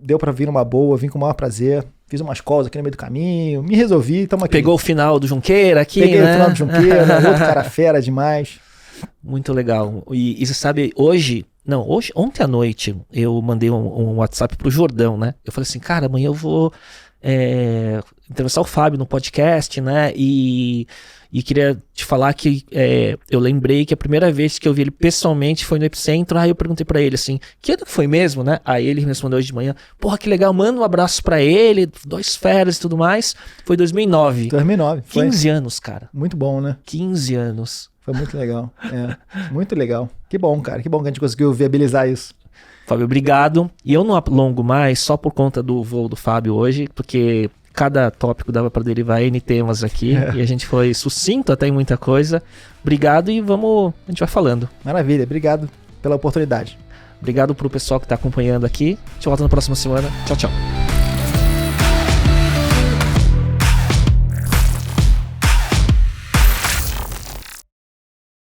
deu pra vir numa boa, vim com o maior prazer. Fiz umas calls aqui no meio do caminho, me resolvi, tamo aqui. Pegou o final do Junqueira aqui, Peguei né? o final do Junqueira, outro cara fera demais. Muito legal. E você sabe, ontem à noite, eu mandei um WhatsApp pro Jordão, né? Eu falei assim, cara, amanhã eu vou entrevistar o Fábio no podcast, né? E queria te falar que eu lembrei que a primeira vez que eu vi ele pessoalmente foi no Epicentro. Aí eu perguntei pra ele assim, que ano que foi mesmo, né? Aí ele me respondeu hoje de manhã, porra, que legal, manda um abraço pra ele, 2 feras e tudo mais. Foi 2009. 2009. 15 anos, cara. Muito bom, né? 15 anos. Foi muito legal. Muito legal. Que bom, cara. Que bom que a gente conseguiu viabilizar isso. Fábio, obrigado. E eu não alongo mais só por conta do voo do Fábio hoje, porque cada tópico dava para derivar N temas aqui e a gente foi sucinto até em muita coisa. Obrigado e a gente vai falando. Maravilha, obrigado pela oportunidade. Obrigado pro pessoal que tá acompanhando aqui. A gente volta na próxima semana. Tchau, tchau.